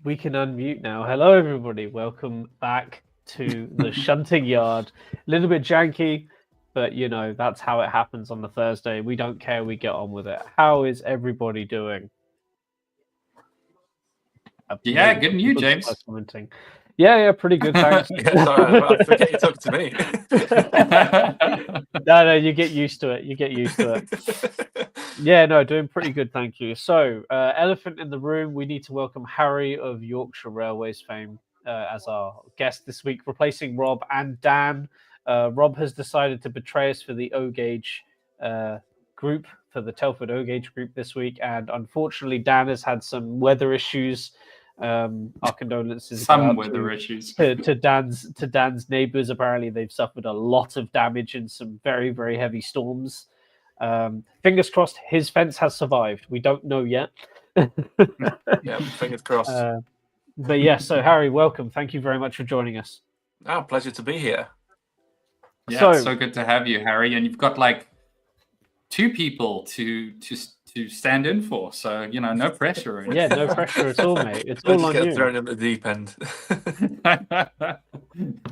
We can unmute now. Hello, everybody. Welcome back to the Shunting Yard. A little bit janky, but that's how it happens on the Thursday. We don't care. We get on with it. How is everybody doing? Yeah, good and you, James. Commenting. Yeah, pretty good. Thanks. Yeah, sorry, I forget you're talking to me. No, you get used to it. You get used to it. Yeah, no, doing pretty good, thank you. So, elephant in the room, we need to welcome Harry of Yorkshire Railways fame as our guest this week, replacing Rob and Dan. Rob has decided to betray us for the O-Gauge group, for the Telford O-Gauge group this week, and unfortunately, Dan has had some weather issues. Our condolences. Some weather issues to Dan's neighbours. Apparently, they've suffered a lot of damage in some very, very heavy storms. Fingers crossed his fence has survived. We don't know yet. Yeah, fingers crossed. But yeah, so Harry, welcome. Thank you very much for joining us. Oh, pleasure to be here. Yeah, it's so good to have you, Harry. And you've got like two people to stand in for, so no pressure. Yeah, no pressure at all, mate. It's all on you. Thrown in the deep end.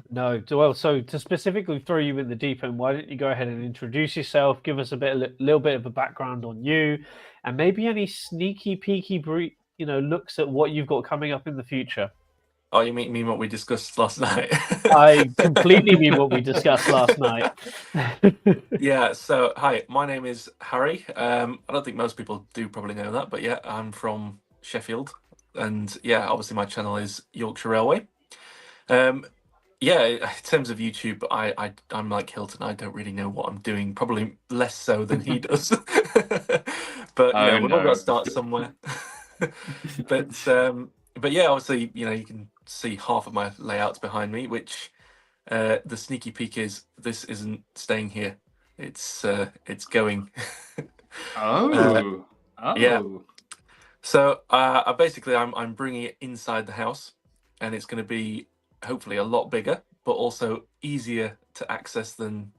No, well, so to specifically throw you in the deep end, why don't you go ahead and introduce yourself, give us a little bit of a background on you, and maybe any sneaky peeky looks at what you've got coming up in the future. Oh, you mean what we discussed last night? I completely mean what we discussed last night. Yeah, so hi, my name is Harry. I don't think most people do probably know that, but yeah, I'm from Sheffield. And yeah, obviously my channel is Yorkshire Railway. Yeah, in terms of YouTube, I'm like Hilton. I don't really know what I'm doing, probably less so than he does. But we've all got to start somewhere. But yeah, obviously, you can see half of my layouts behind me, which the sneaky peek is this isn't staying here. It's going. Oh. Yeah. So I'm bringing it inside the house, and it's going to be hopefully a lot bigger, but also easier to access than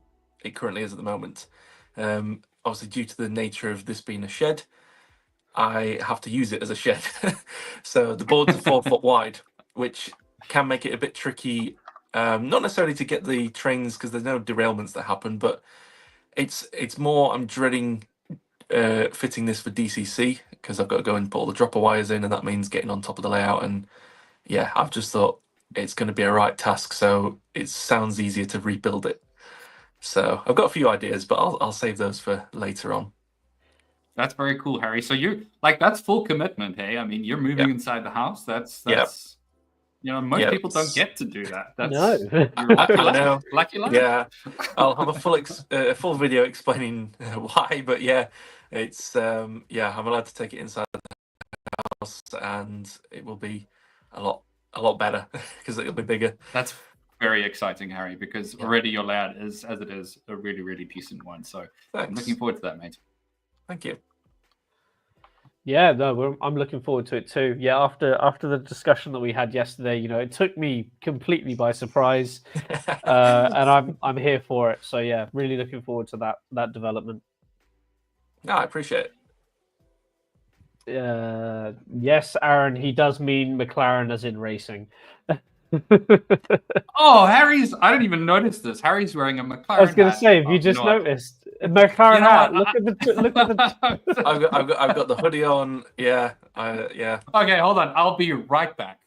it currently is at the moment. Obviously, due to the nature of this being a shed, I have to use it as a shed. So the boards are 4 foot wide, which can make it a bit tricky. Not necessarily to get the trains because there's no derailments that happen, but it's more I'm dreading fitting this for DCC because I've got to go and put all the dropper wires in, and that means getting on top of the layout. And yeah, I've just thought it's going to be a right task, so it sounds easier to rebuild it. So I've got a few ideas, but I'll save those for later on. That's very cool, Harry. So you're like, that's full commitment, hey? I mean, you're moving inside the house. That's most people don't get to do that. That's, no, I know. Lucky. Yeah, I'll have a full video explaining why. But yeah, it's I'm allowed to take it inside the house, and it will be a lot better because it'll be bigger. That's very exciting, Harry, because already your layout is, as it is, a really, really decent one. So thanks. I'm looking forward to that, mate. Thank you. Yeah, no, I'm looking forward to it too. Yeah, after the discussion that we had yesterday, it took me completely by surprise, and I'm here for it. So yeah, really looking forward to that development. No, I appreciate it. Yes, Aaron, he does mean McLaren as in racing. Oh, I didn't even notice this. Harry's wearing a McLaren. I was going to say, have you just noticed a McLaren hat? Look at the. I've got the hoodie on. Yeah, yeah. Okay, hold on. I'll be right back.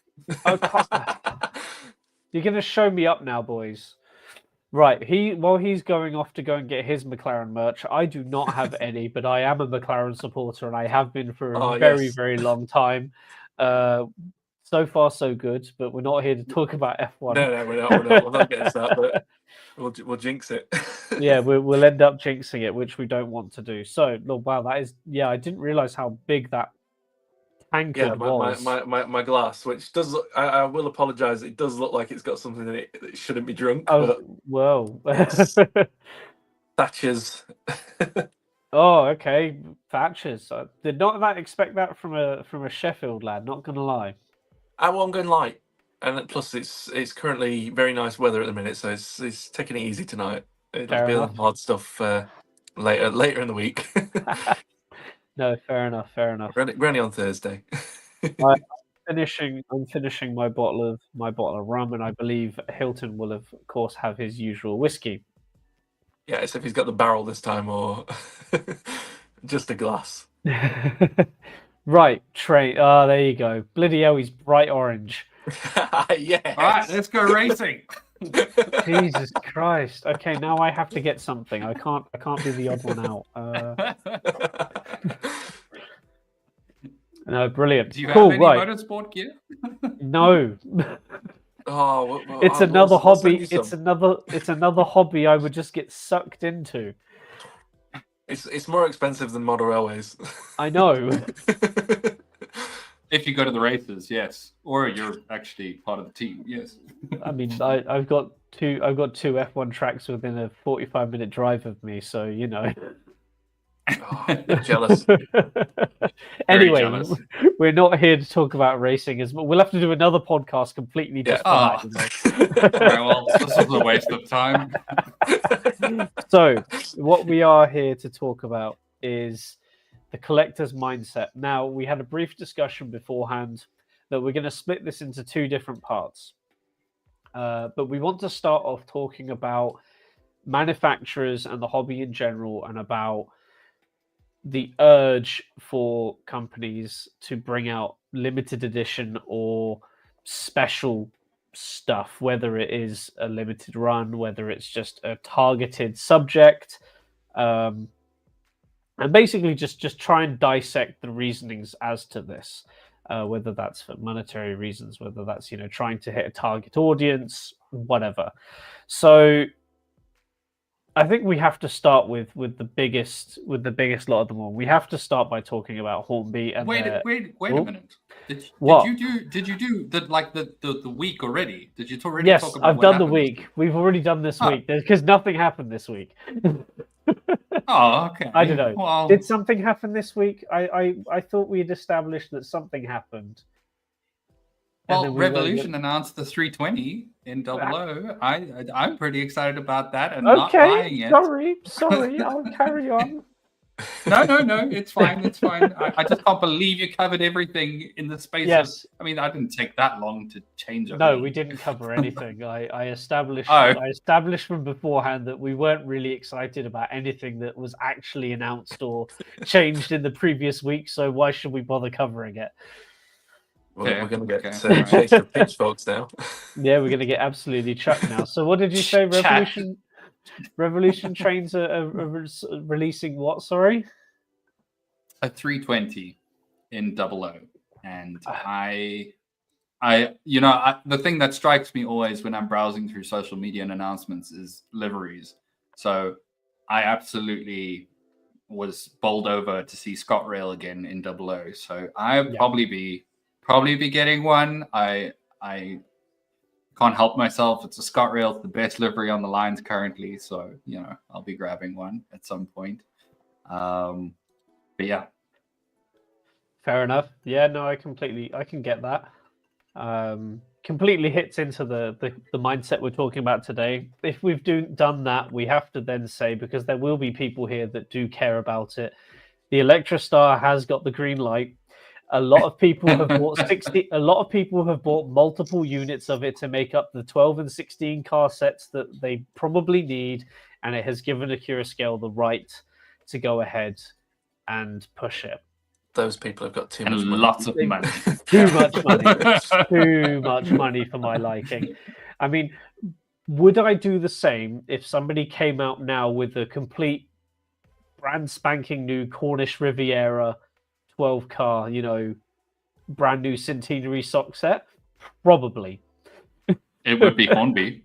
You're going to show me up now, boys. Right. While he's going off to go and get his McLaren merch, I do not have any, but I am a McLaren supporter, and I have been for a very, very long time. So far, so good, but we're not here to talk about F1. No, we're not getting that, but we'll jinx it. Yeah, we'll end up jinxing it, which we don't want to do. So, wow, that is, I didn't realize how big that tankard was. My glass, which does look, I will apologize, it does look like it's got something in it that shouldn't be drunk. Oh, well. Thatcher's. Oh, okay. Thatcher's. I did not expect that from a Sheffield lad, not going to lie. Well, I'm going light, and plus it's currently very nice weather at the minute, so it's taking it easy tonight. It'll be a hard stuff later in the week. No, fair enough. We're only on Thursday. finishing my bottle of rum, and I believe Hilton will, of course, have his usual whiskey. Yeah, it's if he's got the barrel this time or just a glass. Right, train. Oh, there you go. Bloody hell, he's bright orange. Yes. All right, let's go racing. Jesus Christ. Okay, now I have to get something. I can't be the odd one out. No, brilliant. Do you Cool, have any right. motorsport gear? No. Oh, It's another hobby. It's another hobby I would just get sucked into. It's more expensive than model railways. I know. If you go to the races, yes, or you're actually part of the team, yes. I mean, I've got two F1 tracks within a 45-minute drive of me, so you know. Oh, jealous. Anyway, jealous. We're not here to talk about racing, we'll have to do another podcast completely just for that. You know? All right, well, this was a waste of time. So, what we are here to talk about is the collector's mindset. Now, we had a brief discussion beforehand that we're going to split this into two different parts. But we want to start off talking about manufacturers and the hobby in general, and about the urge for companies to bring out limited edition or special stuff, whether it is a limited run, whether it's just a targeted subject, and basically just try and dissect the reasonings as to this, whether that's for monetary reasons, whether that's, you know, trying to hit a target audience, whatever. So I think we have to start with the biggest lot of them all. We have to start by talking about Hornby. And wait a minute. Did you do the week already? Did you already yes, talk about I've done the week. We've already done this week because nothing happened this week. Oh, okay. I don't know. Well, did something happen this week? I thought we had established that something happened. Well, Revolution announced the 320 in Dapol. I'm pretty excited about that and not buying it. Sorry, I'll carry on. No, it's fine. I just can't believe you covered everything in the space of... I mean, I didn't take that long to change it. No, we didn't cover anything. I established from beforehand that we weren't really excited about anything that was actually announced or changed in the previous week, so why should we bother covering it? Well, we're going to get chased with pitchforks now. Yeah, we're going to get absolutely chucked now. So what did you say? Revolution trains are releasing what? Sorry? A 320 in Dapol. And the thing that strikes me always when I'm browsing through social media and announcements is liveries. So I absolutely was bowled over to see ScotRail again in Dapol. So I'll probably be getting one. I can't help myself. It's a ScotRail. It's the best livery on the lines currently. So, you know, I'll be grabbing one at some point. But yeah. Fair enough. Yeah, no, I can get that. Completely hits into the mindset we're talking about today. If we've done that, we have to then say, because there will be people here that do care about it, the Electrostar has got the green light. A lot of people have bought 60. A lot of people have bought multiple units of it to make up the 12 and 16 car sets that they probably need, and it has given Accurascale the right to go ahead and push it. Those people have got too much money. Lots of money. Too much money. Too much money for my liking. I mean, would I do the same if somebody came out now with a complete brand spanking new Cornish Riviera 12 car, you know, brand new centenary sock set? Probably. It would be Hornby.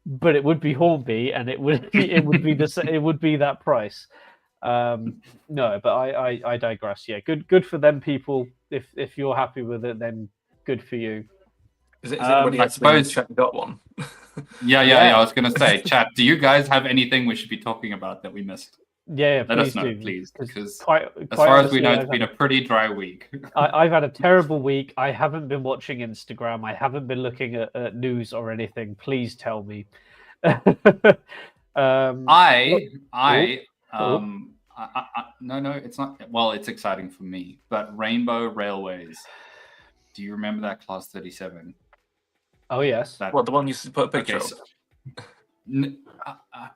But it would be Hornby, and it would be that price. No, but I digress. Yeah, good for them people. If you're happy with it, then good for you. Is anybody I suppose chat got one? Yeah. I was gonna say, chat. Do you guys have anything we should be talking about that we missed? Yeah, let us know, do, please. Because quite as far as we know, honestly, it's been a pretty dry week. I've had a terrible week. I haven't been watching Instagram. I haven't been looking at news or anything. Please tell me. No, it's not. Well, it's exciting for me, but Rainbow Railways. do you remember that Class 37? Oh yes. That, What, the one you put a picture okay, of? so,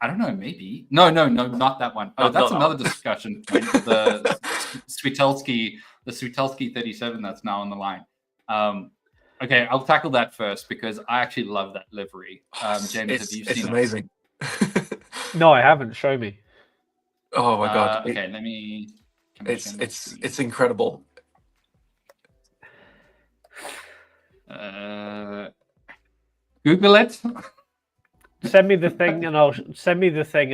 I don't know, maybe. No, not that one. Oh, Not that's that another one. discussion point. The Sweetelski 37 that's now on the line. Okay, I'll tackle that first because I actually love that livery. James, have you seen it's it? amazing. No, I haven't. Show me. Oh my god. Okay, let me. Can I share my screen? It's incredible. Google it. Send me the thing, and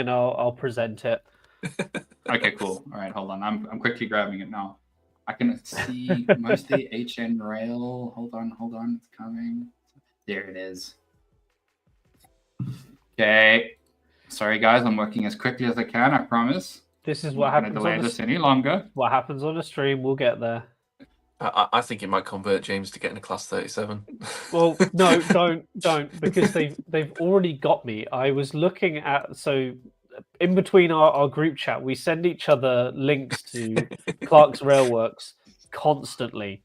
I'll present it. Okay, cool. All right, hold on. I'm quickly grabbing it now. I can see mostly HN rail. Hold on. It's coming. There it is. Okay. Sorry, guys. I'm working as quickly as I can. I promise. This is I'm what not gonna happens delay on this the any longer. what happens on a stream. We'll get there. I think it might convert James to getting a Class 37. Well, no, don't, because they've already got me. I was looking at, so in between our group chat, we send each other links to Clark's Railworks constantly.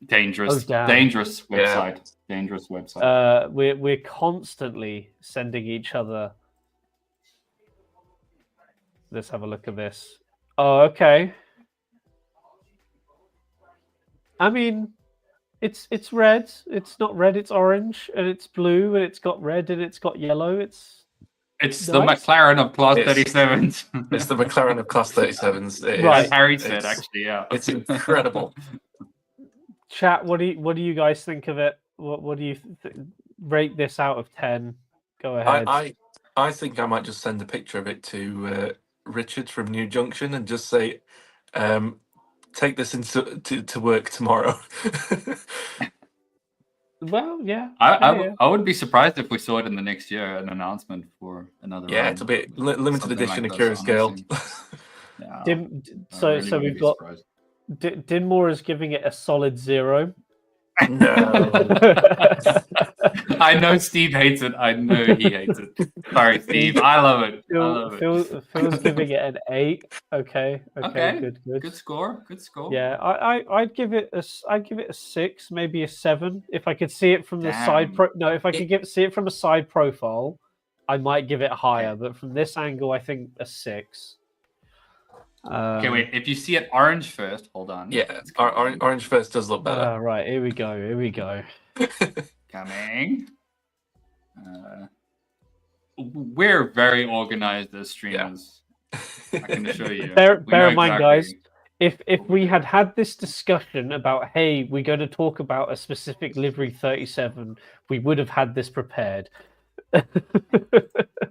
Dangerous Oh, damn. website. Yeah. Dangerous website. We're constantly sending each other. Let's have a look at this. Oh, okay. I mean, it's red. It's not red. It's orange, and it's blue, and it's got red, and it's got yellow. It's the nice. McLaren of Class It's- 37s. It's the McLaren of Class 37s. It Right. is- As Harry said, it's- actually, yeah. It's incredible. Chat. What do you guys think of it? What do you rate this out of 10? Go ahead. I think I might just send a picture of it to Richard from New Junction and just say, take this into to work tomorrow. Well, yeah. I wouldn't be surprised if we saw it in the next year, an announcement for another Yeah, run. it'll be limited Something edition like of this, Curious Scale. honestly. Yeah, I So really wouldn't we've be got surprised. Dinmore is giving it a solid 0. No. I know Steve hates it. I know he hates it. Sorry, Steve. I love it. I love it. Phil's giving it an 8. Okay, good. Good score. Good score. Yeah, I'd give it a 6, maybe a 7. If I could see it from the side Damn. if I could see it from a side profile, I might give it higher. But from this angle, I think a 6. Okay, wait. If you see it orange first, hold on. Yeah, orange first does look better. Right, here we go. Coming. We're very organized as streamers. I can assure you. Bear We know in mind, guys, exactly. if we had this discussion about, hey, we're going to talk about a specific livery 37, we would have had this prepared.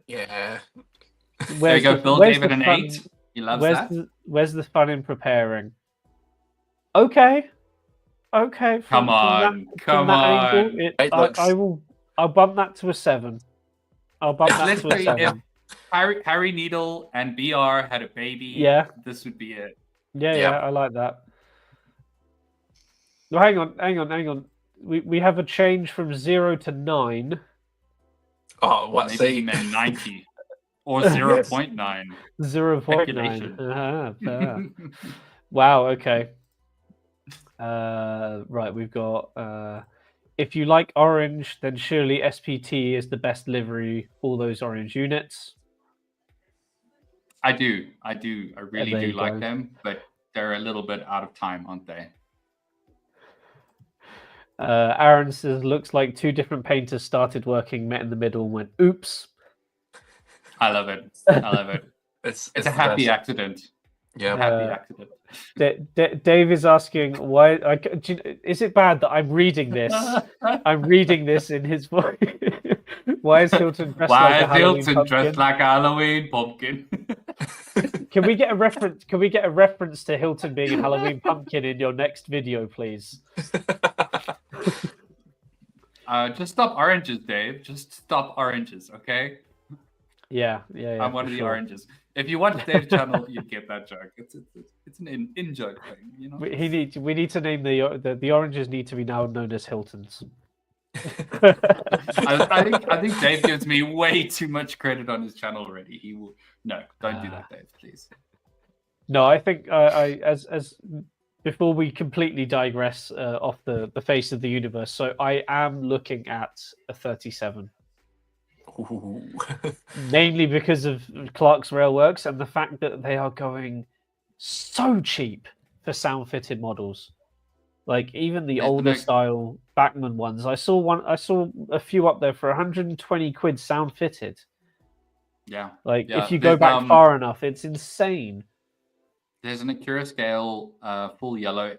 Yeah. There you go, Bill David an 8. He loves that. Where's the fun in preparing? Okay. Come on. I'll bump that to a 7. I'll bump that to a Literally, 7. if Harry Needle and BR had a baby, Yeah. this would be it. Yeah, I like that. Well, hang on. We have a change from 0 to 9. Oh, what? Maybe See, he meant 90 or 0.9. 0.9. Wow. Okay. Right. We've got. If you like orange, then surely SPT is the best livery. All those orange units. I do. I really There do you like go. them, but they're a little bit out of time, aren't they? Aaron says, looks like 2 different painters started working, met in the middle, and went, oops. I love it. it's It's the a happy best. accident. Yeah. Happy accident. Dave is asking, why? Is it bad that I'm reading this? I'm reading this in his voice. Why is Hilton dressed like a Halloween pumpkin? Dressed like a Halloween pumpkin? Can we get a reference? Can we get a reference to Hilton being a Halloween pumpkin in your next video, please? Just stop oranges, Dave. Just stop oranges, okay? Yeah. I'm one of the sure. oranges. If you watch Dave's channel, you get that joke. It's an in joke thing, you know. We need to name the oranges need to be now known as Hiltons. I think Dave gives me way too much credit on his channel already. He will don't do that, Dave, please. No, I think as before we completely digress off the face of the universe, so I am looking at a 37. Ooh. Mainly because of Clark's Railworks and the fact that they are going so cheap for sound fitted models. Like even the Isn't older it- style Bachmann ones, I saw a few up there for 120 quid sound fitted. Yeah. Like Yeah, if you go back far enough, it's insane. There's an Acura scale, full yellow.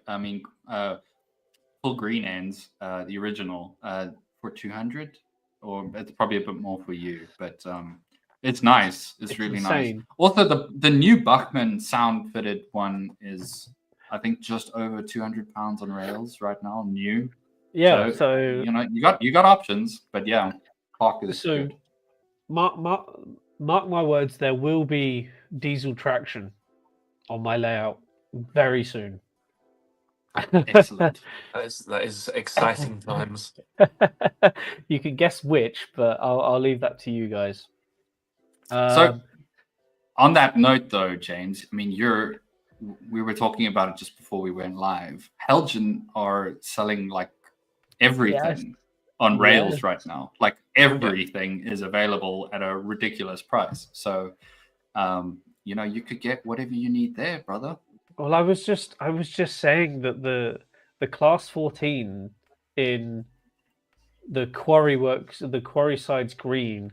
Full green ends, the original, for 200, or it's probably a bit more for you, but it's nice. It's really insane. nice. Also, the new Bachmann sound fitted one is, I think, just over 200 pounds on rails right now, new. Yeah, So, so you got options, but yeah, Clark is so good. mark my words, there will be diesel traction on my layout very soon. Excellent. That is exciting times. You can guess which, but I'll leave that to you guys. So, on that note, though, James, I mean, we were talking about it just before we went live. Helgen are selling like everything on rails right now. Like everything is available at a ridiculous price. So, you could get whatever you need there, brother. Well, I was just saying that the class 14 in the quarry sides green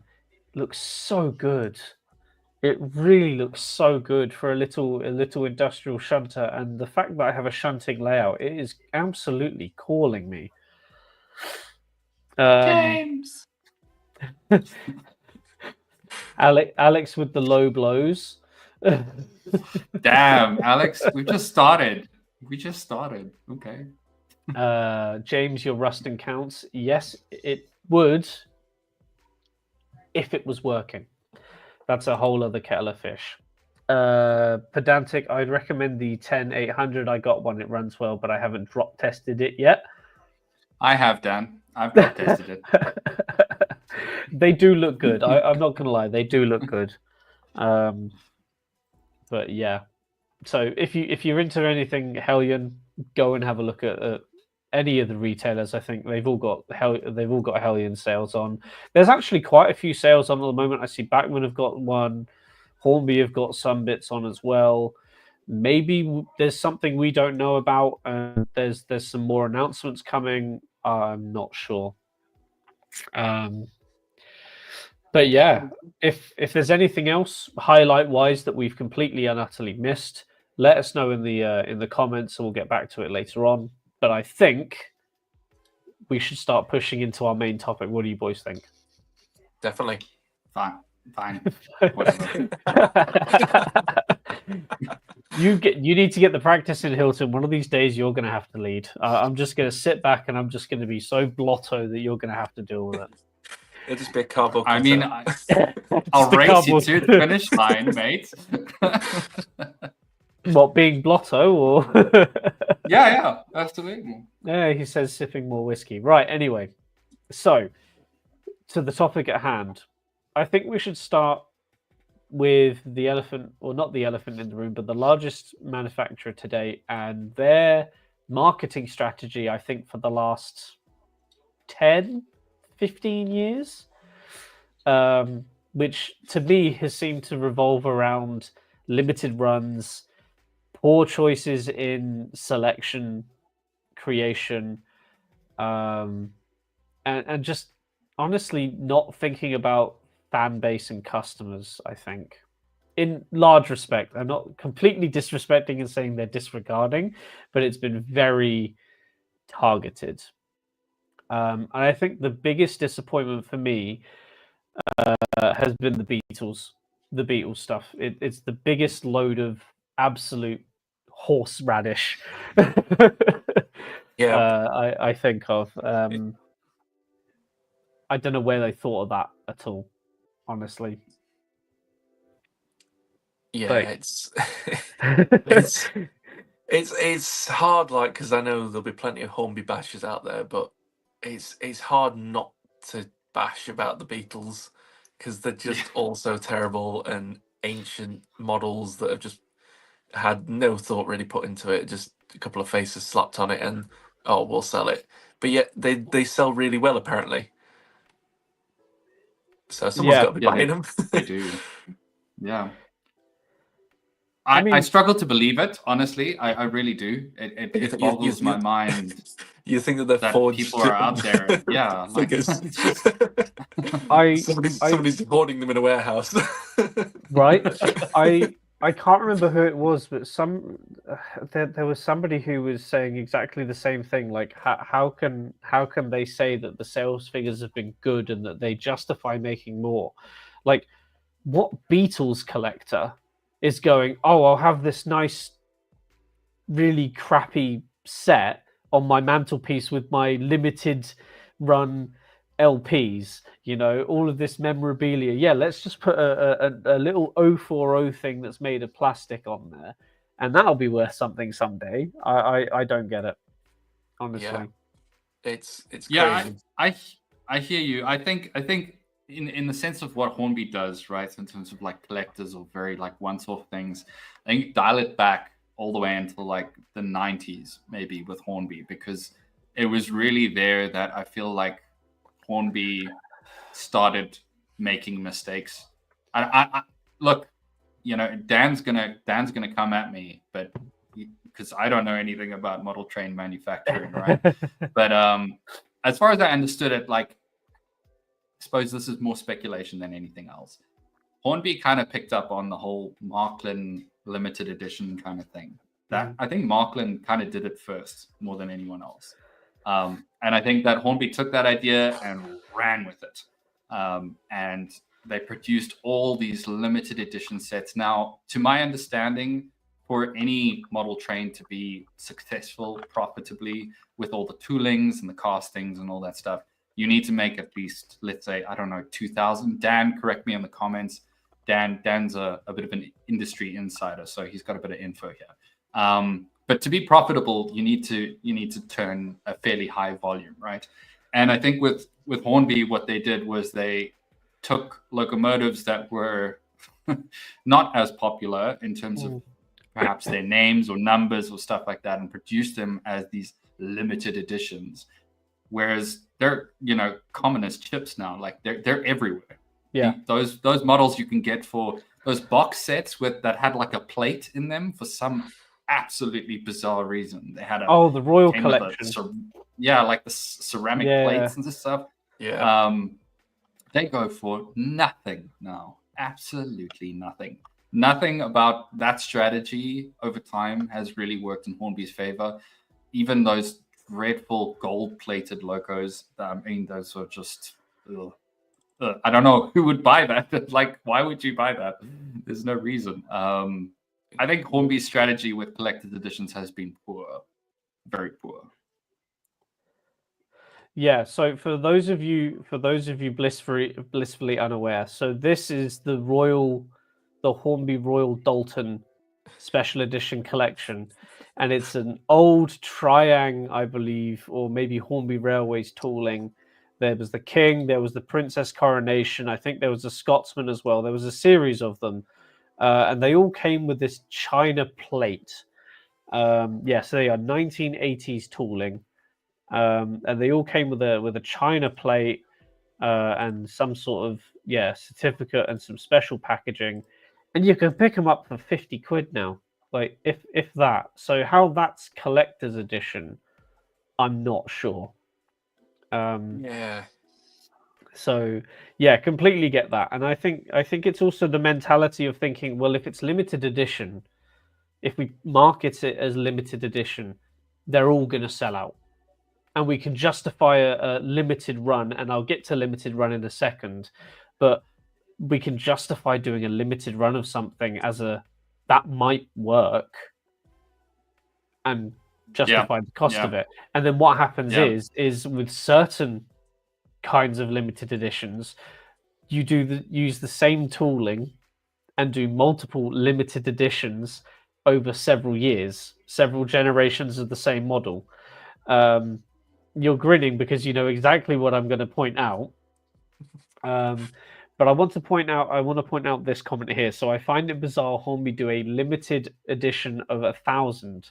looks so good. It really looks so good for a little industrial shunter, and the fact that I have a shunting layout, it is absolutely calling me. James. Alex with the low blows. Damn, Alex, we just started. Okay. James, your rusting counts. Yes, it would if it was working. That's a whole other kettle of fish. Pedantic, I'd recommend the 10-800. I got one, it runs well, but I haven't drop tested it yet. I have, Dan. I've drop tested it. They do look good. I'm not gonna lie, they do look good. But yeah. So if you're into anything Hellion, go and have a look at any of the retailers. I think they've all got Hellion sales on. There's actually quite a few sales on at the moment. I see Bachmann have got one, Hornby have got some bits on as well. Maybe there's something we don't know about, and there's some more announcements coming. I'm not sure. But yeah, if there's anything else highlight wise that we've completely and utterly missed, let us know in the comments, and we'll get back to it later on. But I think we should start pushing into our main topic. What do you boys think? Definitely. Fine. Whatever. You need to get the practice in, Hilton. One of these days, you're going to have to lead. I'm just going to sit back, and I'm just going to be so blotto that you're going to have to deal with it. It'll just be a cardboard. I mean, I'll the race you cardboard. to the finish line, mate. What, being blotto or? Yeah, absolutely. Yeah, he says sipping more whiskey. Right, anyway. So, to the topic at hand. I think we should start with the elephant, or not the elephant in the room, but the largest manufacturer today and their marketing strategy, I think, for the last 10, 15 years, which to me has seemed to revolve around limited runs, poor choices in selection, creation, and just honestly not thinking about fan base and customers. I think, in large respect, I'm not completely disrespecting and saying they're disregarding, but it's been very targeted. And I think the biggest disappointment for me has been the Beatles stuff. It's the biggest load of absolute horseradish. Yeah. I think of. I don't know where they thought of that at all, honestly. Yeah, Like- it's hard, like, because I know there'll be plenty of Hornby bashers out there, but it's hard not to bash about the Beatles because they're just all so terrible and ancient models that have just had no thought really put into it, just a couple of faces slapped on it, and we'll sell it. But yet they sell really well apparently. So someone's got to be buying them. They do. Yeah. I mean- I struggle to believe it, honestly. I really do. It boggles my mind You think that they're that forged people are out there. Yeah. Like, figures. it's just... somebody's hoarding them in a warehouse. Right? I can't remember who it was, but there was somebody who was saying exactly the same thing. Like, how can they say that the sales figures have been good and that they justify making more? Like, what Beatles collector is going, oh, I'll have this nice, really crappy set on my mantelpiece with my limited run LPs, you know, all of this memorabilia. Yeah, let's just put a little 040 thing that's made of plastic on there, and that'll be worth something someday. I don't get it, honestly. Yeah. It's crazy. Yeah, I hear you. I think in the sense of what Hornby does, right, in terms of like collectors or very like once-off things, I think dial it back all the way until like the 90s, maybe, with Hornby, because it was really there that I feel like Hornby started making mistakes. I look, you know, Dan's gonna come at me, but because I don't know anything about model train manufacturing, right? But as far as I understood it, like, I suppose this is more speculation than anything else. Hornby kind of picked up on the whole Marklin limited edition kind of thing. That I think Marklin kind of did it first more than anyone else. And I think that Hornby took that idea and ran with it. And they produced all these limited edition sets. Now, to my understanding, for any model train to be successful profitably with all the toolings and the castings and all that stuff, you need to make at least, let's say, I don't know, 2,000. Dan, correct me in the comments. Dan's a bit of an industry insider, so he's got a bit of info here. But to be profitable, you need to turn a fairly high volume, right? And I think with Hornby, what they did was they took locomotives that were not as popular in terms of perhaps their names or numbers or stuff like that, and produced them as these limited editions. Whereas they're, you know, common as chips now. Like they're everywhere. Yeah. Those models you can get for those box sets that had like a plate in them for some absolutely bizarre reason. They had the Royal Collection. Like the ceramic plates and stuff. Yeah. They go for nothing now. Absolutely nothing. Nothing about that strategy over time has really worked in Hornby's favor. Even those dreadful gold-plated locos, I mean, those are just... I don't know who would buy that. Like, why would you buy that? There's no reason. I think Hornby's strategy with collected editions has been poor. Very poor. Yeah, so for those of you blissfully unaware, so this is the Hornby Royal Dalton special edition collection, and it's an old Triang, I believe, or maybe Hornby Railways tooling. There was the King, there was the Princess Coronation, I think there was a Scotsman as well. There was a series of them, and they all came with this China plate. So they are 1980s tooling. And they all came with a China plate and some sort of certificate and some special packaging, and you can pick them up for 50 quid now, like if that. So how that's collector's edition, I'm not sure. So completely get that, and I think it's also the mentality of thinking, well, if it's limited edition, if we market it as limited edition, they're all going to sell out. And we can justify a limited run, and I'll get to limited run in a second, but we can justify doing a limited run of something that might work and justify the cost of it. And then what happens is with certain kinds of limited editions, you use the same tooling and do multiple limited editions over several years, several generations of the same model. You're grinning because you know exactly what I'm going to point out. But I want to point out this comment here. So I find it bizarre Hornby do a limited edition of 1,000,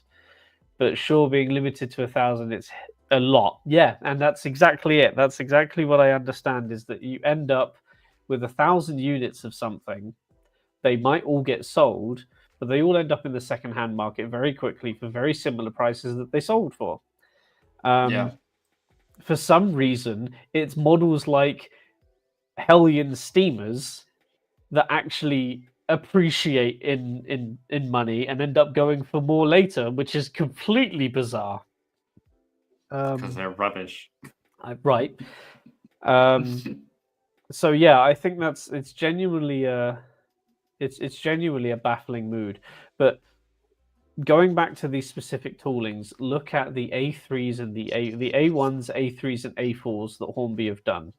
but sure, being limited to 1,000, it's a lot. Yeah, and that's exactly it. That's exactly what I understand, is that you end up with 1,000 units of something. They might all get sold, but they all end up in the second-hand market very quickly for very similar prices that they sold for. Yeah. For some reason, it's models like Hellion steamers that actually appreciate in money and end up going for more later, which is completely bizarre. Because they're rubbish. Right. So yeah, I think it's genuinely a baffling mood. But going back to these specific toolings, look at the A3s and the A1s, A3s, and A4s that Hornby have done.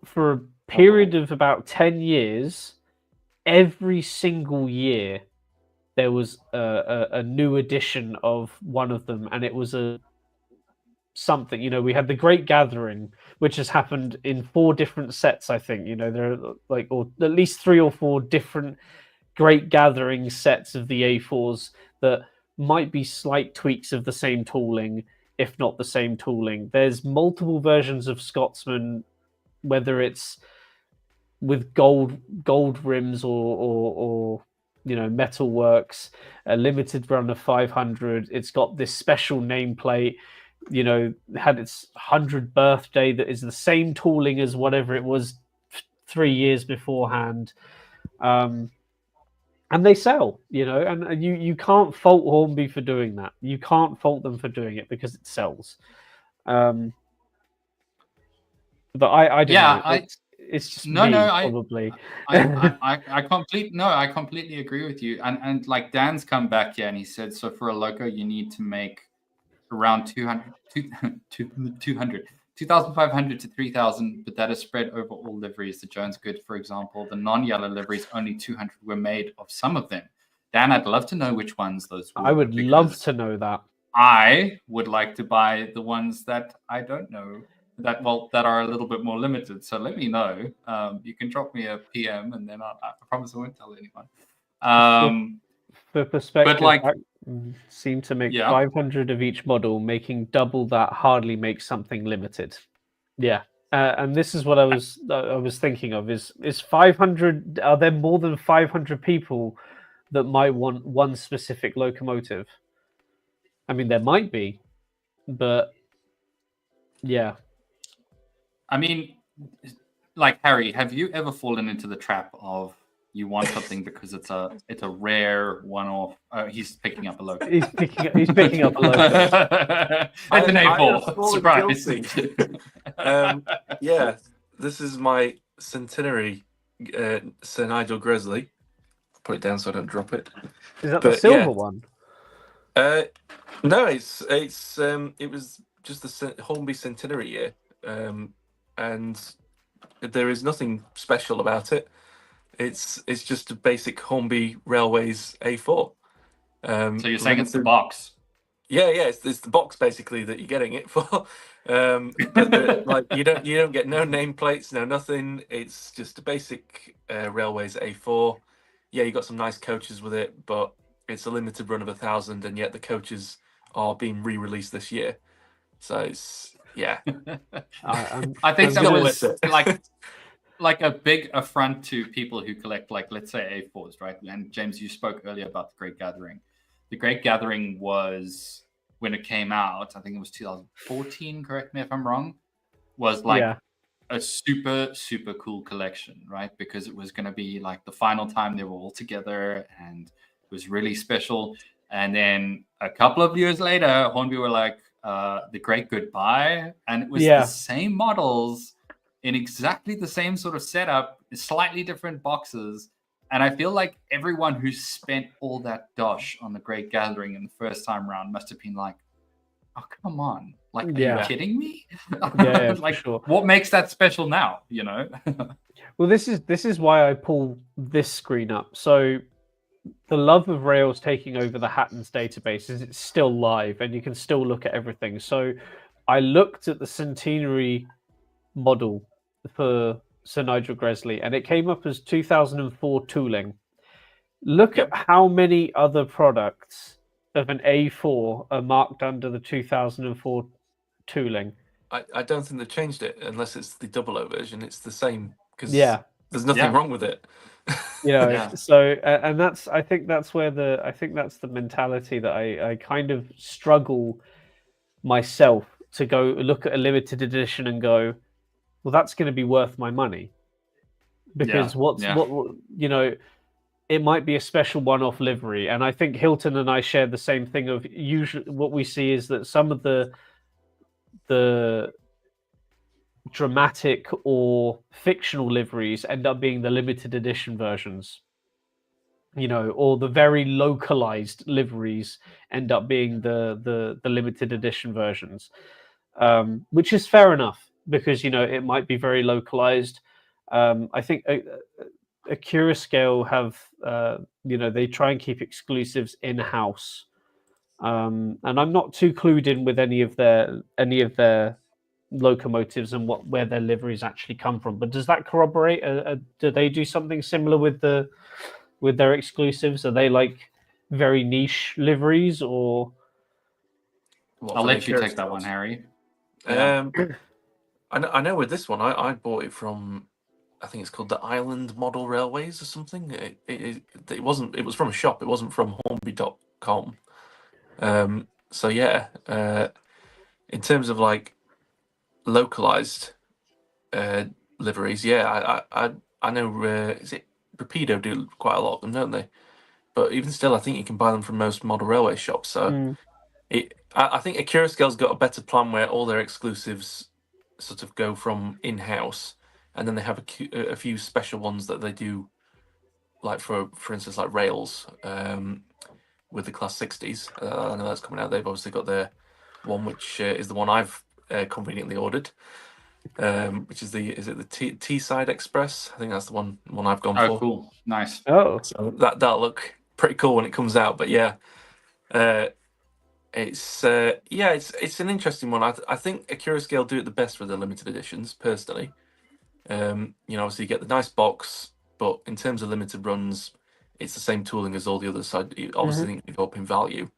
For a period of about 10 years, every single year there was a new edition of one of them, and it was something. We had the Great Gathering, which has happened in 4 different sets, I think. There are or at least 3 or 4 different Great Gathering sets of the A4s that might be slight tweaks of the same tooling, if not the same tooling. There's multiple versions of Scotsman, whether it's with gold rims or metal works, a limited run of 500. It's got this special nameplate, had its 100th birthday that is the same tooling as whatever it was 3 years beforehand. And they sell, and you can't fault Hornby for doing that. You can't fault them for doing it because it sells. But I don't know. It's just probably. I completely agree with you. And like Dan's come back here and he said, so for a loco, you need to make around 2,500 to 3,000, but that is spread over all liveries. The Jones Good, for example, the non-yellow liveries, only 200 were made of some of them. Dan, I'd love to know which ones those were. I would love to know that. I would like to buy the ones that I don't know, that are a little bit more limited. So let me know. You can drop me a PM, and then I promise I won't tell anyone. For perspective, but like, seem to make 500 of each model, making double that hardly makes something limited. Yeah, and this is what I was thinking of: is 500? Are there more than 500 people that might want one specific locomotive? I mean, there might be, but yeah. I mean, like, Harry, have you ever fallen into the trap of you want something because it's a rare one-off? He's picking up a loco. He's picking up a loco. It's an A4. Surprise. Yeah, this is my centenary Sir Nigel Gresley. I'll put it down so I don't drop it. Is that the silver one? No, it was just the Hornby centenary year, and there is nothing special about it. It's just a basic Hornby Railways A4. So you're saying it's the box? Yeah, it's the box basically that you're getting it for. But like you don't get no nameplates, no nothing. It's just a basic Railways A4. Yeah, you got some nice coaches with it, but it's a limited run of 1,000, and yet the coaches are being re-released this year. So it's I think that was like a big affront to people who collect, like, let's say A4s, right? And James, you spoke earlier about the Great Gathering. The Great Gathering was, when it came out, I think it was 2014, correct me if I'm wrong, was like a super, super cool collection, right? Because it was going to be like the final time they were all together, and it was really special. And then a couple of years later, Hornby were like, the Great Goodbye, and it was the same models in exactly the same sort of setup, slightly different boxes. And I feel like everyone who spent all that dosh on the Great Gathering in the first time round must have been like, oh, come on. Like, are you kidding me? Like, sure. What makes that special now, Well, this is why I pull this screen up. So the love of Rails taking over the Hatton's database is it's still live, and you can still look at everything. So I looked at the centenary model for Sir Nigel Gresley, and it came up as 2004 tooling. Look Yep. at how many other products of an A4 are marked under the 2004 tooling. I don't think they've changed it unless it's the 00 version. It's the same because Yeah. there's nothing wrong with it. You know, Yeah. so and I think that's the mentality that I kind of struggle myself to go look at a limited edition and go, well, that's going to be worth my money, because what you know, it might be a special one-off livery, and I think Hilton and I share the same thing. Of usually, what we see is that some of the dramatic or fictional liveries end up being the limited edition versions, you know, or the very localized liveries end up being the limited edition versions, which is fair enough, because, you know, it might be very localized. I think a Curascale have, you know, they try and keep exclusives in-house, and I'm not too clued in with any of their locomotives and where their liveries actually come from. But does that corroborate? Do they do something similar with their exclusives? Are they like very niche liveries, or? I'll let you take that one, Harry. I know with this one, I bought it from, I think it's called the Island Model Railways or something. It wasn't. It was from a shop. It wasn't from Hornby.com. So yeah, in terms of like localized liveries, yeah, I know. Is it Rapido do quite a lot of them, don't they? But even still, I think you can buy them from most model railway shops. So I think Curascale's got a better plan where all their exclusives sort of go from in-house, and then they have a few special ones that they do, like for instance, like rails with the Class 60s. I know that's coming out. They've obviously got their one, which is the one I've conveniently ordered, which is the T-Side Express. I think that's the one I've gone for. Oh, cool, nice. Oh, so that'll look pretty cool when it comes out. But yeah, it's an interesting one. I think Curascale do it the best with the limited editions, personally. You know, obviously you get the nice box, but in terms of limited runs, it's the same tooling as all the others. So I obviously think they go up in value,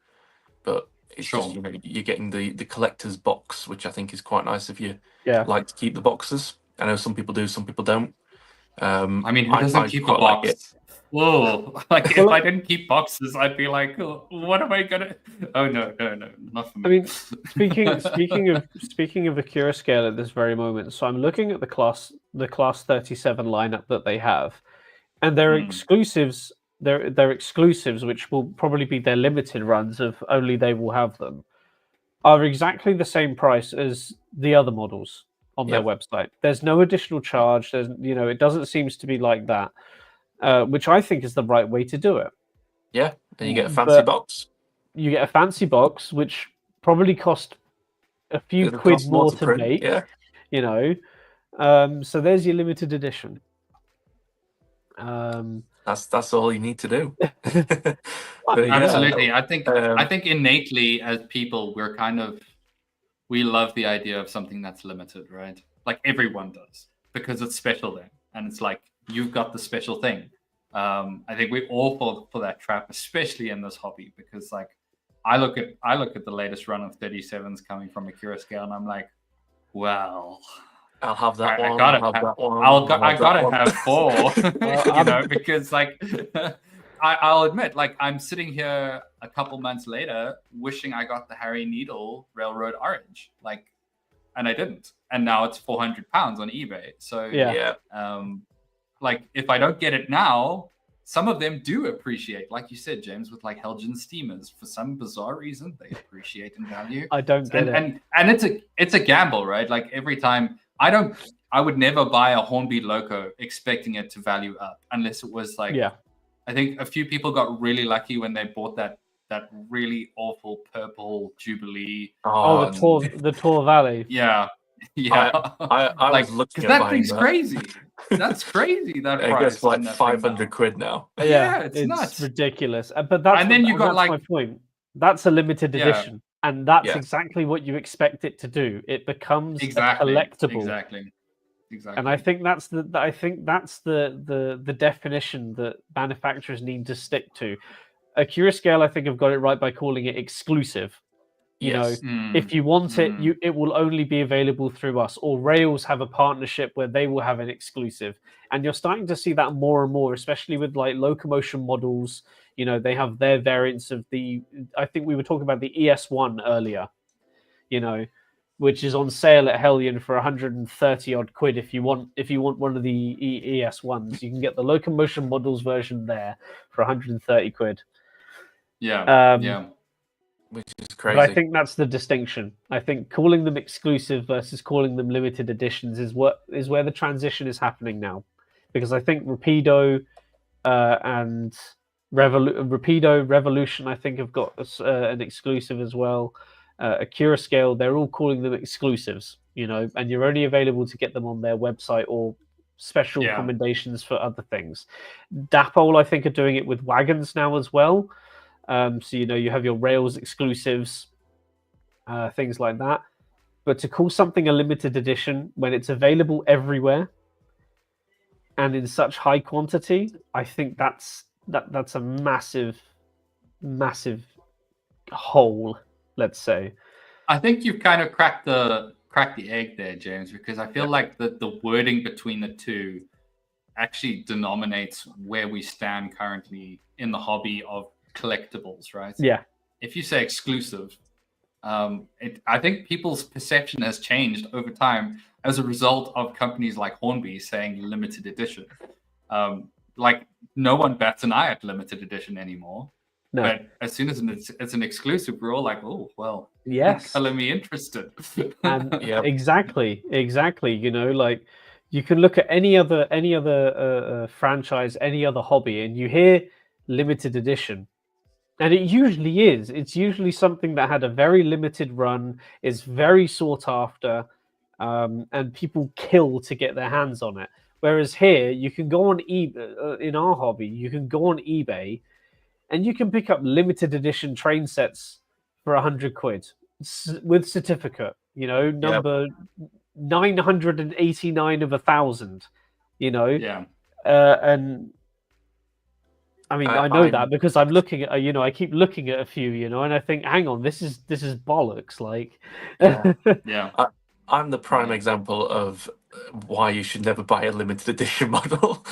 but it's just, you know, you're getting the collector's box, which I think is quite nice if you like to keep the boxes. I know some people do, some people don't. I mean, who doesn't keep a box? Like whoa! Like if I didn't keep boxes, I'd be like, oh, what am I gonna? Oh no, not for me. I mean, speaking of a Curascale at this very moment, so I'm looking at the class 37 lineup that they have, and their exclusives. Their exclusives, which will probably be their limited runs of only they will have them, are exactly the same price as the other models on their website. There's no additional charge. There's, you know, it doesn't seem to be like that, which I think is the right way to do it. Yeah, and you get a fancy box. You get a fancy box, which probably cost a few quid more to make. Yeah, you know, so there's your limited edition. That's all you need to do. Absolutely. I think innately as people, we love the idea of something that's limited, right? Like everyone does, because it's special then, and it's like you've got the special thing. I think we all fall for that trap, especially in this hobby, because like I look at the latest run of 37s coming from a Curascale, and I'm like, well, I'll have that one. I gotta have four, you know, because like I'll admit, like I'm sitting here a couple months later wishing I got the Harry Needle Railroad Orange, like, and I didn't, and now it's £400 on eBay. So yeah, like if I don't get it now, some of them do appreciate, like you said, James, with like Helgen steamers. For some bizarre reason, they appreciate in value. I don't get it, and it's a gamble, right? Like every time. I would never buy a Hornby loco expecting it to value up unless it was like, I think a few people got really lucky when they bought that really awful purple Jubilee. The Tor Valley. Yeah. I like, was looking at that thing's crazy. That's crazy. That it price. It goes like 500 quid now. Yeah, it's nuts. Ridiculous. But that's my point. That's a limited edition. And that's exactly what you expect it to do. It becomes a collectible. exactly. And I think that's the definition that manufacturers need to stick to. Scale, I think, have got it right by calling it exclusive. You know, Yes. if you want it, it will only be available through us. Or Rails have a partnership where they will have an exclusive, and you're starting to see that more and more, especially with like locomotion models. You know, they have their variants of the. I think we were talking about the ES1 earlier. You know, which is on sale at Hellion for 130 odd quid. If you want one of the ES1s, you can get the locomotion models version there for 130 quid. Yeah. Which is But crazy. I think that's the distinction. I think calling them exclusive versus calling them limited editions is where the transition is happening now, because I think Rapido and Rapido Revolution, I think, have got an exclusive as well. Scale, they're all calling them exclusives, you know, and you're only available to get them on their website or special commendations for other things. Dapol, I think, are doing it with wagons now as well. So, you know, you have your Rails exclusives, things like that. But to call something a limited edition when it's available everywhere and in such high quantity, I think that's a massive hole, let's say. I think you've kind of cracked the egg there, James, because I feel like the wording between the two actually denominates where we stand currently in the hobby of collectibles, right? Yeah. If you say exclusive, I think people's perception has changed over time as a result of companies like Hornby saying limited edition. Like no one bats an eye at limited edition anymore. No. But as soon as it's an exclusive, we're all like, oh, well, yes, color me interested. And exactly. You know, like you can look at any other franchise, any other hobby, and you hear limited edition. And it usually is. It's usually something that had a very limited run, is very sought after, and people kill to get their hands on it. Whereas here, you can go on eBay. In our hobby, you can go on eBay, and you can pick up limited edition train sets for 100 quid with certificate. You know, number 989 of 1,000. You know, and I mean, I know that because I'm looking at, you know, I keep looking at a few, you know, and I think, hang on, this is bollocks. Like, I'm the prime example of why you should never buy a limited edition model.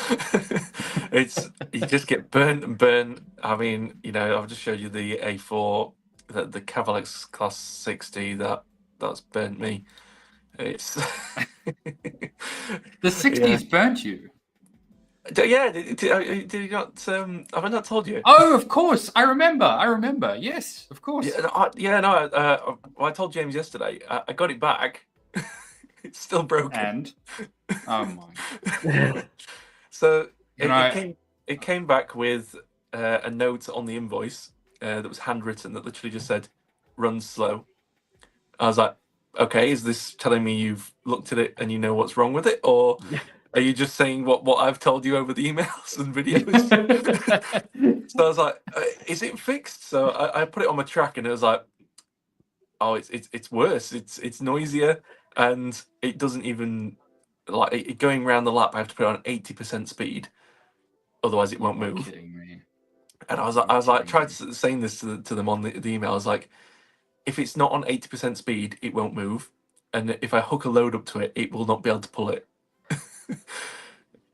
You just get burnt and burnt. I mean, you know, I've just showed you the A4, the Cavalex Class 60 that's burnt me. It's the 60s burnt you. Yeah, did you not? Have I not told you? Oh, of course, I remember. Yes, of course. I told James yesterday. I got it back. It's still broken. And oh my! So it came back with a note on the invoice that was handwritten that literally just said "run slow." I was like, okay, is this telling me you've looked at it and you know what's wrong with it, or are you just saying what I've told you over the emails and videos? So I was like, is it fixed? So I put it on my track and it was like, oh, it's worse. It's noisier and it doesn't even like going around the lap. I have to put it on 80% speed, otherwise it won't move. Kidding me. And I was like, tried saying this to them on the email. I was like, if it's not on 80% speed, it won't move, and if I hook a load up to it, it will not be able to pull it.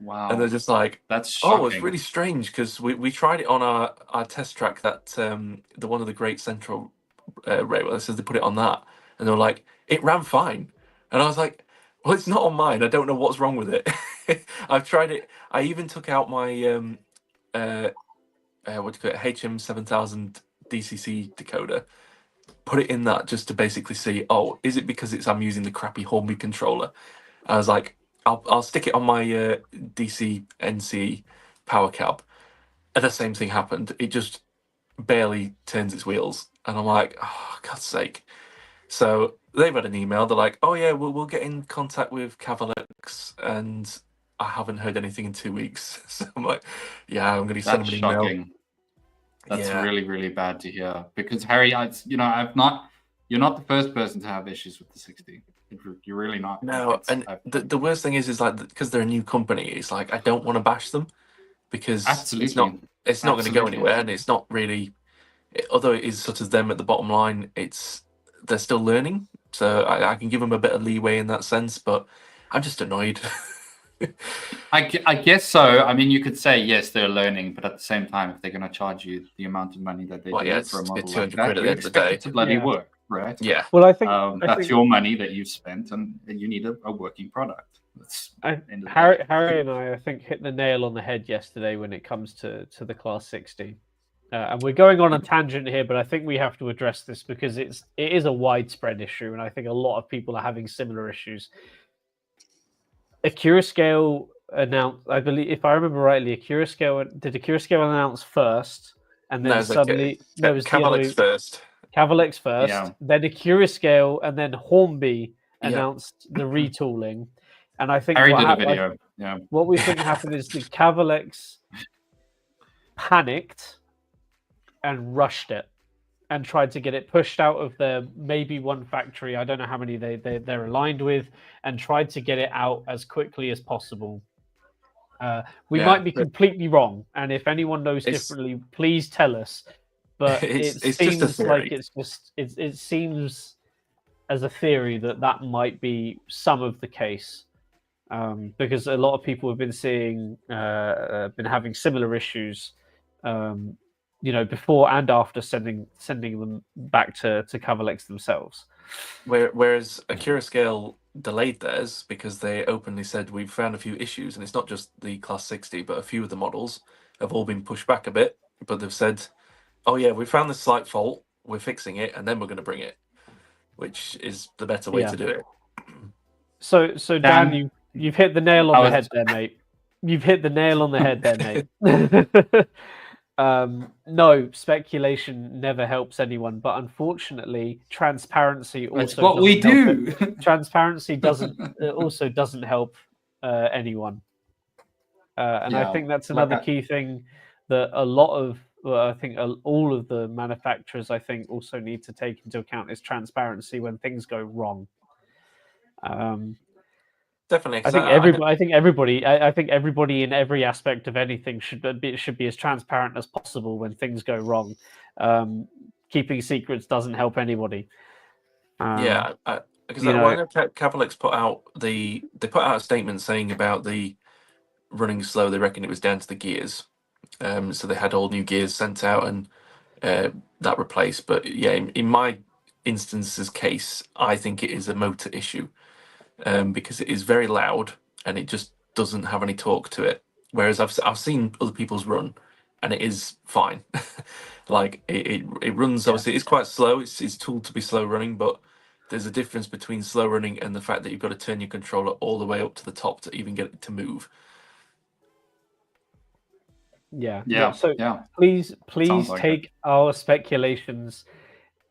Wow. And they're just like, that's shocking. Oh, it's really strange because we tried it on our test track that the one of the Great Central Railway says they put it on that, and they were like, it ran fine, and I was like, well, it's not on mine. I don't know what's wrong with it. I've tried it. I even took out my what do you call it, HM7000 DCC decoder, put it in that just to basically see, oh, is it because I'm using the crappy Hornby controller? I was like, I'll stick it on my DC NC power cab, and the same thing happened. It just barely turns its wheels, and I'm like, oh, God's sake. So they've had an email. They're like, oh yeah, we'll get in contact with Cavalex, and I haven't heard anything in 2 weeks. So I'm like, yeah, I'm going to send them an email. Shocking. That's really, really bad to hear. Because Harry, you're not the first person to have issues with the 60. You're really not. No, and the worst thing is like because they're a new company, it's like I don't want to bash them because Absolutely. it's not going to go anywhere, and it's not really. Although it is sort of them at the bottom line, they're still learning, so I can give them a bit of leeway in that sense. But I'm just annoyed. I guess so. I mean, you could say yes, they're learning, but at the same time, if they're going to charge you the amount of money that they do for a model like that, you expect it to bloody work, right? Yeah. Well, I think that's your money that you've spent, and you need a working product. Harry and I think, hit the nail on the head yesterday when it comes to the Class 60. And we're going on a tangent here, but I think we have to address this because it is a widespread issue, and I think a lot of people are having similar issues. Accurascale announced, I believe, if I remember rightly, Accurascale announce first, and then suddenly there was Cavalex first. Cavalex first, then Accurascale, and then Hornby announced the retooling. And I think Harry did a video. What we think happened is the Cavalex panicked and rushed it and tried to get it pushed out of their maybe one factory. I don't know how many they're aligned with, and tried to get it out as quickly as possible. We might be completely wrong, and if anyone knows differently, please tell us. But it seems like it seems as a theory that might be some of the case, because a lot of people have been been having similar issues. Before and after sending them back to Cavalex themselves. Whereas Accurascale delayed theirs because they openly said we've found a few issues, and it's not just the Class 60, but a few of the models have all been pushed back a bit. But they've said, "Oh yeah, we found this slight fault. We're fixing it, and then we're going to bring it," which is the better way to do it. So Dan, you've hit the nail on the head there, mate. You've hit the nail on the head there, mate. No, speculation never helps anyone, but unfortunately, transparency also. That's what we do. Transparency also doesn't help anyone, and I think that's another key thing that a lot of, I think all of the manufacturers, I think, also need to take into account is transparency when things go wrong. Definitely. I think everybody in every aspect of anything should be as transparent as possible when things go wrong. Keeping secrets doesn't help anybody. Because when Cavalex put out a statement saying about the running slow, they reckon it was down to the gears. So they had all new gears sent out and that replaced. But yeah, in my instance's case, I think it is a motor issue. Because it is very loud and it just doesn't have any torque to it. Whereas I've seen other people's run, and it is fine. Like it runs. Obviously, it's quite slow. It's tooled to be slow running, but there's a difference between slow running and the fact that you've got to turn your controller all the way up to the top to even get it to move. Please take our speculations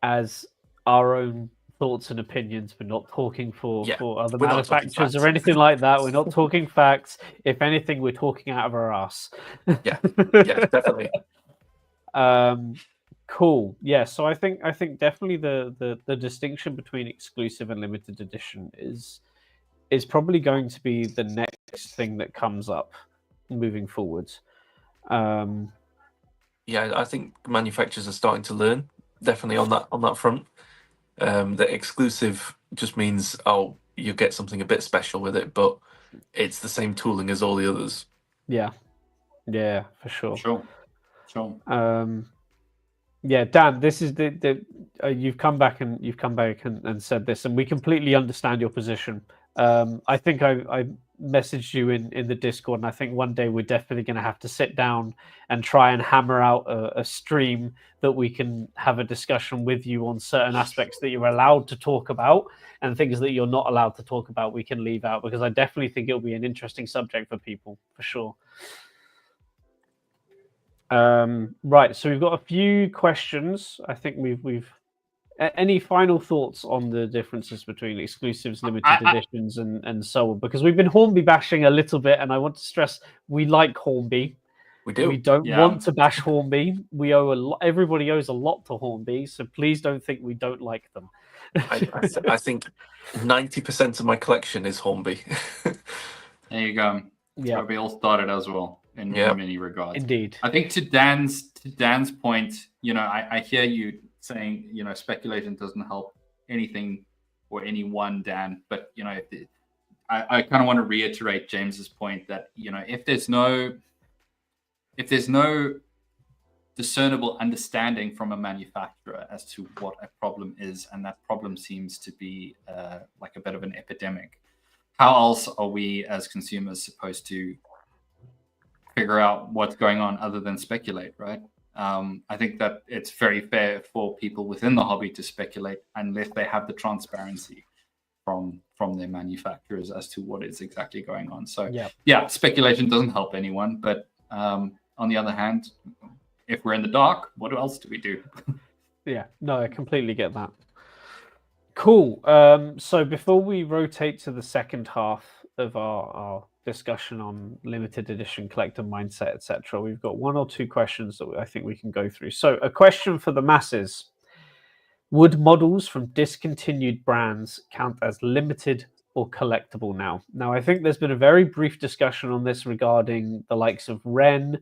as our own thoughts and opinions. We're not talking for other manufacturers or anything like that. We're not talking facts. If anything, we're talking out of our ass. Yeah, definitely. Cool. Yeah, so I think definitely the distinction between exclusive and limited edition is probably going to be the next thing that comes up moving forwards. I think manufacturers are starting to learn definitely on that front. The exclusive just means you get something a bit special with it, but it's the same tooling as all the others. Yeah, for sure. Sure. Dan, this is you've come back and said this, and we completely understand your position. I think I messaged you in the Discord, and I think one day we're definitely going to have to sit down and try and hammer out a stream that we can have a discussion with you on certain aspects that you're allowed to talk about, and things that you're not allowed to talk about we can leave out, because I definitely think it'll be an interesting subject for people, for sure. Right, so we've got a few questions. I think we've any final thoughts on the differences between exclusives, limited editions, and so on? Because we've been Hornby bashing a little bit, and I want to stress we like Hornby. We do. We don't Yeah. want to bash Hornby. We owe a lot. Everybody owes a lot to Hornby, so please don't think we don't like them. I think 90% of my collection is Hornby. There you go. That's Yeah. where we all started as well, in Yeah. many regards. Indeed. I think to Dan's point, I hear you saying, speculation doesn't help anything or anyone, Dan. But I kind of want to reiterate James's point that if there's no discernible understanding from a manufacturer as to what a problem is, and that problem seems to be like a bit of an epidemic, how else are we as consumers supposed to figure out what's going on other than speculate, right? I think that it's very fair for people within the hobby to speculate unless they have the transparency from their manufacturers as to what is exactly going on. So yeah, speculation doesn't help anyone, but on the other hand, if we're in the dark, what else do we do? Yeah, no, I completely get that. Cool. So before we rotate to the second half of our discussion on limited edition collector mindset, etc., we've got one or two questions that I think we can go through. So a question for the masses: would models from discontinued brands count as limited or collectible now? Now, I think there's been a very brief discussion on this regarding the likes of Wren.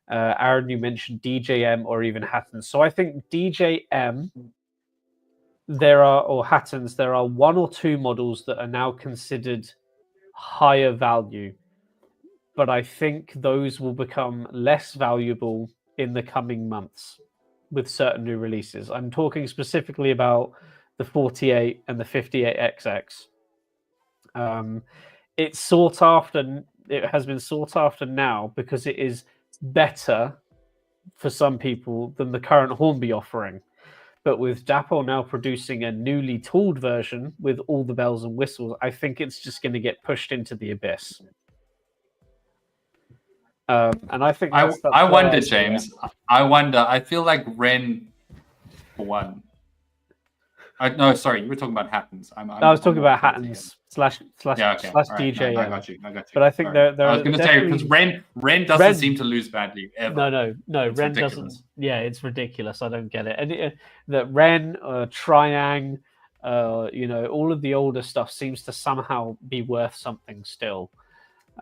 Aaron, you mentioned DJM or even Hattons. So I think DJM, Hattons, there are one or two models that are now considered higher value, but I think those will become less valuable in the coming months with certain new releases. I'm talking specifically about the 48 and the 58XX. It's sought after. It has been sought after now because it is better for some people than the current Hornby offering. But with Dapol now producing a newly tooled version with all the bells and whistles, I think it's just going to get pushed into the abyss. And I think that's I wonder, James. I wonder. I feel like Wren won. No, sorry, you were talking about Hattons. I was talking about Hattons slash DJ. No, I got you. But I think there I was going to say because Wren doesn't seem to lose value ever. No. It's Wren ridiculous. doesn't. Yeah, it's ridiculous. I don't get it. And that Wren, Triang, all of the older stuff seems to somehow be worth something still.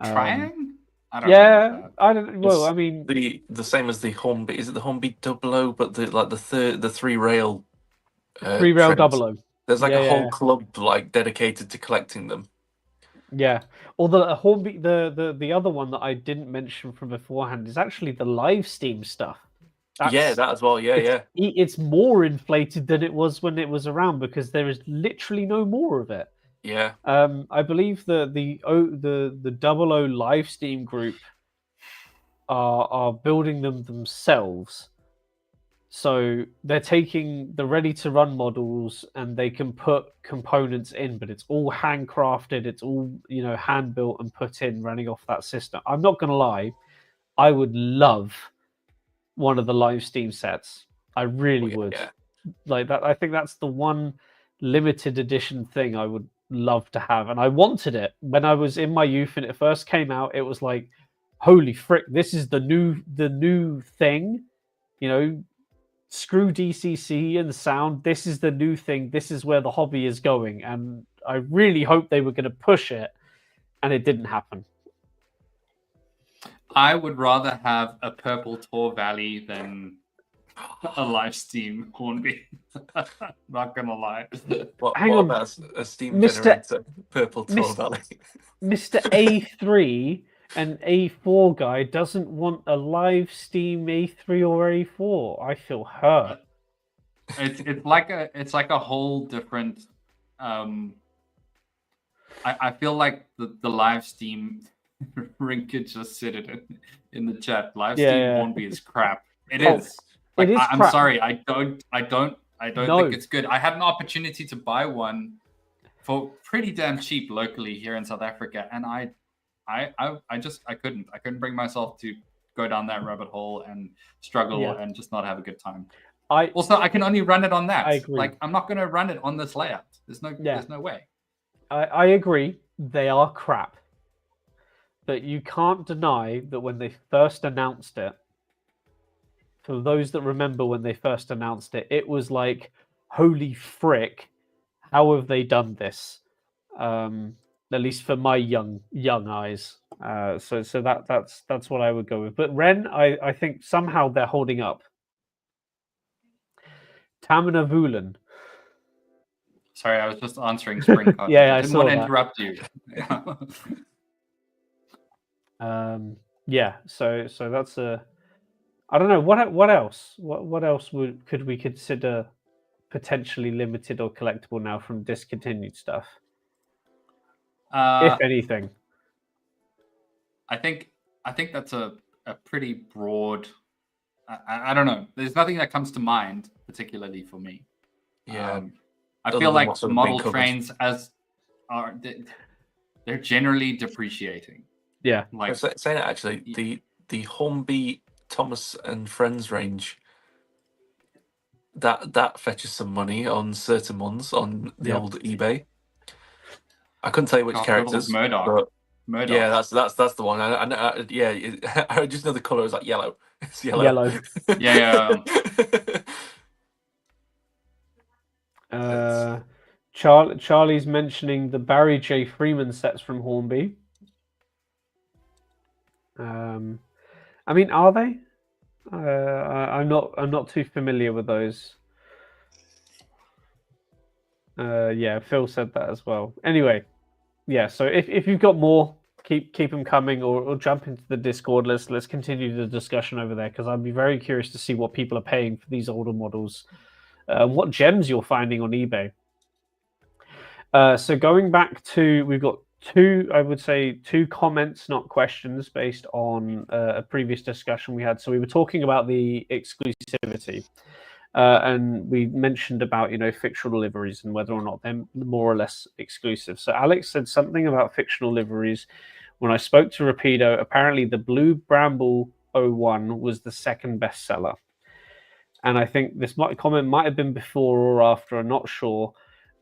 Triang? I don't yeah, I don't. Well, I mean, the same as the Hornby. Is it the Hornby 00? But the three rail. 3-rail 00. There's like a whole club like dedicated to collecting them. Yeah. Although Hornby, the other one that I didn't mention from beforehand is actually the live steam stuff. That as well. Yeah. It's more inflated than it was when it was around because there is literally no more of it. Yeah. I believe the 00 live steam group are building them themselves. So they're taking the ready-to-run models and they can put components in, but it's all handcrafted. It's all hand-built and put in, running off that system. I'm not going to lie, I would love one of the live Steam sets. I really would. Yeah. Like that. I think that's the one limited edition thing I would love to have, and I wanted it when I was in my youth and it first came out. It was like, holy frick, this is the new thing, Screw DCC and sound. This is the new thing. This is where the hobby is going. And I really hoped they were going to push it, and it didn't happen. I would rather have a purple Tor Valley than a live Steam Hornby. Not going to lie. Hang on. About a Steam generator? Purple Tor Valley. Mr. A3 and A4 guy doesn't want a live Steam A3 or A4. I feel hurt. It's like a whole different. I feel like the live Steam. Rinkage just said it in the chat. Live Steam Hornby is crap. It is. Like, I'm crap. sorry. I don't think it's good. I had an opportunity to buy one for pretty damn cheap locally here in South Africa, and I couldn't bring myself to go down that rabbit hole and struggle and just not have a good time. I can only run it on that. I agree. Like, I'm not going to run it on this layout. There's no way. I agree. They are crap. but you can't deny that when they first announced it, for those that remember when they first announced it, it was like, holy frick, how have they done this? At least for my young eyes. So that's what I would go with. But Ren, I think somehow they're holding up. Tamina Vulan. Sorry, I was just answering Spring Cottage. Yeah, I I didn't saw want to that. interrupt you. Yeah, so that's a. I don't know what else. What else could we consider potentially limited or collectible now from discontinued stuff, if anything? I think that's a pretty broad. I don't know. There's nothing that comes to mind particularly for me. Yeah, I other feel than like what's sort of model been covered. trains they're generally depreciating. Yeah, Like Saying that actually, the Hornby Thomas and Friends range that fetches some money on certain ones on the old eBay. I couldn't tell you which characters, Murdoch. but yeah, that's the one. Yeah, I just know the color is like yellow. It's yellow. Yellow. Yeah. Charlie's mentioning the Barry J. Freeman sets from Hornby. I mean, are they? I'm not too familiar with those. Yeah, Phil said that as well. Anyway, yeah. So if you've got more, keep them coming, or jump into the Discord. Let's continue the discussion over there, because I'd be very curious to see what people are paying for these older models, what gems you're finding on eBay. So going back to, we've got two comments, not questions, based on a previous discussion we had. So we were talking about the exclusivity. And we mentioned about, fictional liveries and whether or not they're more or less exclusive. So Alex said something about fictional liveries. When I spoke to Rapido, apparently the Blue Bramble 01 was the second bestseller. And I think this comment might have been before or after, I'm not sure.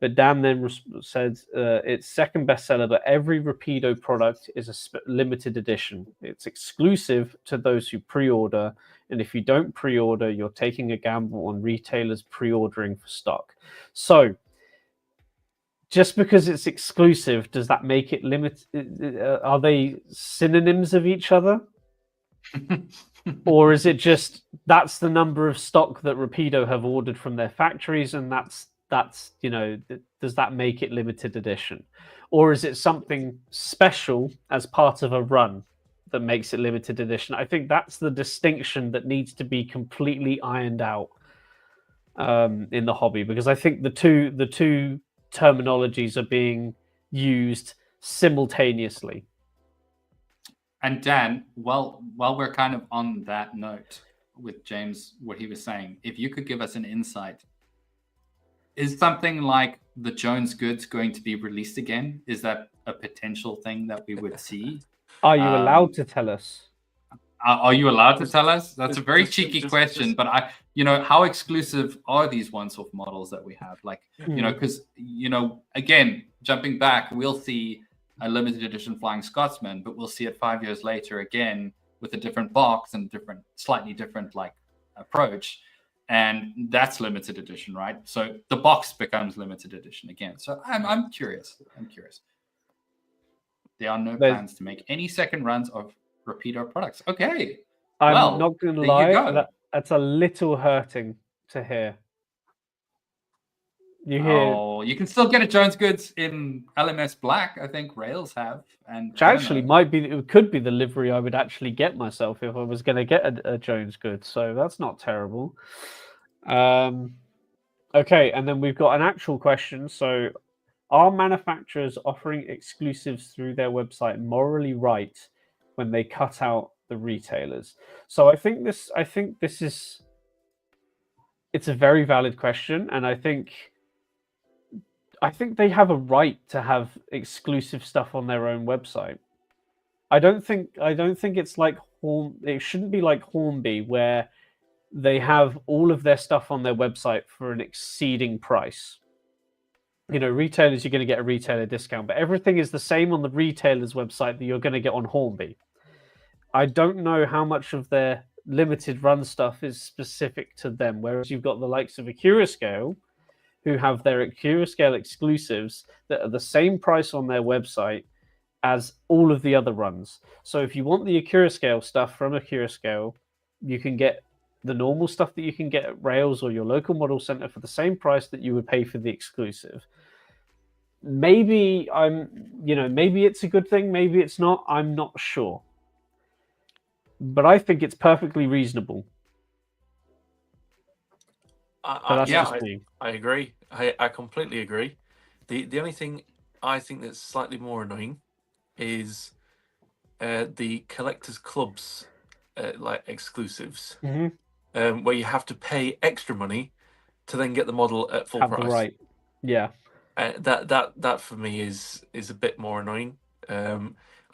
But Dan then said it's second bestseller, but every Rapido product is a limited edition. It's exclusive to those who pre-order. And if you don't pre-order, you're taking a gamble on retailers pre-ordering for stock. So just because it's exclusive, does that make it limited? Are they synonyms of each other? Or is it just that's the number of stock that Rapido have ordered from their factories, and that's does that make it limited edition? Or is it something special as part of a run that makes it limited edition? I think that's the distinction that needs to be completely ironed out in the hobby, because I think the two terminologies are being used simultaneously. And Dan, while we're kind of on that note with James, what he was saying, if you could give us an insight, is something like the Jones goods going to be released again? Is that a potential thing that we would see? Are you allowed to tell us? Are you allowed to tell us? That's a very cheeky question, but how exclusive are these once-off models that we have? Like, because, again, jumping back, we'll see a limited edition Flying Scotsman, but we'll see it 5 years later again with a different box and slightly different approach. And that's limited edition, right? So the box becomes limited edition again. So I'm curious. There are no plans to make any second runs of Rapido products. Okay. I'm not going to lie. That's a little hurting to hear. You can still get a Jones goods in LMS Black. I think Rails have, and which actually could be the livery I would actually get myself if I was going to get a Jones goods. So that's not terrible. Okay, and then we've got an actual question. So, are manufacturers offering exclusives through their website morally right when they cut out the retailers? So I think this is it's a very valid question, and I think they have a right to have exclusive stuff on their own website. I don't think it's like it shouldn't be like Hornby, where they have all of their stuff on their website for an exceeding price. retailers, you're going to get a retailer discount, but everything is the same on the retailer's website that you're going to get on Hornby. I don't know how much of their limited run stuff is specific to them, whereas you've got the likes of Accurascale, who have their Accurascale exclusives that are the same price on their website as all of the other runs. So if you want the Accurascale stuff from Accurascale, you can get the normal stuff that you can get at Rails or your local model center for the same price that you would pay for the exclusive. Maybe maybe it's a good thing, maybe it's not. I'm not sure. But I think it's perfectly reasonable. I agree. I completely agree. The only thing I think that's slightly more annoying is the collectors clubs like exclusives, where you have to pay extra money to then get the model at full price. Right. Yeah. That for me is a bit more annoying.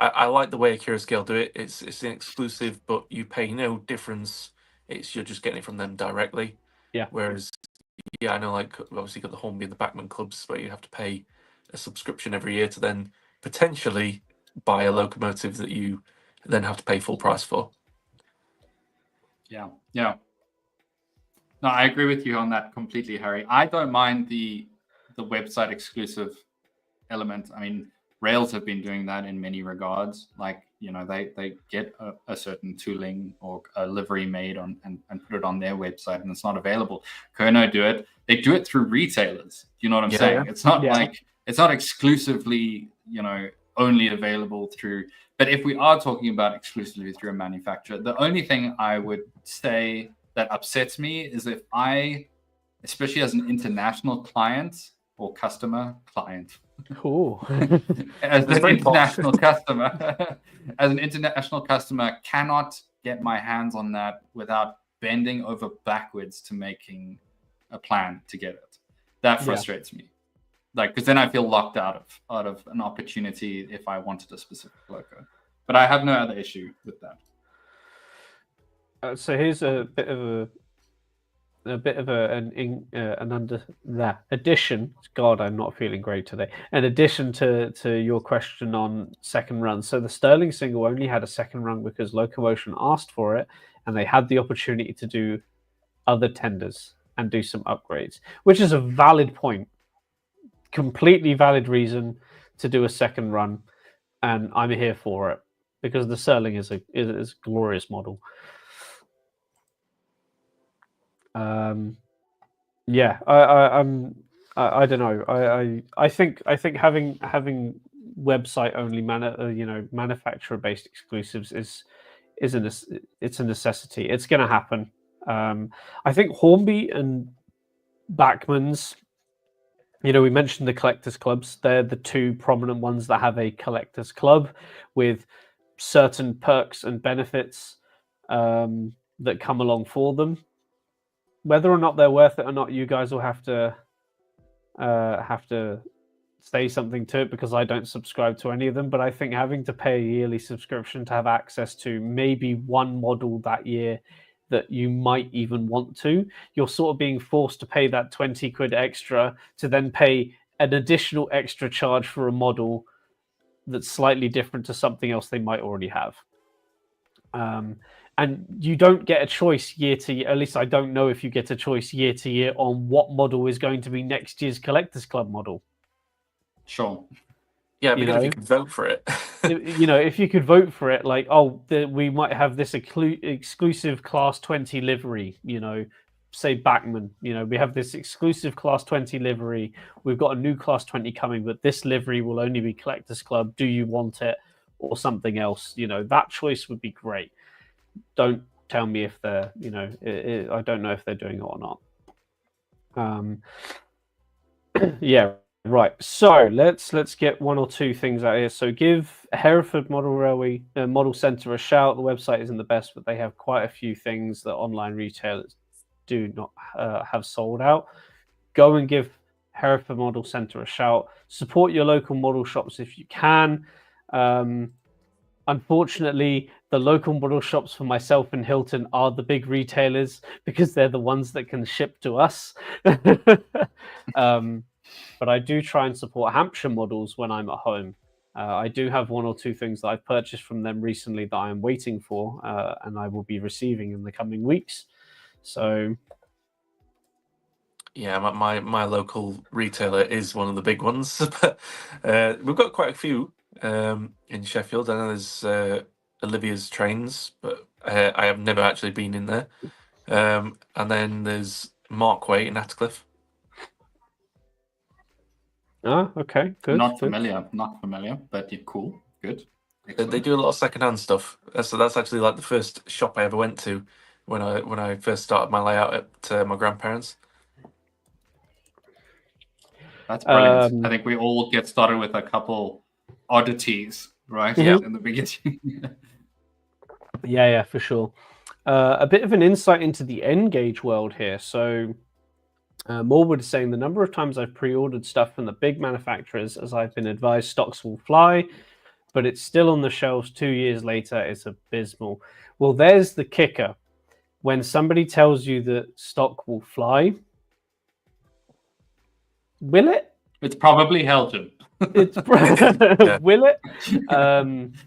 I like the way Accurascale do it. It's an exclusive, but you pay no difference. You're just getting it from them directly. Yeah. Whereas, I know, like, obviously got the Hornby and the Bachmann clubs where you have to pay a subscription every year to then potentially buy a locomotive that you then have to pay full price for. Yeah. No, I agree with you on that completely, Harry. I don't mind the website exclusive element. I mean, Rails have been doing that in many regards. Like, they get a certain tooling or a livery made and put it on their website, and it's not available. Kerno do it. They do it through retailers. You know what I'm saying? Yeah. It's not like it's not exclusively, only available through. But if we are talking about exclusively through a manufacturer, the only thing I would say that upsets me is if I, especially as an international client or client. Cool. As an international customer, cannot get my hands on that without bending over backwards to making a plan to get it. That frustrates me. Like, because then I feel locked out of an opportunity if I wanted a specific loco. But I have no other issue with that. So here's a bit of an addition. God, I'm not feeling great today. An addition to your question on second run. So the Sterling single only had a second run because Locomotion asked for it, and they had the opportunity to do other tenders and do some upgrades, which is a valid point. Completely valid reason to do a second run, and I'm here for it because the Sterling is a glorious model. I don't know. I think having website only manufacturer based exclusives is a necessity. It's going to happen. I think Hornby and Bachmann's, we mentioned the collectors clubs. They're the two prominent ones that have a collectors club with certain perks and benefits that come along for them. Whether or not they're worth it or not, you guys will have to say something to it, because I don't subscribe to any of them. But I think having to pay a yearly subscription to have access to maybe one model that year that you might even want to, you're sort of being forced to pay that 20 quid extra to then pay an additional extra charge for a model that's slightly different to something else they might already have. And you don't get a choice year to year. At least I don't know if you get a choice year to year on what model is going to be next year's Collectors Club model. Sure. Yeah, because if you could vote for it. If you could vote for it, like, we might have this exclusive Class 20 livery, say Bachmann, we have this exclusive Class 20 livery. We've got a new Class 20 coming, but this livery will only be Collectors Club. Do you want it or something else? That choice would be great. Don't tell me if they're, I don't know if they're doing it or not. Yeah, right. So let's get one or two things out here. So give Hereford Model Railway Model Centre a shout. The website isn't the best, but they have quite a few things that online retailers do not have sold out. Go and give Hereford Model Centre a shout. Support your local model shops if you can. Unfortunately, the local model shops for myself and Hilton are the big retailers because they're the ones that can ship to us. but I do try and support Hampshire models when I'm at home. I do have one or two things that I've purchased from them recently that I am waiting for, and I will be receiving in the coming weeks. So, yeah, my local retailer is one of the big ones, but we've got quite a few in Sheffield. I know there's Olivia's Trains, but I have never actually been in there. And then there's Markway in Atcliffe. oh, okay, good. Not good. familiar, but you're cool. Good. They do a lot of secondhand stuff. So that's actually like the first shop I ever went to when I first started my layout at my grandparents. That's brilliant. I think we all get started with a couple oddities, right? Yeah. In the beginning. Yeah, for sure. A bit of an insight into the N-gauge world here. So, Morwood is saying the number of times I've pre-ordered stuff from the big manufacturers, as I've been advised stocks will fly, but it's still on the shelves 2 years later. It's abysmal. Well, there's the kicker. When somebody tells you that stock will fly, will it? It's probably Helton. It's Yeah. Will it?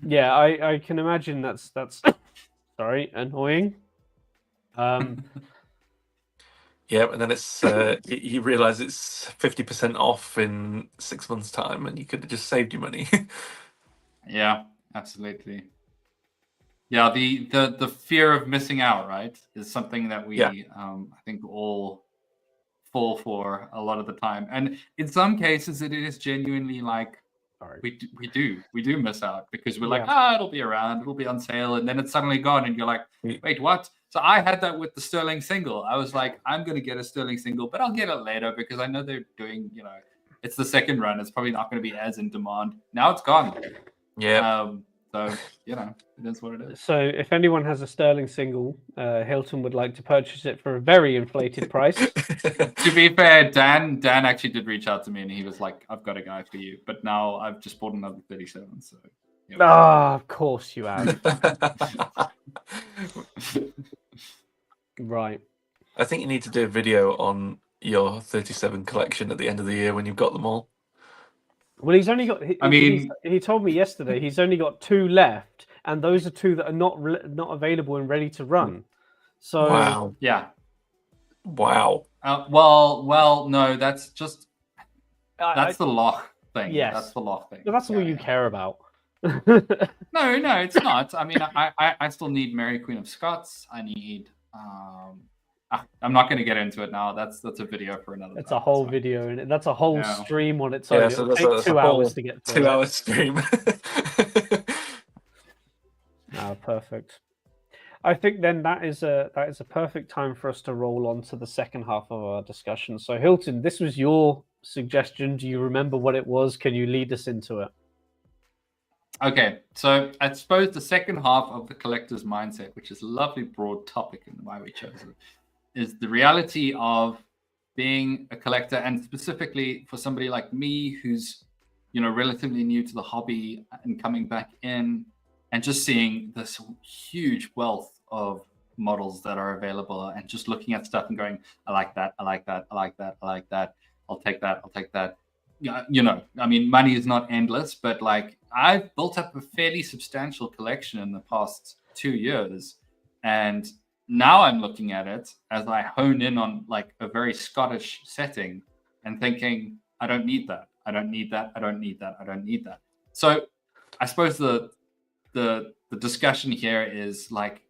Yeah, I can imagine that's sorry, annoying. Yeah, and then it's you realise it's 50% off in 6 months' time, and you could have just saved your money. Yeah, absolutely. Yeah, the fear of missing out, right, is something that we I think all fall for a lot of the time, and in some cases it is genuinely like we do miss out because we're like, it'll be around, it'll be on sale, and then it's suddenly gone, and you're like, wait, what? So I had that with the Sterling single. I was like, I'm going to get a Sterling single, but I'll get it later because I know they're doing, it's the second run. It's probably not going to be as in demand. Now it's gone. Yeah. So, it is what it is. So if anyone has a Sterling single, Hilton would like to purchase it for a very inflated price. To be fair, Dan actually did reach out to me and he was like, I've got a guy for you. But now I've just bought another 37. So, of course you have. Right. I think you need to do a video on your 37 collection at the end of the year when you've got them all. Well, he's only got. He told me yesterday he's only got 2 left, and those are 2 that are not available and ready to run. So wow, yeah, wow. Well, no, that's just the lock thing. Yes, that's the lock thing. But that's all you care about. No, it's not. I mean, I still need Mary Queen of Scots. I need. I'm not going to get into it now. That's a video for another. It's a whole video, and that's a whole stream on its own. Yeah, so It'll take 2 hours to get through. 2 hour stream. Perfect. I think then that is a perfect time for us to roll on to the second half of our discussion. So Hilton, this was your suggestion. Do you remember what it was? Can you lead us into it? Okay, so I suppose the second half of the collector's mindset, which is a lovely broad topic and why we chose it, is the reality of being a collector, and specifically for somebody like me who's, relatively new to the hobby and coming back in and just seeing this huge wealth of models that are available and just looking at stuff and going, I like that, I like that, I like that, I like that, I'll take that, I'll take that. I mean, money is not endless, but like I've built up a fairly substantial collection in the past 2 years, and now I'm looking at it as I hone in on like a very Scottish setting and thinking, I don't need that. I don't need that. I don't need that. I don't need that. So I suppose the discussion here is like,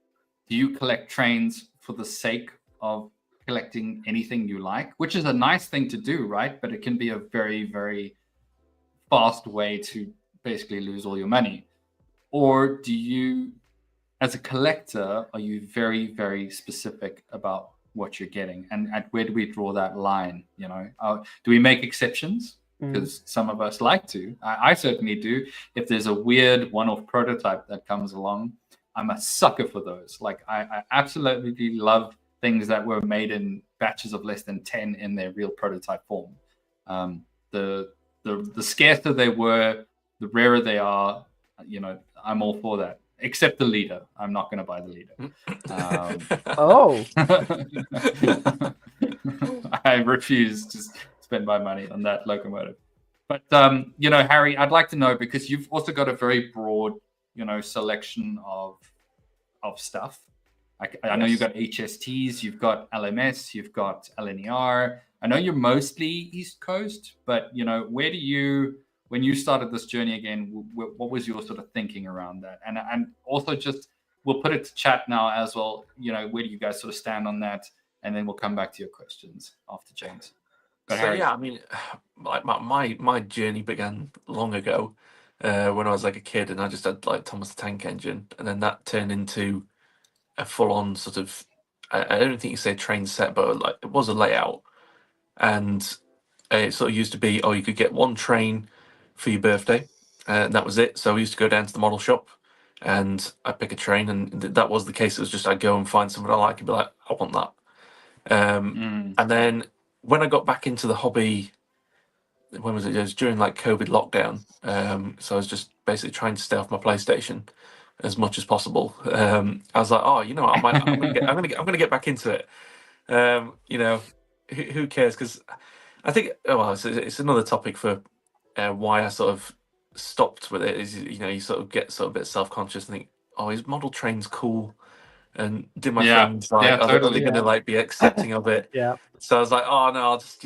do you collect trains for the sake of collecting anything you like, which is a nice thing to do, right? But it can be a very, very fast way to basically lose all your money. Or do you, as a collector, are you very, very specific about what you're getting? And where do we draw that line? Do we make exceptions? Because some of us like to. I certainly do. If there's a weird one-off prototype that comes along, I'm a sucker for those. Like I absolutely love things that were made in batches of less than 10 in their real prototype form. The scarcer they were, the rarer they are. I'm all for that. Except the leader. I'm not going to buy the leader. Oh. I refuse. Just spend my money on that locomotive. But Harry, I'd like to know, because you've also got a very broad, selection of stuff. I know you've got HSTs, you've got LMS, you've got LNER. I know you're mostly East Coast, but where do you, when you started this journey again, what was your sort of thinking around that? And also just, we'll put it to chat now as well. Where do you guys sort of stand on that? And then we'll come back to your questions after James. So Harry. yeah, I mean, like my journey began long ago when I was like a kid, and I just had like Thomas the Tank Engine, and then that turned into a full-on sort of, I don't think you say train set, but like it was a layout, and it sort of used to be, you could get one train for your birthday, and that was it. So we used to go down to the model shop, and I'd pick a train, and that was the case. It was just I'd go and find something I like and be like, I want that. And then when I got back into the hobby, when was it? It was during like COVID lockdown. So I was just basically trying to stay off my PlayStation as much as possible. I was like, I'm gonna get back into it. Who cares? Because I think, it's another topic for why I sort of stopped with it. Is you sort of get sort of a bit self-conscious and think, is model trains cool? And did my friends like, are they going to like be accepting of it? Yeah. So I was like, no, I'll just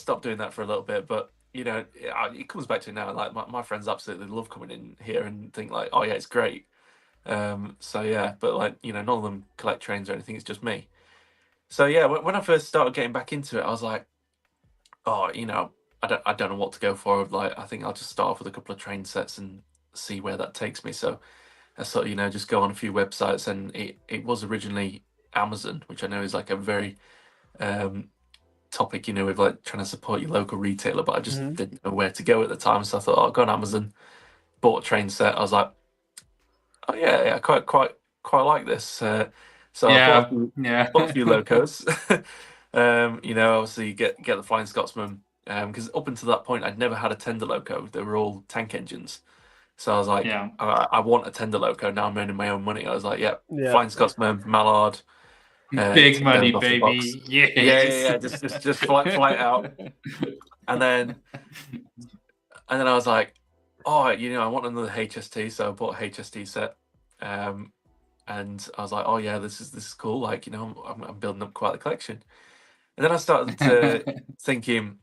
stop doing that for a little bit. But it comes back to now. Like my friends absolutely love coming in here and think like, oh yeah, it's great. So yeah, but like none of them collect trains or anything. It's just me. So yeah, when I first started getting back into it, I was like, I don't know what to go for. Like, I think I'll just start off with a couple of train sets and see where that takes me. So I sort of, just go on a few websites, and it was originally Amazon, which I know is like a very topic, with like trying to support your local retailer, but I just didn't know where to go at the time. So I thought, I'll go on Amazon, bought a train set. I was like, oh yeah, quite like this. So I bought a few locos. Obviously get the Flying Scotsman, because up until that point I'd never had a tender loco. They were all tank engines. So I was like, I want a tender loco. Now I'm earning my own money. I was like, Flying Scotsman, Mallard. Big money, baby. Yeah. Just fly it out. And then I was like, I want another HST. So I bought a HST set. And I was like, this is cool. Like, I'm building up quite the collection. And then I started thinking,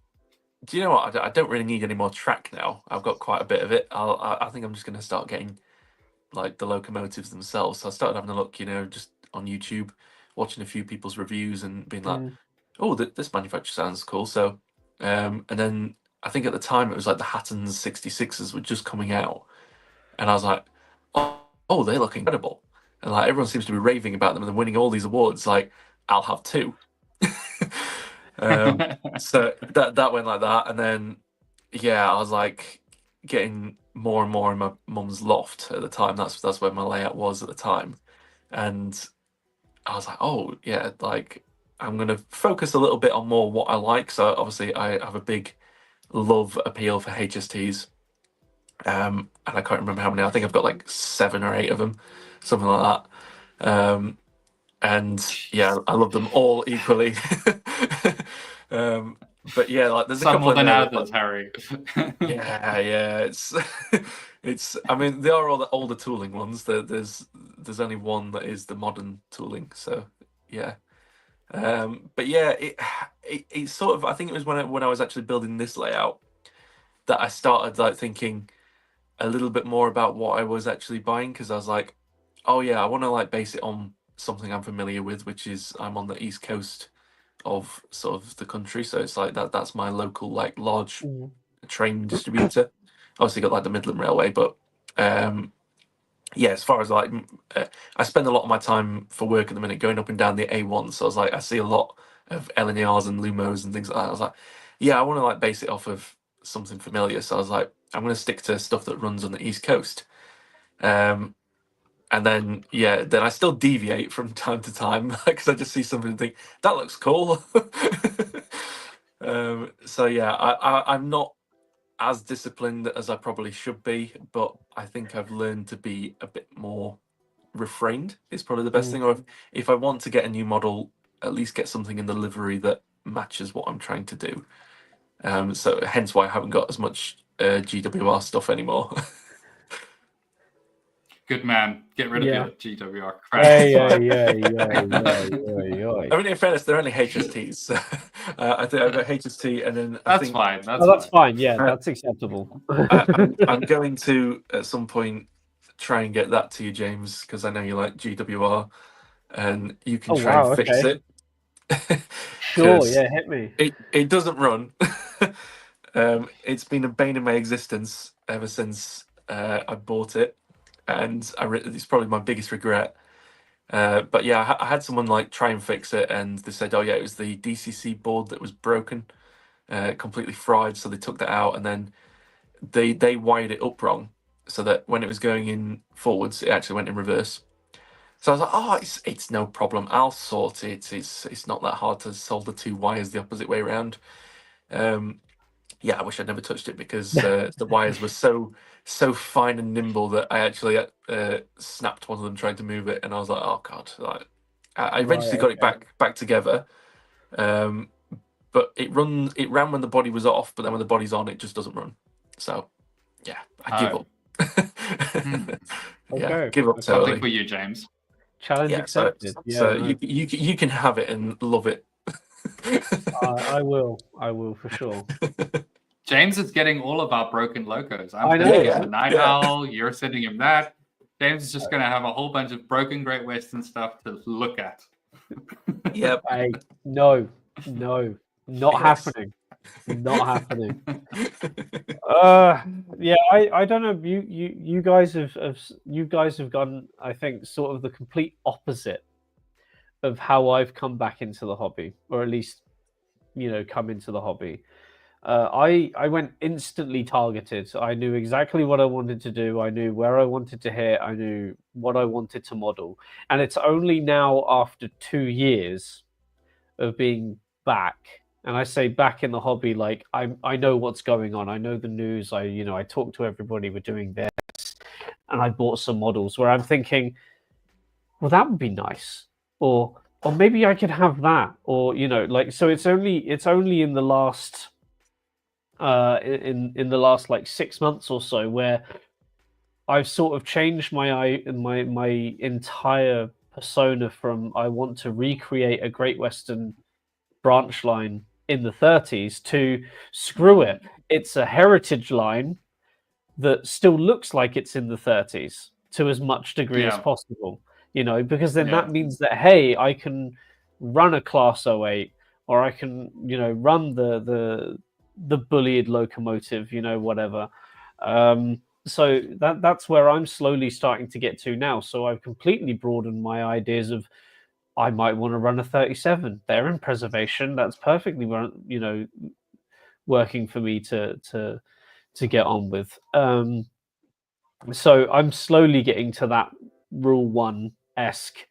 do you know what? I don't really need any more track now. I've got quite a bit of it. I think I'm just going to start getting like the locomotives themselves. So I started having a look, just on YouTube, watching a few people's reviews and being like, this manufacturer sounds cool. So, and then I think at the time it was like the Hatton's 66s were just coming out. And I was like, oh, they look incredible. And like everyone seems to be raving about them and they're winning all these awards. Like, I'll have two. So that went like that, and then I was like getting more and more in my mum's loft at the time. That's where my layout was at the time, and I was like, like I'm gonna focus a little bit on more what I like. So obviously I have a big love appeal for HSTs, and I can't remember how many. I think I've got like 7 or 8 of them, something like that. And I love them all equally. But like there's a some couple more than there, others, Harry. It's I mean, they are all the older tooling ones. There's only one that is the modern tooling. So but it sort of, I think it was when I was actually building this layout that I started like thinking a little bit more about what I was actually buying, because I was like, I want to like base it on something I'm familiar with, which is I'm on the east coast of sort of the country, so it's like that's my local like large train distributor. Obviously got like the Midland Railway, but as far as like I spend a lot of my time for work at the minute going up and down the A1, so I was like, I see a lot of LNERs and Lumos and things like that. I was like, I want to like base it off of something familiar, so I was like, I'm going to stick to stuff that runs on the east coast. And then, then I still deviate from time to time because I just see something and think, that looks cool. I'm not as disciplined as I probably should be, but I think I've learned to be a bit more refrained is probably the best thing. Or if I want to get a new model, at least get something in the livery that matches what I'm trying to do. So hence why I haven't got as much GWR stuff anymore. Good man. Get rid of Yeah. your GWR crap. Yeah. I mean, in fairness, they're only HSTs. So, I think I've got HST, and then I That's think fine. That's fine. Yeah, that's acceptable. I'm going to at some point try and get that to you, James, because I know you like GWR, and you can try and fix it. Sure, yeah, hit me. It doesn't run. It's been a bane of my existence ever since I bought it, and it's probably my biggest regret. But yeah, I had someone like try and fix it, and they said, "Oh yeah, it was the DCC board that was broken, completely fried." So they took that out, and then they wired it up wrong, so that when it was going in forwards, it actually went in reverse. So I was like, "Oh, it's no problem. I'll sort it. It's not that hard to solve the two wires the opposite way around." Yeah, I wish I'd never touched it because the wires were so fine and nimble that I actually snapped one of them trying to move it, and I was like, "Oh God!" Like, I eventually got it back together, but it ran when the body was off, but then when the body's on, it just doesn't run. So yeah, I give up. Yeah, give up totally. Something for you, James. Challenge accepted. So you can have it and love it. I will for sure. James is getting all of our broken locos. I know. The Night Owl. You're sending him that. James is just going to have a whole bunch of broken Great Western stuff to look at. Yep. No, not happening. Not happening. Yeah, I don't know. You guys have gone, I think, sort of the complete opposite of how I've come back into the hobby, or at least, come into the hobby. I went instantly targeted. I knew exactly what I wanted to do. I knew where I wanted to hit. I knew what I wanted to model. And it's only now after 2 years of being back, and I say back in the hobby, like I know what's going on. I know the news. I talk to everybody. We're doing this, and I bought some models where I'm thinking, well, that would be nice, or maybe I could have that, or so it's only in the last in the last like 6 months or so where I've sort of changed my entire persona from I want to recreate a Great Western branch line in the 30s to screw it. It's a heritage line that still looks like it's in the 30s to as much degree as possible, because then that means that, hey, I can run a class 08, or I can, run the bullied locomotive, whatever. So that's where I'm slowly starting to get to now. So I've completely broadened my ideas of, I might want to run a 37. They're in preservation. That's perfectly, working for me to get on with. So I'm slowly getting to that Rule 1-esque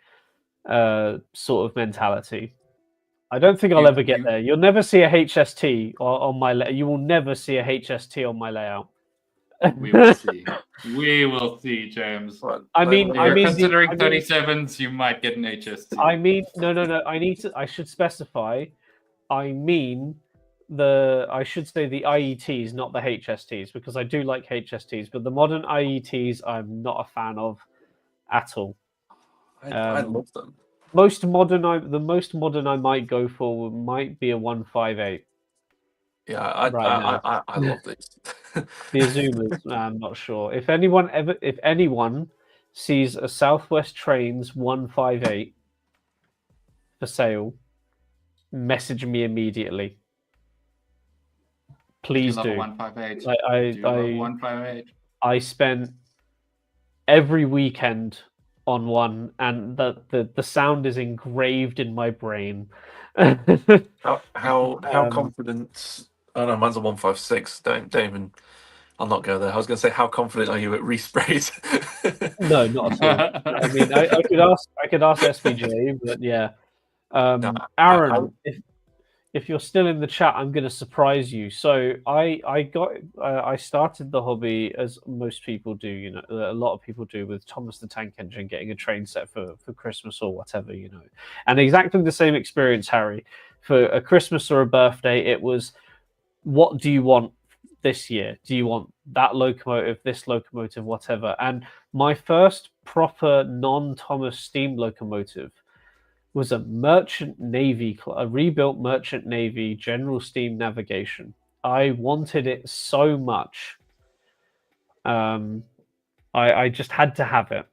sort of mentality. I don't think I'll ever get there. You'll never see a HST on my you will never see a HST on my layout. We will see. We will see, James. I mean, considering 37s, you might get an HST. I mean, no. I should specify. I mean, I should say the IETs, not the HSTs, because I do like HSTs, but the modern IETs, I'm not a fan of at all. I love them. The most modern I might go for might be a 158. Yeah, I love these. The Azumas, I'm not sure. If anyone sees a Southwest Trains 158 for sale, message me immediately. Please do. 158. I 158. I spent every weekend on one, and the sound is engraved in my brain. How confident? Oh no, mine's a 156. Don't even. I'll not go there. I was going to say, how confident are you at resprays? No, not at all. I mean, I could ask SVJ, but yeah. Aaron, if you're still in the chat, I'm going to surprise you. So I started the hobby as most people do. A lot of people do, with Thomas the Tank Engine getting a train set for Christmas or whatever. And exactly the same experience, Harry. For a Christmas or a birthday, it was what do you want this year? Do you want that locomotive, this locomotive, whatever? And my first proper non-Thomas steam locomotive was a merchant navy, a rebuilt merchant navy general steam navigation. I wanted it so much. I just had to have it.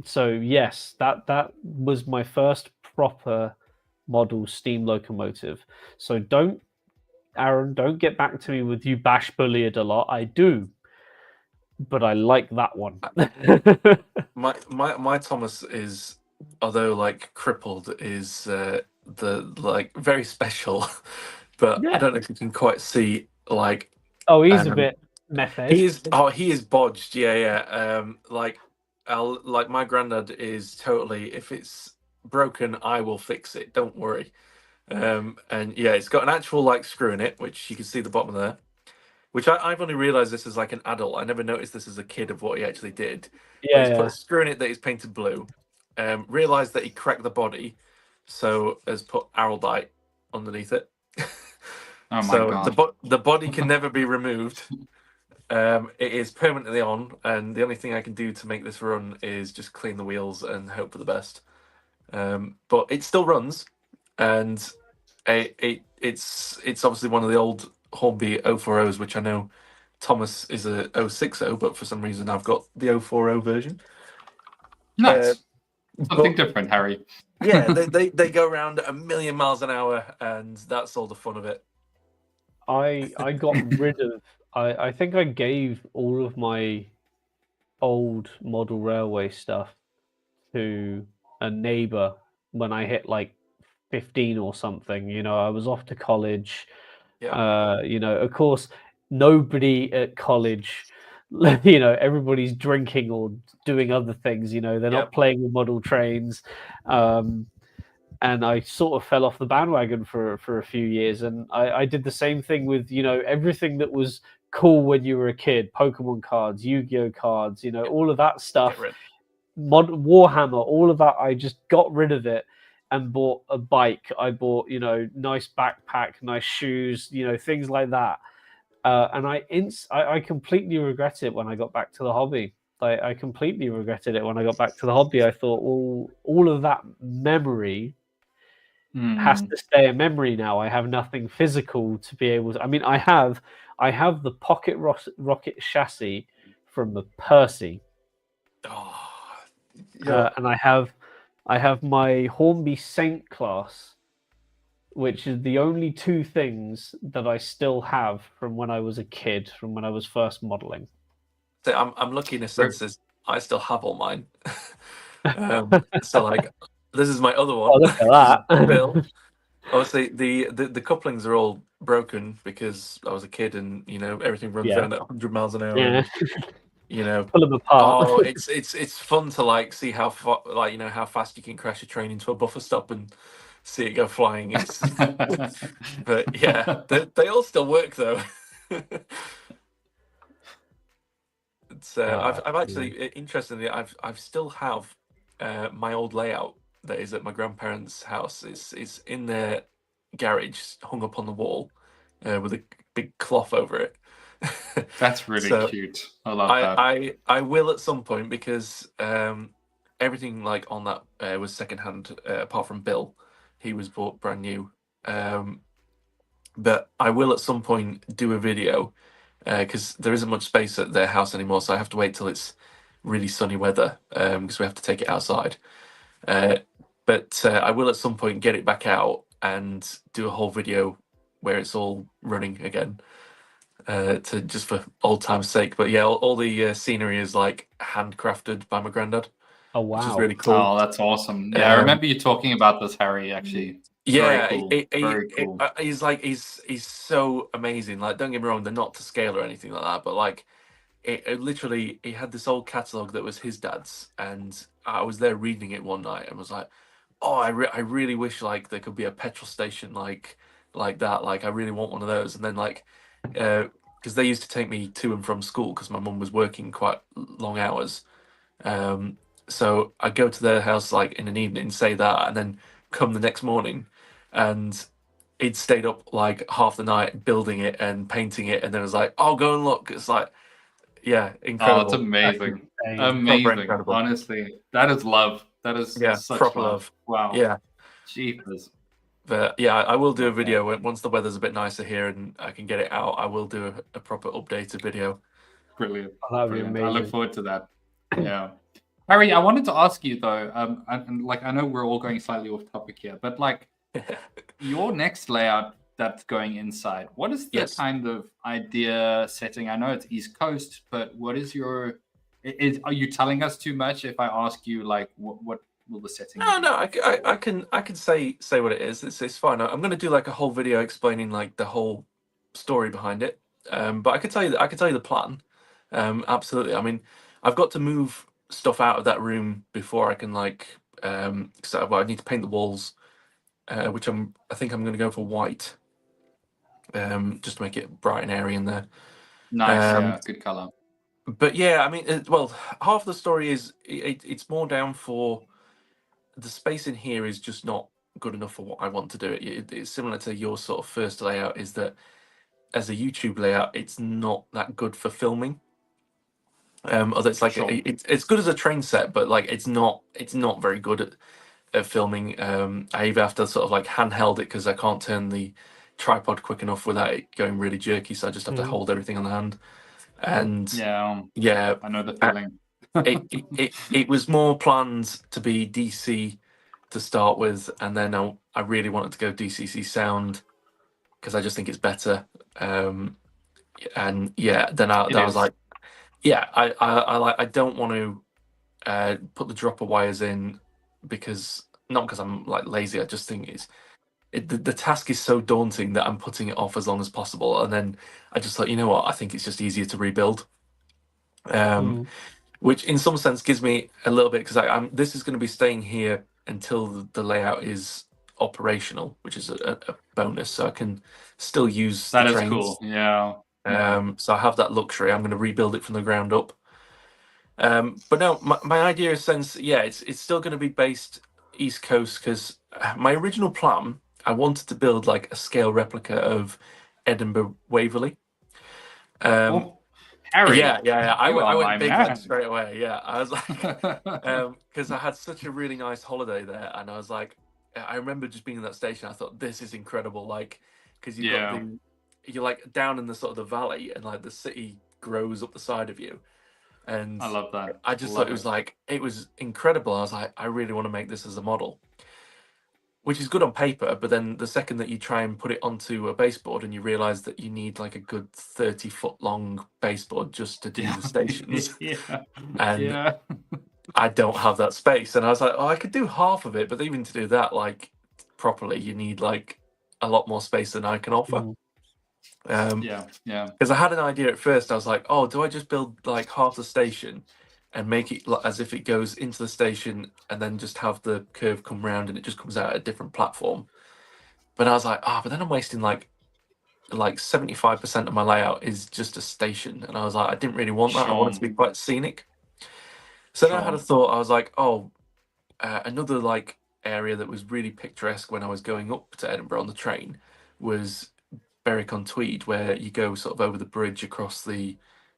So yes, that was my first proper model steam locomotive. So don't, Aaron, don't get back to me with you bash bullied a lot. I do, but I like that one. My Thomas is, although like crippled, is the like very special, but I Yeah. don't know if you can quite see like. Oh, he's a bit method. He is bodged. Yeah. Like my granddad is totally. If it's broken, I will fix it. Don't worry. And yeah, it's got an actual like screw in it, which you can see the bottom there. Which I've only realised this as like an adult. I never noticed this as a kid of what he actually did. But he's put a screw in it that he's painted blue. Realised that he cracked the body, so has put araldite underneath it. Oh my so God. the body can never be removed. It is permanently on, and the only thing I can do to make this run is just clean the wheels and hope for the best. But it still runs, and it's obviously one of the old Hornby 040s, which I know Thomas is a 060, but for some reason I've got the 040 version. Nice. Something different, Harry. Yeah, they go around 1,000,000 miles an hour, and that's all the fun of it. I got rid of. I think I gave all of my old model railway stuff to a neighbor when I hit like 15 or something. You know, I was off to college. Yeah. You know, of course, nobody at college, you know, everybody's drinking or doing other things. You know, they're not Yep. playing with model trains. And I sort of fell off the bandwagon for a few years. And I did the same thing with, you know, everything that was cool when you were a kid, Pokemon cards, Yu-Gi-Oh cards, you know, all of that stuff, Warhammer, all of that. I just got rid of it and bought a bike. I bought, you know, nice backpack, nice shoes, you know, things like that. And I completely regret it when I got back to the hobby. I completely regretted it when I got back to the hobby. I thought, well, all of that memory has to stay a memory now. I have nothing physical to be able to. I mean, I have the pocket rocket chassis from the Percy, and I have my Hornby Saint class, which is the only two things that I still have from when I was a kid, from when I was first modeling. So I'm lucky in a sense as I still have all mine. So like this is my other one. Oh, look at that. Bill. Obviously the couplings are all broken because I was a kid and you know everything runs around at 100 miles an hour. Yeah. And, you know, pull them apart. Oh, it's fun to like see how far, like you know how fast you can crash a train into a buffer stop and see it go flying. But yeah, they all still work though. It's I've actually interestingly I've still have my old layout that is at my grandparents' house. It's in their garage, hung up on the wall, with a big cloth over it. That's really cute. I love that. I will at some point because everything like on that was secondhand, apart from Bill. He was bought brand new. But I will at some point do a video because there isn't much space at their house anymore, so I have to wait till it's really sunny weather because we have to take it outside. But I will at some point get it back out and do a whole video where it's all running again. To just for old time's sake, but yeah, all the scenery is like handcrafted by my granddad. Oh wow, which is really cool. Oh, that's awesome. Yeah, I remember you talking about this, Harry. Actually, yeah, very cool. He's like he's so amazing. Like, don't get me wrong, they're not to scale or anything like that, but like it literally, he had this old catalog that was his dad's, and I was there reading it one night and was like, oh, I really wish like there could be a petrol station like that. Like, I really want one of those. And then like. Because they used to take me to and from school because my mum was working quite long hours. So I go to their house like in an evening, say that, and then come the next morning, and he'd stayed up like half the night building it and painting it, and then it was like, "Oh, go and look." It's like, yeah, Oh, it's incredible. amazing. Insane. Proper Amazing. incredible. Honestly, that is love. That is Yeah, such proper love. love. Wow. Yeah. Jeepers. But yeah, I will do a Love that. video once the weather's a bit nicer here and I can get it out. I will do a proper updated video. Brilliant. Oh, that'd be Brilliant. I look amazing. forward to that. Yeah. Harry, I wanted to ask you though, and like I know we're all going slightly off topic here, but like your next layout that's going inside, what is the Yes. kind of idea setting? I know it's East Coast, but what is your are you telling us too much if I ask you like what will the setting No, be? no, I can say what it is. It's fine. I'm going to do like a whole video explaining like the whole story behind it. But I can tell you the plan. Absolutely. I mean, I've got to move stuff out of that room before I can like so well, I need to paint the walls, which I think I'm going to go for white, just to make it bright and airy in there. Nice, yeah, good color. But yeah, I mean, well, half of the story is it's more down for the space in here is just not good enough for what I want to do. It's similar to your sort of first layout, is that as a YouTube layout, it's not that good for filming. Although it's like Sure. it's good as a train set, but like it's not very good at filming. I either have to sort of like handheld it because I can't turn the tripod quick enough without it going really jerky, so I just have to hold everything on the hand. And yeah, I know the feeling. it was more planned to be DC to start with, and then I really wanted to go DCC sound because I just think it's better. And yeah, then I was like, yeah, I don't want to put the dropper wires in because not because I'm like lazy. I just think the task is so daunting that I'm putting it off as long as possible, and then I just thought, you know what, I think it's just easier to rebuild. Which in some sense gives me a little bit, because this is going to be staying here until the layout is operational, which is a bonus, so I can still use That the is trains. cool. Yeah. So I have that luxury. I'm going to rebuild it from the ground up. But no, my idea is, since it's still going to be based East Coast, because my original plan, I wanted to build like a scale replica of Edinburgh Waverley. Harry, yeah. I my went big man. then straight away. Yeah, I was like, because I had such a really nice holiday there, and I was like, I remember just being in that station. I thought, this is incredible, like, because you're like down in the sort of the valley, and like the city grows up the side of you, and I love that. I just thought it was incredible. I was like, I really want to make this as a model, which is good on paper, but then the second that you try and put it onto a baseboard and you realize that you need like a good 30-foot long baseboard just to do the stations. And I don't have that space. And I was like, oh, I could do half of it, but even to do that like properly, you need like a lot more space than I can offer. Because I had an idea at first. I was like, oh, do I just build like half the station and make it as if it goes into the station and then just have the curve come round and it just comes out at a different platform? But I was like, but then I'm wasting like 75% of my layout is just a station. And I was like, I didn't really want that. I wanted to be quite scenic. So then I had a thought. I was like, another like area that was really picturesque when I was going up to Edinburgh on the train was Berwick-on-Tweed, where you go sort of over the bridge across the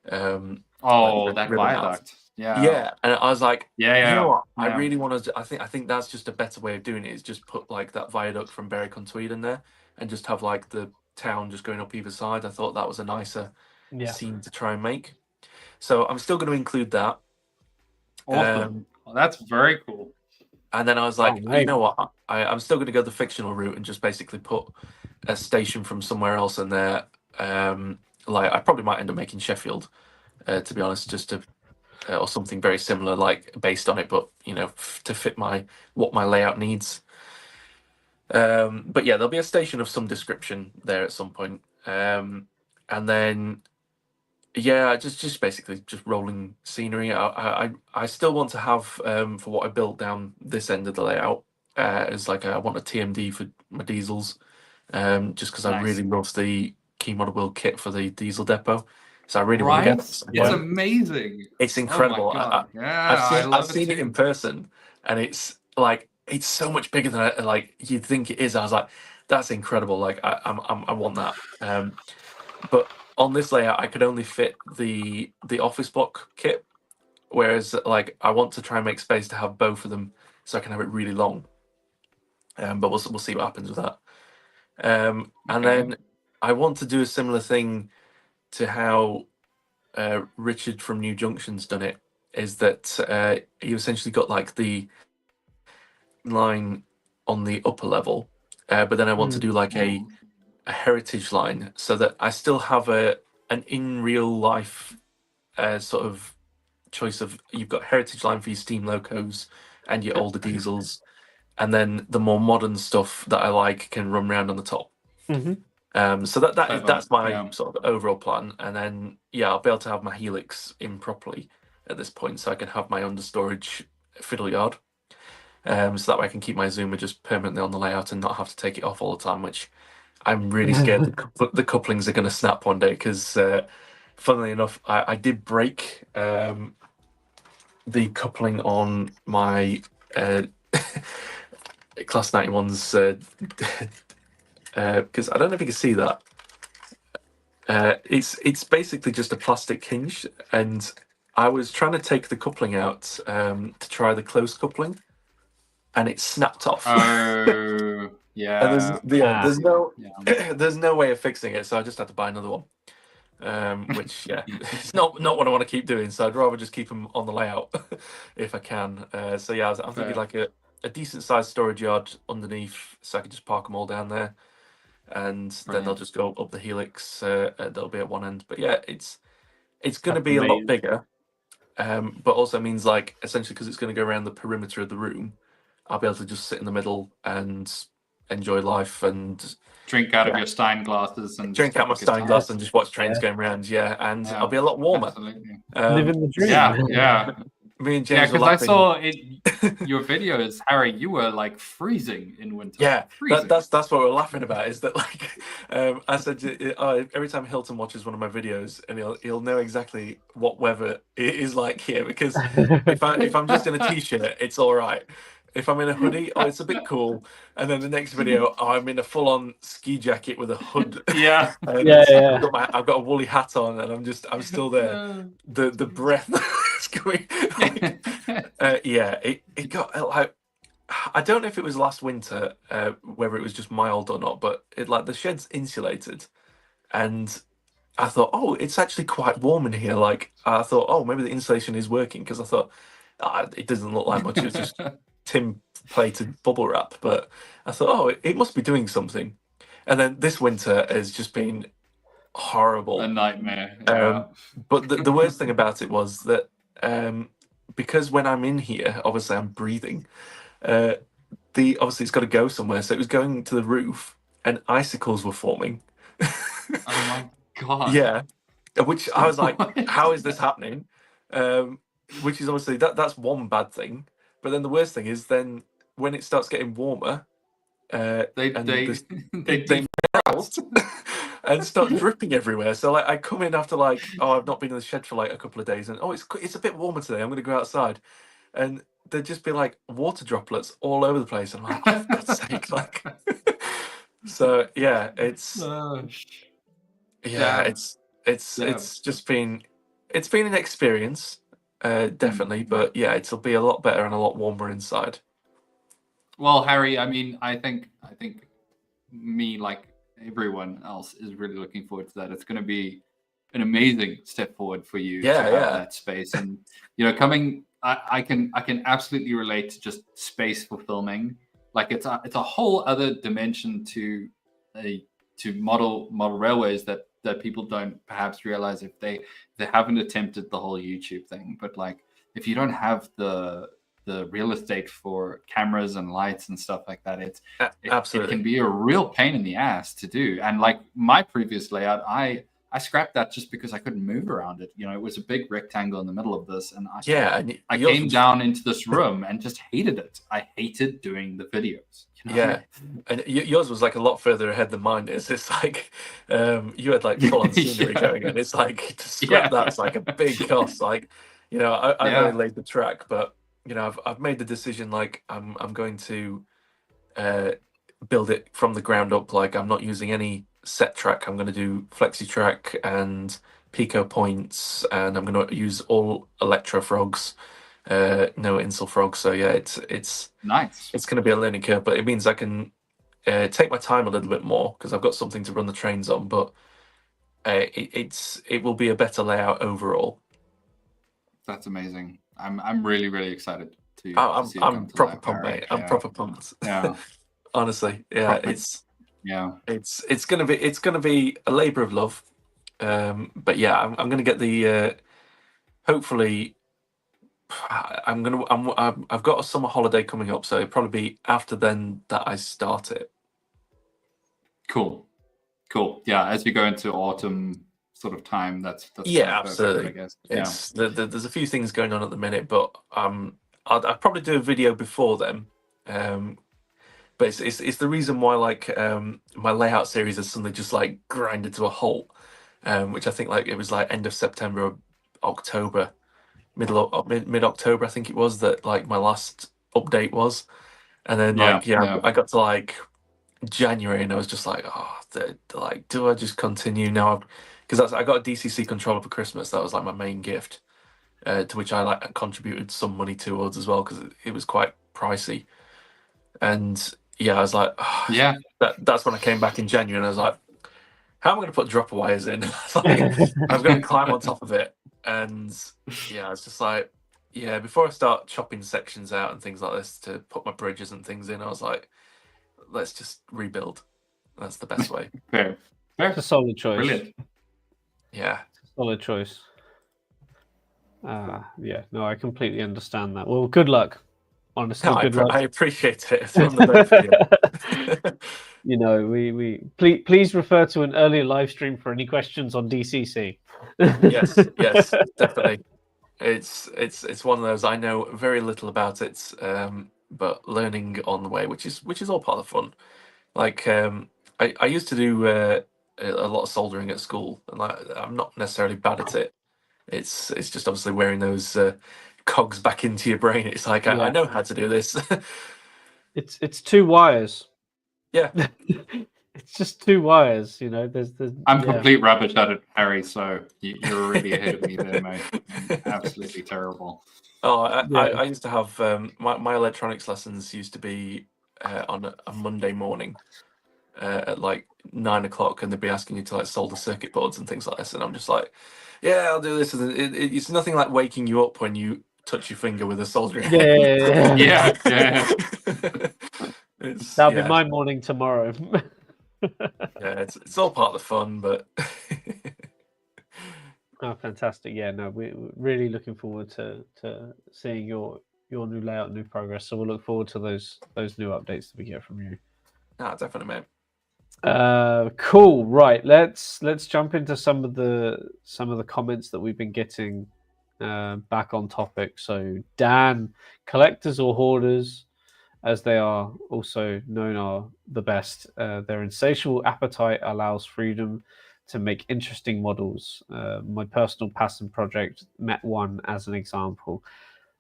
that viaduct. Yeah, and I was like, you know what? Yeah. I really want to. I think that's just a better way of doing it. Is just put like that viaduct from Berwick-on-Tweed in there, and just have like the town just going up either side. I thought that was a nicer scene to try and make. So I'm still going to include that. Awesome. That's very cool. And then I was like, you know what? I'm still going to go the fictional route and just basically put a station from somewhere else in there. Like I probably might end up making Sheffield, to be honest, just to or something very similar, like based on it, but you know, to fit what my layout needs. But yeah, there'll be a station of some description there at some point. And then just basically just rolling scenery. I still want to have for what I built down this end of the layout is like I want a TMD for my diesels, just because I really love the Key Model World kit for the diesel depot. So I really want to get it. It's amazing. It's incredible. Oh my God. I've seen it in person, and it's like it's so much bigger than you'd think it is. I was like, that's incredible. Like I want that. But on this layout, I could only fit the office block kit, whereas like I want to try and make space to have both of them, so I can have it really long. But we'll see what happens with that. And then I want to do a similar thing to how Richard from New Junction's done it. Is that you essentially got like the line on the upper level, but then I want to do like a heritage line, so that I still have an in real life sort of choice of, you've got heritage line for your steam locos and your older diesels, and then the more modern stuff that I like can run around on the top. So that's my sort of overall plan, and then I'll be able to have my helix in properly at this point, so I can have my understorage fiddle yard. So that way I can keep my Zoomer just permanently on the layout and not have to take it off all the time, which I'm really scared the couplings are going to snap one day, because funnily enough, I did break the coupling on my Class 91s, because I don't know if you can see that. It's basically just a plastic hinge, and I was trying to take the coupling out to try the close coupling, and it snapped off. Oh, yeah. And there's no way of fixing it, so I just had to buy another one. Which it's not what I want to keep doing, so I'd rather just keep them on the layout if I can. I'm thinking like a decent sized storage yard underneath, so I can just park them all down there, and then they'll just go up the helix. They'll be at one end, but it's going to be a lot bigger, but also means like essentially, because it's going to go around the perimeter of the room, I'll be able to just sit in the middle and enjoy life and drink out of your Stein glasses and drink out my Stein glass and just watch trains going around. And I'll be a lot warmer. Absolutely. Living the dream. Yeah. Me and James because I saw your videos, Harry. You were like freezing in winter. Yeah, freezing. That's what we're laughing about. Is that like I said, every time Hilton watches one of my videos, and he'll know exactly what weather it is like here, because if I'm just in a t-shirt, it's all right. If I'm in a hoodie, it's a bit cool. And then the next video, I'm in a full-on ski jacket with a hood. I've got a woolly hat on, and I'm still there. The breath is going. It got like, I don't know if it was last winter, whether it was just mild or not, but the shed's insulated, and I thought, it's actually quite warm in here. Like I thought, maybe the insulation is working, because I thought it doesn't look like much. It's just tin plated bubble wrap, but I thought, it must be doing something. And then this winter has just been horrible, a nightmare. But the worst thing about it was that because when I'm in here, obviously I'm breathing. Obviously it's got to go somewhere, so it was going to the roof, and icicles were forming. Oh my god! Yeah, which I was like, how is this happening? Which is obviously that's one bad thing. But then the worst thing is then when it starts getting warmer, they melt and start dripping everywhere. So like I come in after I've not been in the shed for a couple of days, and it's a bit warmer today. I'm going to go outside, and there'd just be water droplets all over the place. And I'm like, oh, for God's sake, So it's just been an experience. Definitely, but it'll be a lot better and a lot warmer inside. Well, Harry, I mean, I think me, like everyone else, is really looking forward to that. It's going to be an amazing step forward for you to have that space, and I can absolutely relate to just space for filming. Like it's a whole other dimension to model railways that people don't perhaps realize if they haven't attempted the whole YouTube thing. But if you don't have the real estate for cameras and lights and stuff like that, it can be a real pain in the ass to do. And my previous layout, I scrapped that just because I couldn't move around it. It was a big rectangle in the middle of this, and I came down into this room and just hated it. I hated doing the videos. And yours was a lot further ahead than mine is. It's you had full on scenery going, and it's to scrap that's a big cost. I really laid the track, but I've made the decision. I'm going to build it from the ground up. Like I'm not using any set track. I'm going to do flexi track and pico points, and I'm going to use all electro frogs, no insel frogs. So yeah, it's Nice. it's going to be a learning curve, but it means I can take my time a little bit more because I've got something to run the trains on. But it will be a better layout overall. That's amazing. I'm really, really excited to see it I'm come to proper life, pumped, Harry. mate. I'm proper pumped. Yeah. Honestly, yeah, Proper. Yeah. it's gonna be a labor of love. But yeah, I'm gonna get the hopefully. I've got a summer holiday coming up, so it'll probably be after then that I start it. Cool. Yeah, as we go into autumn sort of time, that's Yeah, perfect, absolutely. I guess. It's there's a few things going on at the minute, but I'll probably do a video before then. But it's the reason why like my layout series has suddenly just like grinded to a halt, which I think like it was like end of September, October, mid October I think it was that like my last update was, and then I got to like January and I was just like, oh, like do I just continue now? Because I got a DCC controller for Christmas. That was like my main gift, to which I like contributed some money towards as well because it was quite pricey. And yeah, I was like, oh, that's when I came back in January and I was like, how am I going to put dropper wires in? Like, I was going to climb on top of it. And yeah, it's just like, yeah, before I start chopping sections out and things like this to put my bridges and things in, I was like, let's just rebuild. That's the best way. Fair. It's a solid choice. Brilliant. Yeah. Solid choice. Yeah, no, I completely understand that. Well, good luck. Honestly, good luck. I appreciate it from the both of you. You know, we please refer to an earlier live stream for any questions on DCC. Yes, definitely. It's one of those. I know very little about it, but learning on the way, which is all part of the fun. Like I used to do a lot of soldering at school, and like, I'm not necessarily bad at it. It's just obviously wearing those cogs back into your brain. It's like I know how to do this. it's two wires. Yeah. It's just two wires, you know. There's I'm complete rubbish at it, Harry. So you're already ahead of me there, mate. I'm absolutely terrible. Oh, I used to have my electronics lessons used to be on a Monday morning at like 9 o'clock, and they'd be asking you to like solder circuit boards and things like this, and I'm just like, yeah, I'll do this. And it's nothing like waking you up when you touch your finger with a soldering. Yeah. That'll be my morning tomorrow. Yeah, it's all part of the fun, but oh, fantastic! Yeah, no, we're really looking forward to seeing your new layout, new progress. So we'll look forward to those new updates that we get from you. Ah, definitely, mate. Cool. Right, let's jump into some of the comments that we've been getting back on topic. So Dan, collectors or hoarders, as they are also known, are the best. Their insatiable appetite allows freedom to make interesting models. My personal passion project, Met One, as an example.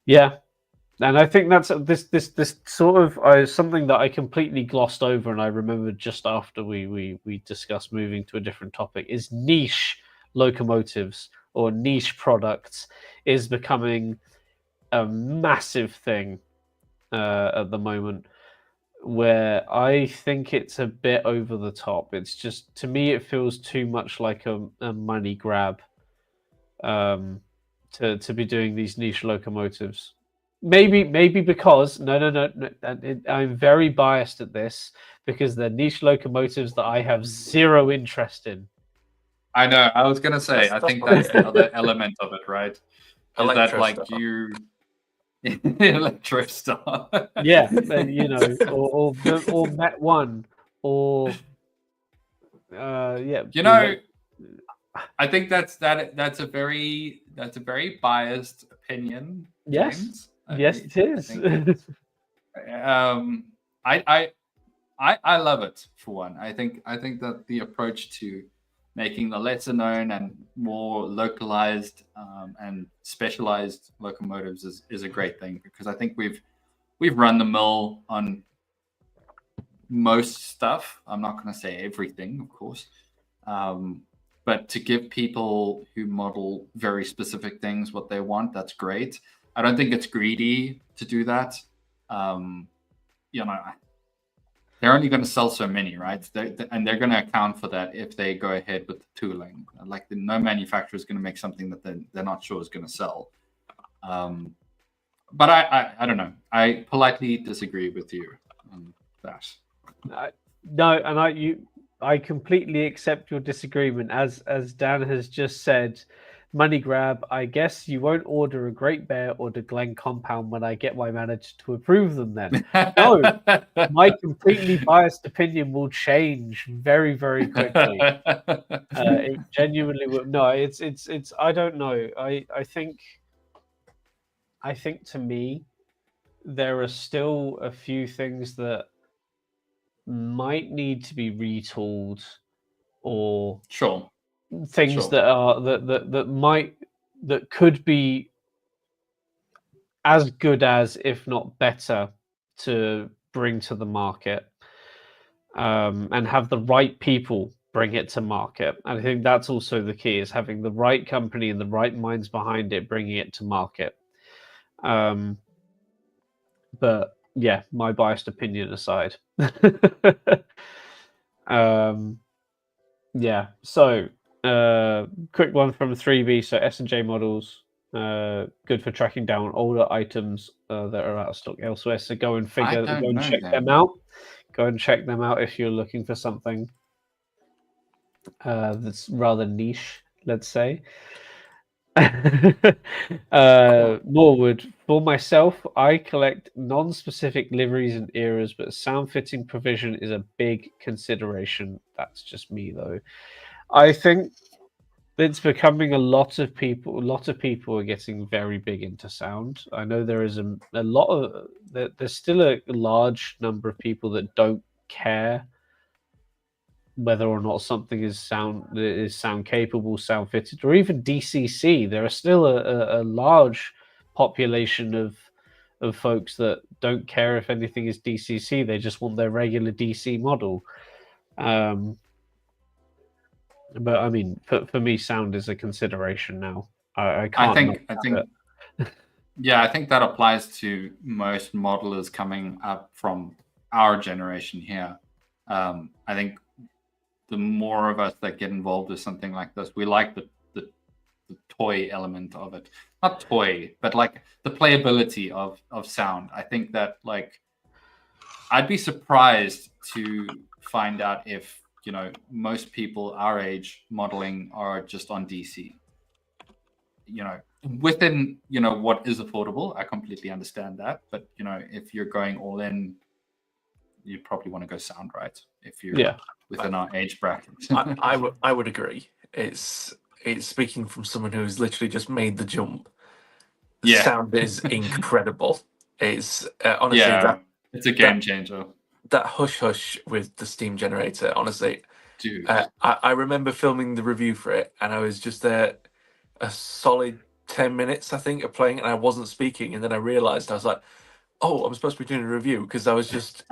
Yeah, and I think that's this sort of something that I completely glossed over, and I remembered just after we discussed moving to a different topic, is niche locomotives or niche products is becoming a massive thing at the moment, where I think it's a bit over the top. It's just, to me, it feels too much like a money grab to be doing these niche locomotives. Maybe because no, I'm very biased at this because they're niche locomotives that I have zero interest in. I know. I was gonna say. I think that's the other element of it, right? Is that like you? Electrostar. Yeah, you know, or Met One, or yeah. You know, I think that's a very biased opinion. James. Yes, it is. I love it for one. I think that the approach to making the lesser known and more localized and specialized locomotives is a great thing, because I think we've run the mill on most stuff. I'm not going to say everything, of course. But to give people who model very specific things what they want, that's great. I don't think it's greedy to do that. You know, they're only going to sell so many, right? And they're going to account for that if they go ahead with the tooling. Like no manufacturer is going to make something that they're not sure is going to sell. But I don't know. I politely disagree with you on that. No, and I completely accept your disagreement. As Dan has just said, money grab. I guess you won't order a Great Bear or the Glen compound when I get my manager to approve them then. No, my completely biased opinion will change very, very quickly. It genuinely will. No, it's I don't know. I think to me, there are still a few things that might need to be retooled, or Sure. things that are that could be as good as, if not better, to bring to the market, and have the right people bring it to market. And I think that's also the key, is having the right company and the right minds behind it bringing it to market. But yeah, my biased opinion aside. Yeah, so quick one from 3B. So S&J models, good for tracking down older items that are out of stock elsewhere. So go and check them out. Go and check them out if you're looking for something that's rather niche, let's say. Norwood, for myself, I collect non-specific liveries and eras, but sound fitting provision is a big consideration. That's just me, though. I think it's becoming a lot of people are getting very big into sound. I know there is a lot of there's still a large number of people that don't care whether or not something is sound capable, sound fitted, or even DCC. There are still a large population of folks that don't care if anything is DCC. They just want their regular DC model. But I mean, for me, sound is a consideration now. I can't. I think yeah, I think that applies to most modelers coming up from our generation here. I think the more of us that get involved with something like this, we like the toy element of it. Not toy, but like the playability of sound. I think that, like, I'd be surprised to find out if, you know, most people our age modeling are just on DC. You know, within, you know, what is affordable, I completely understand that. But, you know, if you're going all in, you probably want to go sound, right? If you're within our age bracket. I would agree. It's speaking from someone who's literally just made the jump. The sound is incredible. It's honestly it's a game changer. That hush hush with the steam generator, honestly. Dude. I remember filming the review for it, and I was just there a solid 10 minutes, I think, of playing, and I wasn't speaking, and then I realized, I was like, oh, I'm supposed to be doing a review, because I was just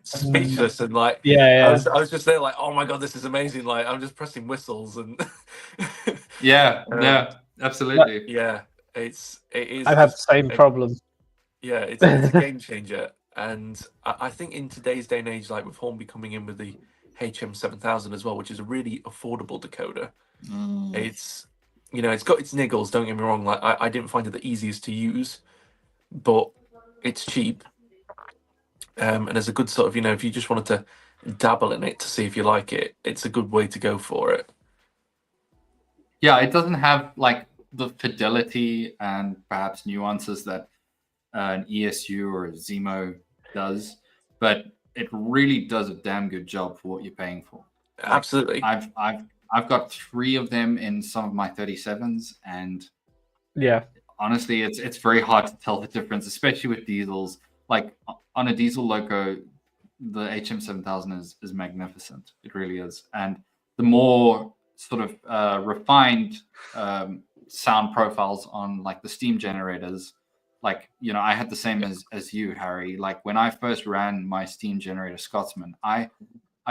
speechless, and like, I was just there like, oh my god, this is amazing. Like, I'm just pressing whistles and absolutely. Yeah, it is. I've had the same problem. Yeah, it's a game changer. And I think in today's day and age, like with Hornby coming in with the HM7000 as well, which is a really affordable decoder, it's, you know, it's got its niggles, don't get me wrong. Like, I didn't find it the easiest to use, but it's cheap. And there's a good sort of, you know, if you just wanted to dabble in it to see if you like it, it's a good way to go for it. Yeah, it doesn't have like the fidelity and perhaps nuances that an ESU or a Zemo does, but it really does a damn good job for what you're paying for. Like, absolutely. I've got 3 of them in some of my 37s, and honestly, it's very hard to tell the difference, especially with diesels. Like on a diesel loco, the HM7000 is magnificent. It really is. And the more sort of refined sound profiles on like the steam generators, like, you know, I had the same as you, Harry. Like when I first ran my steam generator Scotsman, I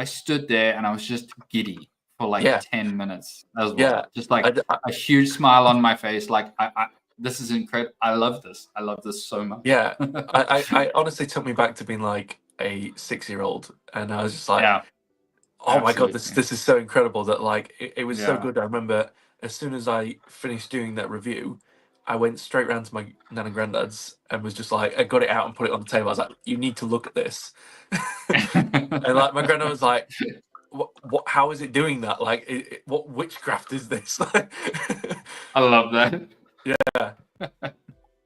stood there and I was just giddy for like 10 minutes as well. Yeah. Just like a huge smile on my face. Like this is incredible. I love this. I love this so much. Yeah. I honestly took me back to being like a 6-year-old, and I was just like, oh absolutely. my god, this is so incredible that like it was so good. I remember as soon as I finished doing that review, I went straight round to my nan and granddad's and was just like, I got it out and put it on the table. I was like, you need to look at this. And like my granddad was like, what how is it doing that? Like what witchcraft is this? I love that. Yeah.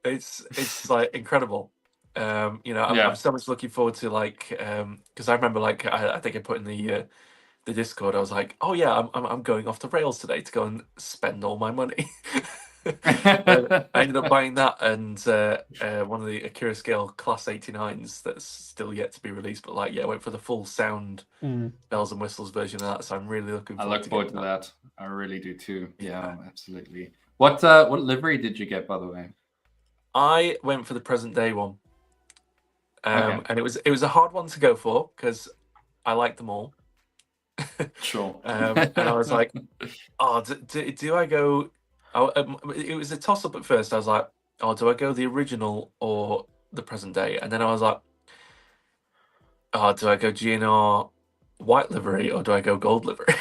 It's like incredible. You know, I'm so much looking forward to like because I remember like I think I put in the Discord, I was like, oh yeah, I'm going off the rails today to go and spend all my money. I ended up buying that and one of the Akira Scale Class 89s that's still yet to be released, but like I went for the full sound bells and whistles version of that, so I'm really looking forward to that. I really do too. Yeah, absolutely. What livery did you get, by the way? I went for the present day one. And it was a hard one to go for because I like them all. Sure. And I was like, oh, do I go? It was a toss up at first. I was like, oh, do I go the original or the present day? And then I was like, oh, do I go GNR white livery or do I go gold livery?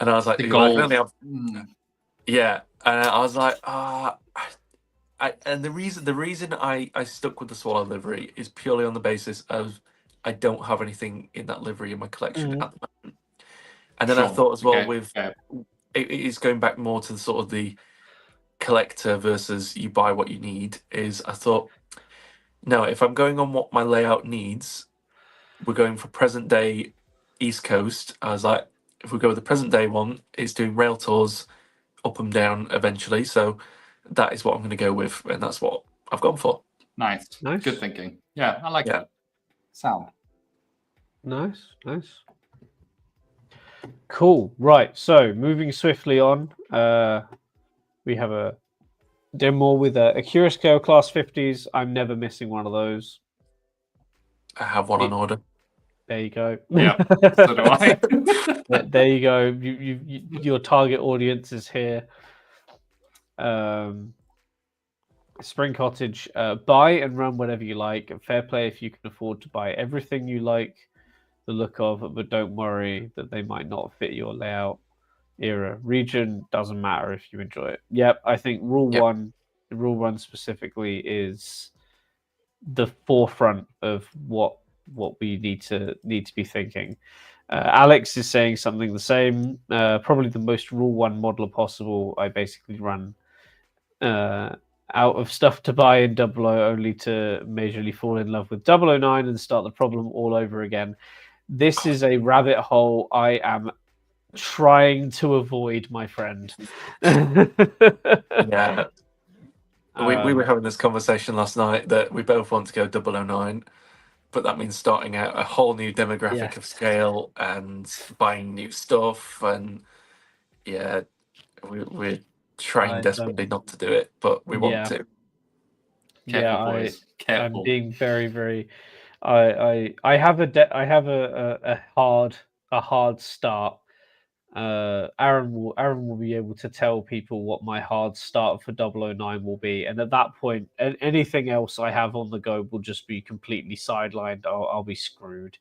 And I was like, the gold. Yeah, and I was like, and the reason I stuck with the swallow livery is purely on the basis of I don't have anything in that livery in my collection at the moment. And then I thought as well it is going back more to the sort of the collector versus you buy what you need. Is I thought, no, if I'm going on what my layout needs, we're going for present day East Coast. I was like, if we go with the present day one, it's doing rail tours up and down eventually. So that is what I'm going to go with, and that's what I've gone for. Nice. Good thinking. Yeah, I like that. Sound. Nice. Cool. Right. So moving swiftly on, we have a demo with Akira Scale Class 50s. I'm never missing one of those. I have one on order. There you go. Yeah, so do I. There you go. Your target audience is here. Spring Cottage, buy and run whatever you like. Fair play if you can afford to buy everything you like the look of, but don't worry that they might not fit your layout era. Region doesn't matter if you enjoy it. Yep, I think rule one specifically is the forefront of what we need to be thinking. Alex is saying something the same. Probably the most rule one modeler possible. I basically run out of stuff to buy in 00 only to majorly fall in love with 009 and start the problem all over again. This is a rabbit hole I am trying to avoid, my friend. Yeah. We were having this conversation last night that we both want to go 009, but that means starting out a whole new demographic of scale and buying new stuff. And we're trying desperately not to do it, but we want to. Careful, boys. Careful. I'm being very, very. I have a hard start. Aaron will be able to tell people what my hard start for 009 will be, and at that point, anything else I have on the go will just be completely sidelined. I'll be screwed.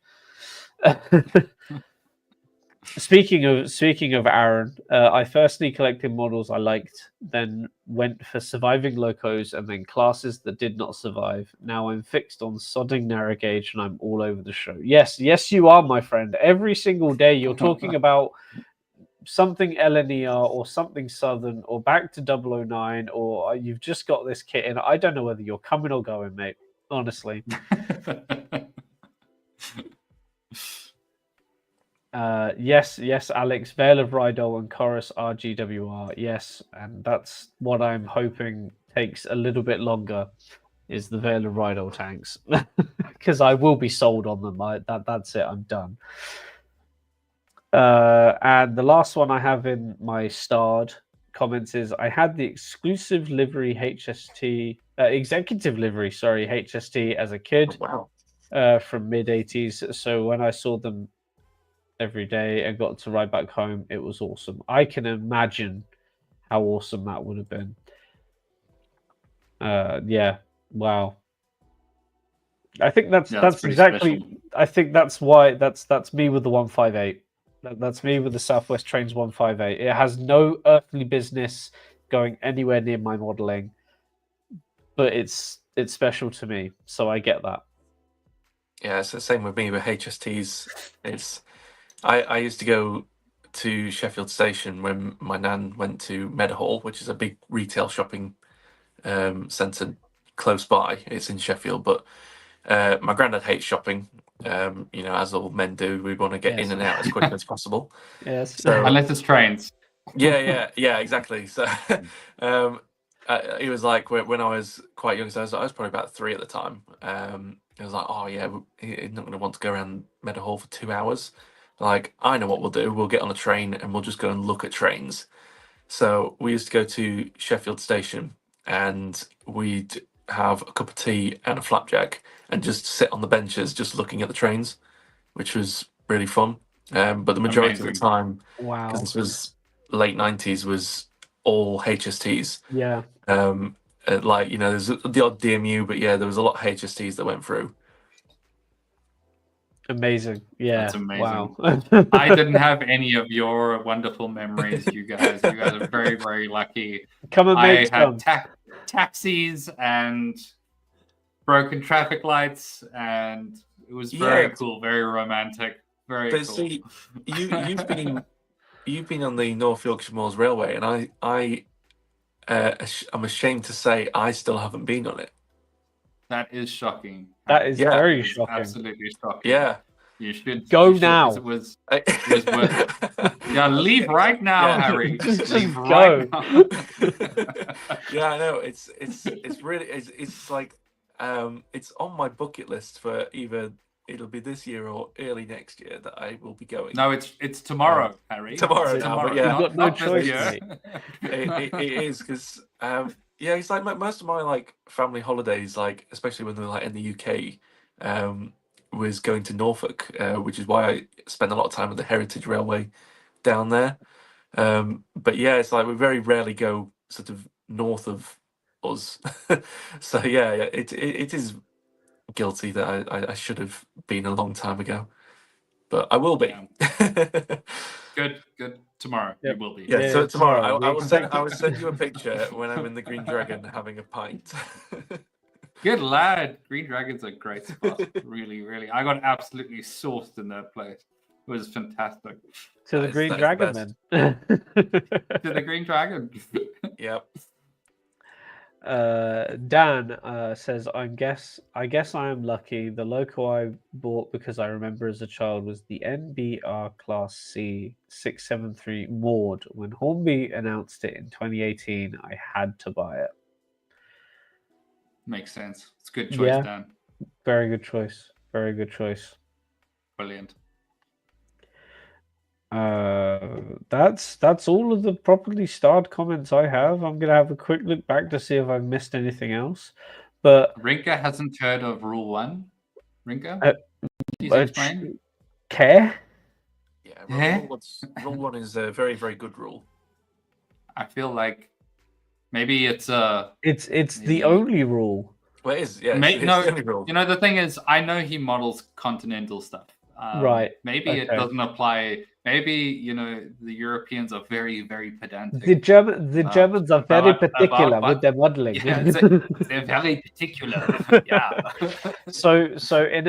Speaking of Aaron, I firstly collected models I liked, then went for surviving locos, and then classes that did not survive. Now I'm fixed on sodding narrow gauge, and I'm all over the show. Yes, you are, my friend. Every single day you're talking about something LNER or something Southern or back to 009, or you've just got this kit in. I don't know whether you're coming or going, mate. Honestly. Yes, Alex. Veil of Rydell and Chorus RGWR. Yes, and that's what I'm hoping takes a little bit longer. Is the Veil of Rydell tanks, because I will be sold on them. That's it. I'm done. And the last one I have in my starred comments is I had the exclusive livery HST, executive livery, sorry, HST as a kid Wow. from mid 80s. So when I saw them every day and got to ride back home, it was awesome. I can imagine how awesome that would have been. Yeah, wow. I think that's pretty exactly. special. I think that's why that's me with the 158. That's me with the Southwest Trains 158. It has no earthly business going anywhere near my modeling, but it's special to me, so I get that. Yeah, it's the same with me with HSTs. It's I used to go to Sheffield Station when my nan went to Meadowhall, which is a big retail shopping centre close by. It's in Sheffield, but my granddad hates shopping. You know, as all men do, we want to get in and out as quickly as possible. Yes. So Unless it's trains. yeah, exactly. So it was like when I was quite young, so I was probably about 3 at the time. It was like, oh yeah, he's not going to want to go around Meadowhall for 2 hours. Like, I know what we'll do. We'll get on a train and we'll just go and look at trains. So we used to go to Sheffield Station and we'd have a cup of tea and a flapjack and just sit on the benches just looking at the trains, which was really fun. But the majority of the time, Wow. because this was late 90s, was all HSTs. Yeah. Like, you know, there's the odd DMU, but yeah, there was a lot of HSTs that went through. Amazing. Yeah. That's amazing. Wow. I didn't have any of your wonderful memories, you guys. You guys are very, very lucky. Come and I make some. had taxis and broken traffic lights, and it was very cool, very romantic, very cool. See, you've been on the North Yorkshire Moors Railway, and I'm ashamed to say I still haven't been on it. That is shocking. That is very shocking. Absolutely shocking. Yeah. You should go now. It was worth it. Yeah, leave right now, Harry. Just leave go. right now. Yeah, I know. It's really it's like it's on my bucket list for either it'll be this year or early next year that I will be going. No, it's tomorrow, Harry. Tomorrow now, but yeah, you've got no choice. It is because yeah, it's like most of my like family holidays, like especially when they're like in the UK, was going to Norfolk, which is why I spend a lot of time at the Heritage Railway down there. But yeah, it's like we very rarely go sort of north of us. So yeah, it is guilty that I should have been a long time ago, but I will be. Yeah. Good. Tomorrow you will be. Yeah, so tomorrow I will send you a picture when I'm in the Green Dragon having a pint. Good lad. Green Dragon's a great spot. Really, really. I got absolutely sourced in that place. It was fantastic. To the Green Dragon, then. To the Green Dragon. Yep. Dan says, I guess I am lucky. The loco I bought because I remember as a child was the NBR Class C 673 Maud. When Hornby announced it in 2018, I had to buy it. Makes sense. It's a good choice, Dan. Very good choice. Very good choice. Brilliant. That's all of the properly starred comments I have. I'm gonna have a quick look back to see if I've missed anything else. But Rinka hasn't heard of Rule 1. Rinka, please explain. Care? Yeah, Rule 1 is a very, very good rule. I feel like maybe it's the only rule. Well, it is. Yeah, it's the only rule. You know, the thing is, I know he models continental stuff. Right. Maybe it doesn't apply. Maybe, you know, the Europeans are very, very pedantic. The Germans are very particular with their modeling. Yeah, they're very particular. Yeah. So in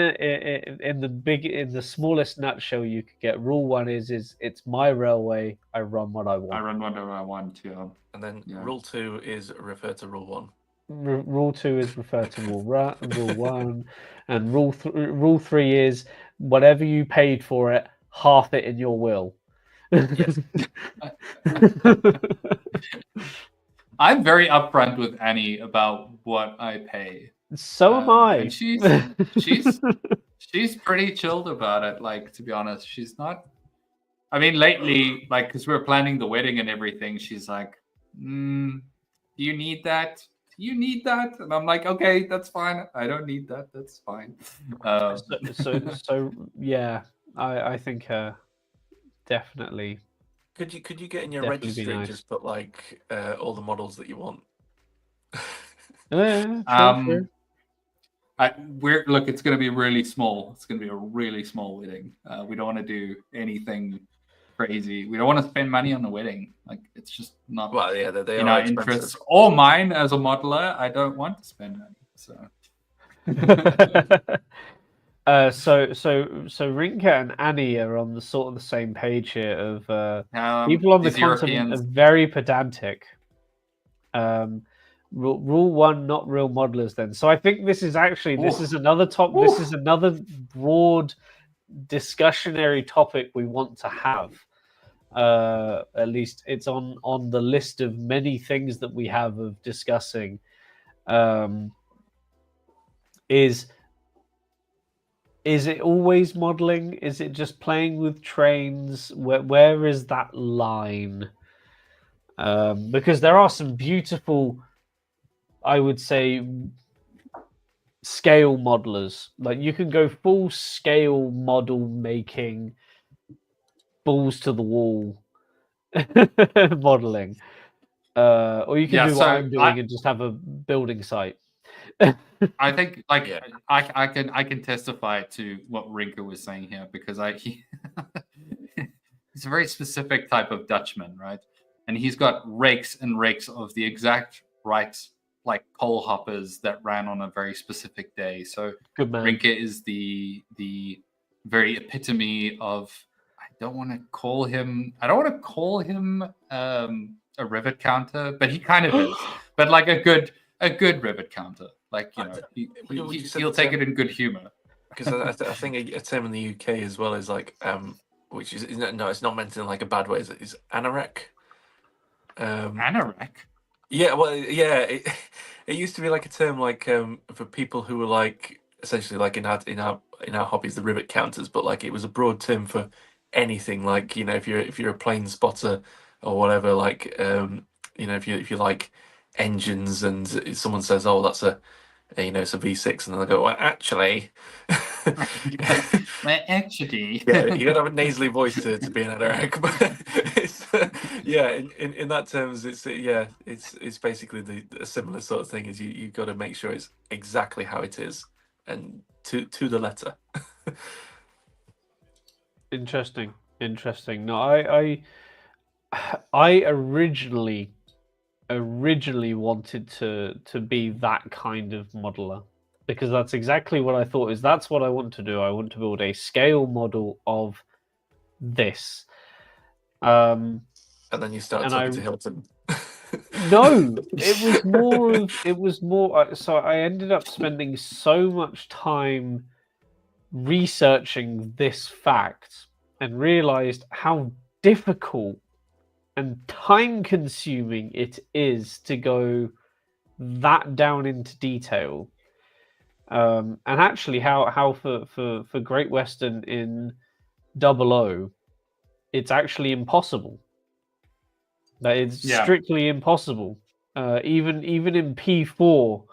the smallest nutshell you could get, Rule 1 is it's my railway. I run what I want. I run whatever I want. Yeah. And then Rule 2 is refer to Rule 1. Rule 2 is refer to Rule 1, and Rule 3 is whatever you paid for it, half it in your will. Yes. I'm very upfront with Annie about what I pay. So am I. And she's pretty chilled about it. Like, to be honest, she's not. I mean, lately, like, because we were planning the wedding and everything, she's like, do you need that? You need that? And I'm like, okay, that's fine. I don't need that. That's fine. So yeah, I think definitely Could you get in your definitely be registry and nice. just put like all the models that you want? Yeah, true. Look, it's going to be really small. It's going to be a really small wedding. We don't want to do anything crazy. We don't want to spend money on the wedding. Like, it's just not Well, yeah, they in are our expensive. interests or mine as a modeler. I don't want to spend money. So So Rinka and Annie are on the sort of the same page here of people on the these continent Europeans. are very pedantic. Rule one, not real modelers then. So I think this is another this is another broad discussionary topic we want to have. At least it's on the list of many things that we have of discussing. Is it always modeling? Is it just playing with trains? Where is that line? Because there are some beautiful, I would say, scale modelers. Like you can go full scale model making, balls to the wall modeling, or you can do what I'm doing and just have a building site. I think, like, I can testify to what Rinka was saying here because he's a very specific type of Dutchman, right? And he's got rakes and rakes of the exact right, like coal hoppers that ran on a very specific day. So Rinka is the very epitome of. I don't want to call him a rivet counter, but he kind of is. But like a good rivet counter. Like, he'll take it in good humor. Because I think a term in the UK as well is like, which is no, it's not meant in like a bad way. Is anorak? Anorak? Yeah, well, yeah. It used to be like a term like for people who were like essentially like in our hobbies, the rivet counters, but like it was a broad term for anything. Like if you're a plane spotter or whatever, like if you like engines and someone says, oh, that's it's a V6, and they'll go, well, actually, yeah, you gotta have a nasally voice to be an anorak, but it's, in that terms, it's basically a similar sort of thing. Is you got to make sure it's exactly how it is and to the letter. Interesting. No, I originally wanted to be that kind of modeler because that's exactly what I thought that's what I want to do. I want to build a scale model of this. And then you start talking to Hilton. No, it was more. So I ended up spending so much time researching this fact and realized how difficult and time consuming it is to go that down into detail. And actually how for Great Western in 00, it's actually impossible. That it's strictly impossible. Even in P4,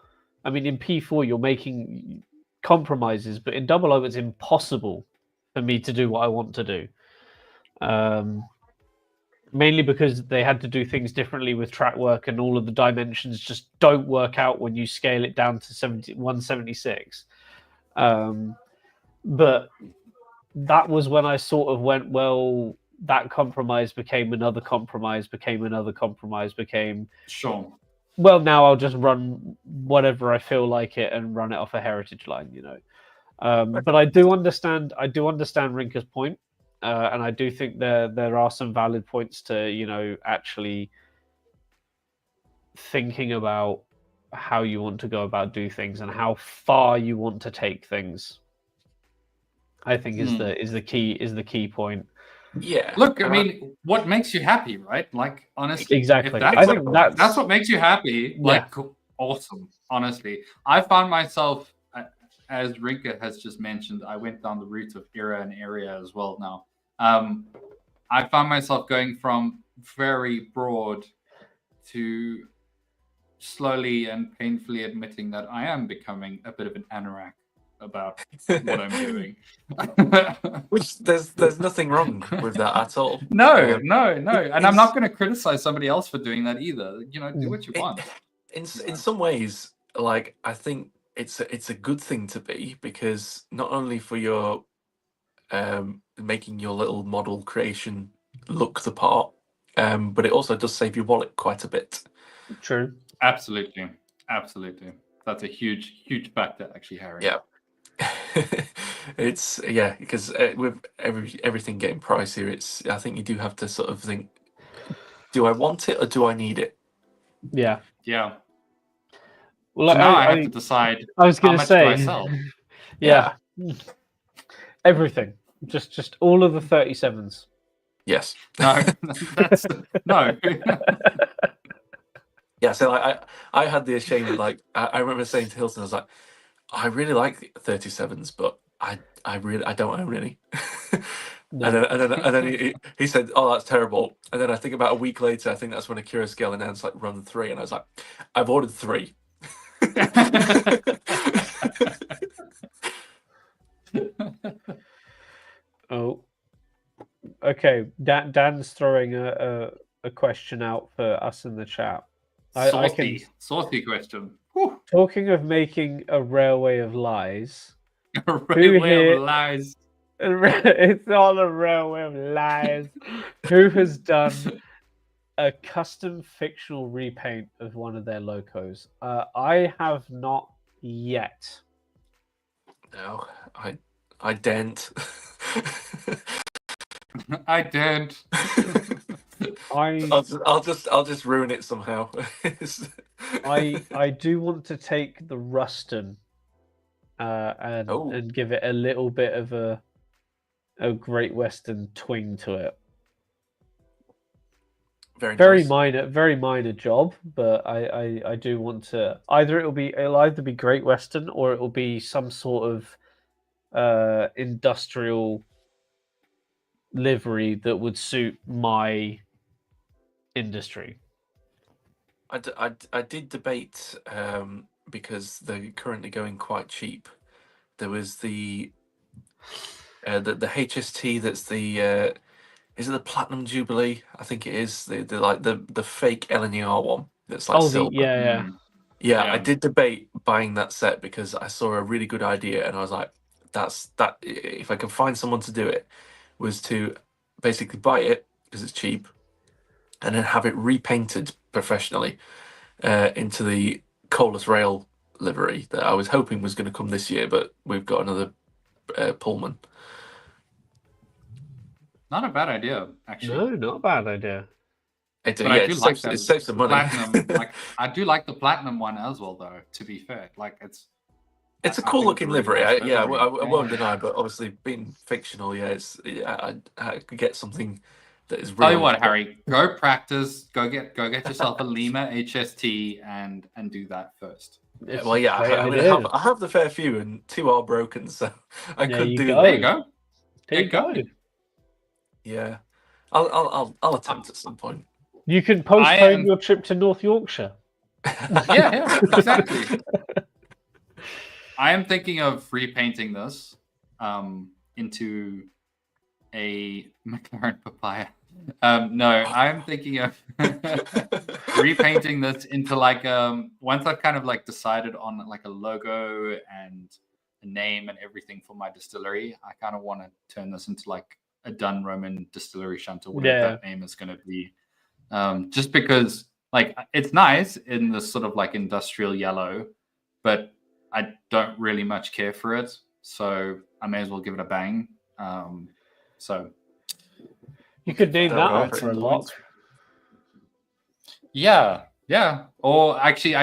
I mean in P4 you're making compromises, but in 00 it's impossible for me to do what I want to do. Mainly because they had to do things differently with track work, and all of the dimensions just don't work out when you scale it down to 176. But that was when I sort of went, well, that compromise became another compromise, Sure. Well, now I'll just run whatever I feel like it and run it off a heritage line, But I do understand Rinka's point. And I do think there are some valid points to actually thinking about how you want to go about do things and how far you want to take things. I think is the key point. Yeah. Look, I mean, what makes you happy, right? Like, honestly, exactly. I think that's what makes you happy. Like, awesome. Honestly, I found myself, as Rinka has just mentioned, I went down the route of era and area as well now. I found myself going from very broad to slowly and painfully admitting that I am becoming a bit of an anorak about what I'm doing. Which there's nothing wrong with that at all. No. And I'm not going to criticize somebody else for doing that either. Do what you want. In some ways, like, I think it's a good thing to be, because not only for your making your little model creation look the part, but it also does save your wallet quite a bit. True. Absolutely. That's a huge factor, actually, Harry. Yeah. It's because with everything getting pricier, I think you do have to sort of think, do I want it or do I need it? Yeah. Well, so now I have to decide. I was going to say, do I sell? Yeah. Everything, just all of the 37s. Yes. No, that's no. Yeah, so I had the ashamed, like, I remember saying to Hilton, I was like, I really like 37s, but I don't own any. No. And then he said, "Oh, that's terrible." And then I think about a week later, I think that's when Akira Scale announced like run 3, and I was like, I've ordered 3. Oh, okay. Dan's throwing a question out for us in the chat. Saucy question. Whew. Talking of making a railway of lies. A railway of lies. It's not a railway of lies. Who has done a custom fictional repaint of one of their locos? I have not yet. No, I didn't. I did. I'll just ruin it somehow. I do want to take the Ruston and give it a little bit of a Great Western twing to it. Very minor job, but I do want to it'll either be Great Western or it will be some sort of industrial livery that would suit my industry. I did debate because they're currently going quite cheap. There was the HST that's the is it the Platinum Jubilee? I think it is the fake LNER one that's like silver. Yeah. I did debate buying that set because I saw a really good idea and I was like, that if I can find someone to do it, was to basically buy it because it's cheap and then have it repainted professionally into the Colas Rail livery that I was hoping was going to come this year, but we've got another Pullman. Not a bad idea, actually. No, not a bad idea. I do like that. It saves some money. Platinum, I do like the platinum one as well, though. To be fair, it's a cool looking livery. I won't deny, but obviously being fictional, I could get something that is real. Tell you what, Harry, go practice. Go get yourself a Lima HST and do that first. I have the fair few, and 2 are broken, so I could do that. There you go. There you go. Yeah, I'll attempt at some point. You can postpone your trip to North Yorkshire. Yeah, exactly. I am thinking of repainting this into a McLaren papaya. No, I'm thinking of repainting this into once I've kind of decided on a logo and a name and everything for my distillery, I kind of want to turn this into a Dun Roman distillery shunter, whatever that name is going to be. Just because it's nice in this sort of industrial yellow, but I don't really much care for it, so I may as well give it a bang. So you could name that for a lock. Yeah. Or actually,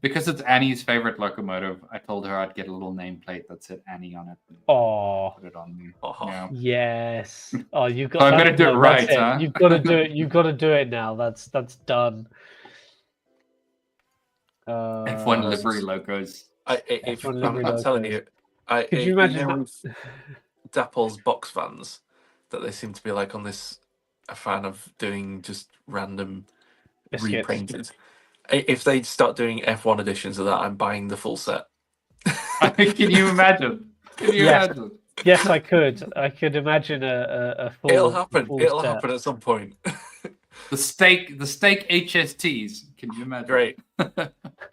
because it's Annie's favorite locomotive, I told her I'd get a little nameplate that said Annie on it. Oh, put it on me. Yeah. Yes. Oh, you've got. So I'm gonna do it right, huh? You've got to do it. You've got to do it now. That's done. F1 livery logos. I'm telling you, could you imagine Dapol's box fans that they seem to be on this a fan of doing just random Biscuits. repainted. If they start doing F1 editions of that, I'm buying the full set. Can you imagine? Can you Yes. imagine? Yes, I could. I could imagine a full. It'll happen. Full It'll set. happen at some point. The steak HSTs. Can you imagine? Great.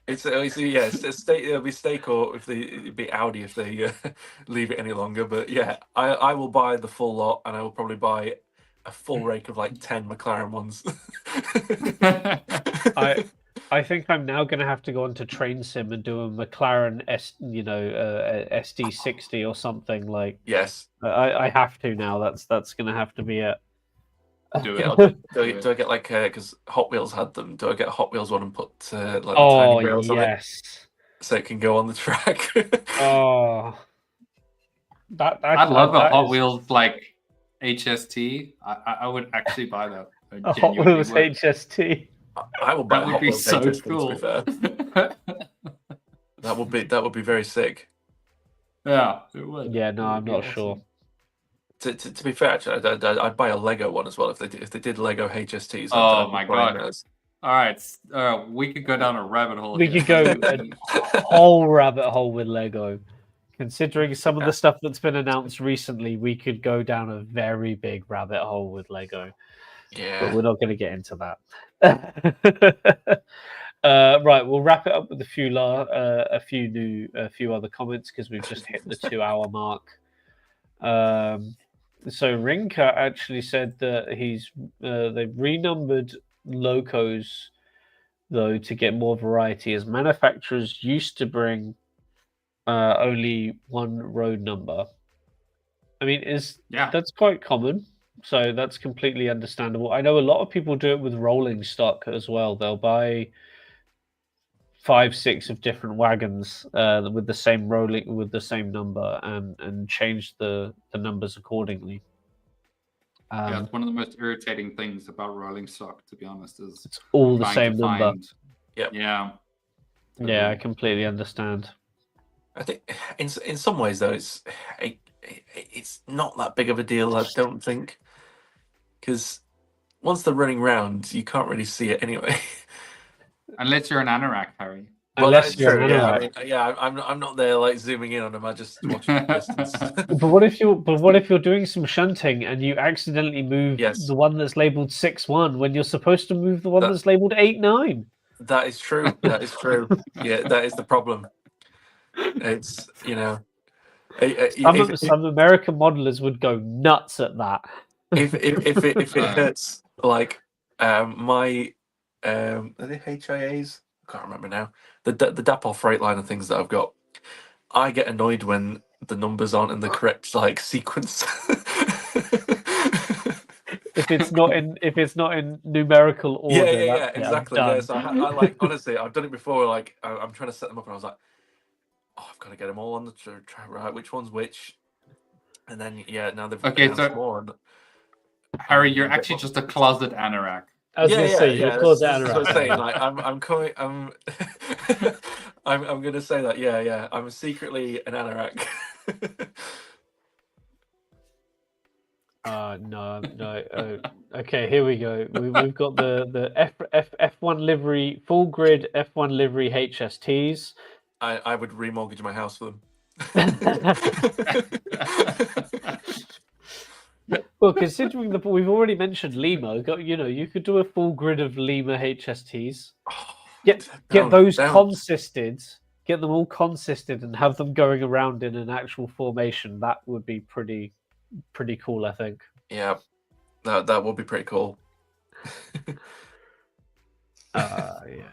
It's yeah, it's steak. It'll be steak, or if it'd be Audi if they leave it any longer. But yeah, I will buy the full lot, and I will probably buy a full rake of like 10 McLaren ones. I think I'm now going to have to go onto Train Sim and do a McLaren SD60 or something like. Yes. I have to now. That's going to have to be it. Do Yeah, it. do I get like because Hot Wheels had them? Do I get a Hot Wheels one and put like the Oh tiny rails on it yes. so it can go on the track? Oh, I love a that Hot is- Wheels like HST. I would actually buy that. I a Hot genuinely Wheels would. HST. I will buy That a would Hot be Wheels so HST, cool. to be fair. That would be very sick. Yeah, it would. Yeah, no, It would I'm be not awesome. sure. To be fair, actually, I'd buy a Lego one as well if they did Lego HSTs. Oh I'd my be buying God. those. All right, we could go down a rabbit hole. We here. could go a whole rabbit hole with Lego. Considering some of the stuff that's been announced recently, we could go down a very big rabbit hole with Lego. But Yeah. we're not going to get into that. Right, we'll wrap it up with a few other comments because we've just hit the 2-hour mark. So Rinka actually said that they've renumbered locos though to get more variety, as manufacturers used to bring only one road number. I mean, that's quite common, so that's completely understandable. I know a lot of people do it with rolling stock as well. They'll buy 5-6 of different wagons with the same number and change the numbers accordingly. Yeah, it's one of the most irritating things about rolling stock, to be honest, is it's all the trying same to number. find- Yep. Yeah. Yeah, I completely understand. I think in some ways though it's not that big of a deal. I don't think, because once they're running round, you can't really see it anyway. Unless you're an anorak, Harry. Well, Unless that's you're true. an Yeah, anorak. I mean, I'm not there like zooming in on them. I just watch from a distance. But what if you're doing some shunting and you accidentally move Yes. the one that's labeled 6-1 when you're supposed to move the one That- that's labeled 8-9? That is true. That is true. Yeah, that is the problem. It's Some American modelers would go nuts at that. if it hurts like my are they HIAs? I can't remember now. The Dapol Freightliner things that I've got, I get annoyed when the numbers aren't in the correct like sequence. If it's not in numerical order, yeah, I'm exactly. done. Yeah, so I like honestly, I've done it before. Like I'm trying to set them up, and I was like, oh, I've got to get them all on the track, right? Which one's which? And then now they've Okay, announced so- more. Harry, you're actually just a closet anorak. I was going to say, you're close that's to what I'm anorak. saying. Like, I'm coming. I'm going to say that. Yeah. I'm secretly an anorak. No. Okay, here we go. We've got the F1 livery, full grid F1 livery HSTs. I would remortgage my house for them. Well, considering we've already mentioned Lima, you could do a full grid of Lima HSTs. Get those consisted, get them all consisted, and have them going around in an actual formation. That would be pretty cool, I think. Yeah, that would be pretty cool. Yeah.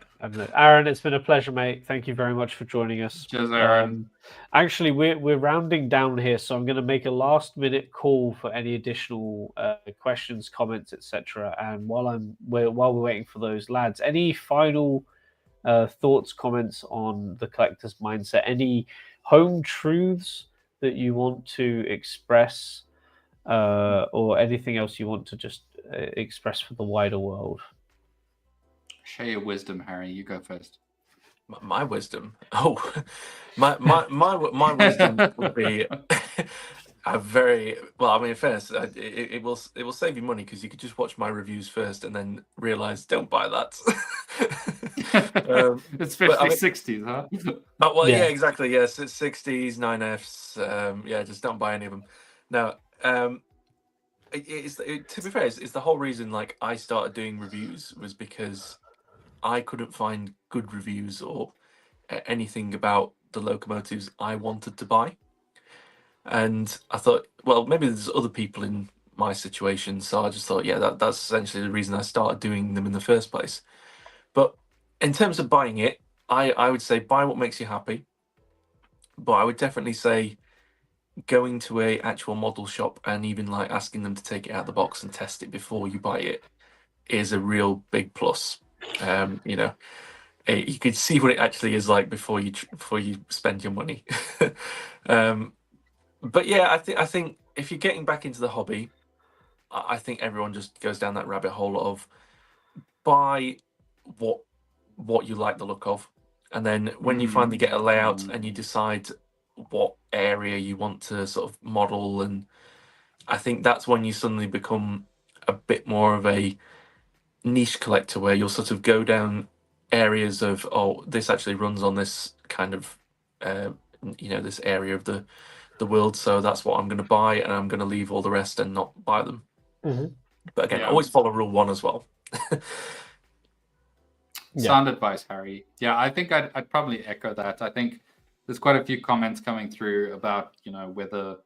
Aaron, it's been a pleasure, mate. Thank you very much for joining us. Cheers, Aaron. Actually, we're rounding down here, so I'm going to make a last-minute call for any additional questions, comments, etc. And while we're waiting for those, lads, any final thoughts, comments on the collector's mindset? Any home truths that you want to express, or anything else you want to just express for the wider world? Share your wisdom, Harry. You go first. My wisdom. Oh, my wisdom would be very well. I mean, in fairness, it will save you money because you could just watch my reviews first and then realize don't buy that. Especially I mean, 60s, huh? oh, well, yeah, Yeah. exactly. Yes, it's 60s, 9Fs. Yeah, just don't buy any of them. Now, to be fair, it's the whole reason like I started doing reviews was because I couldn't find good reviews or anything about the locomotives I wanted to buy. And I thought, well, maybe there's other people in my situation. So I just thought, yeah, that's essentially the reason I started doing them in the first place. But in terms of buying it, I would say buy what makes you happy. But I would definitely say going to a actual model shop and even like asking them to take it out of the box and test it before you buy it is a real big plus. You know, you could see what it actually is like before you spend your money. But yeah, I think if you're getting back into the hobby, I think everyone just goes down that rabbit hole of buy what you like the look of, and then when you finally get a layout and you decide what area you want to sort of model, and I think that's when you suddenly become a bit more of a niche collector, where you'll sort of go down areas of, oh, this actually runs on this kind of this area of the world, so that's what I'm going to buy, and I'm going to leave all the rest and not buy them. But again, always follow rule 1 as well. Sound advice, Harry. Yeah, I think I'd probably echo that. I think there's quite a few comments coming through about, whether,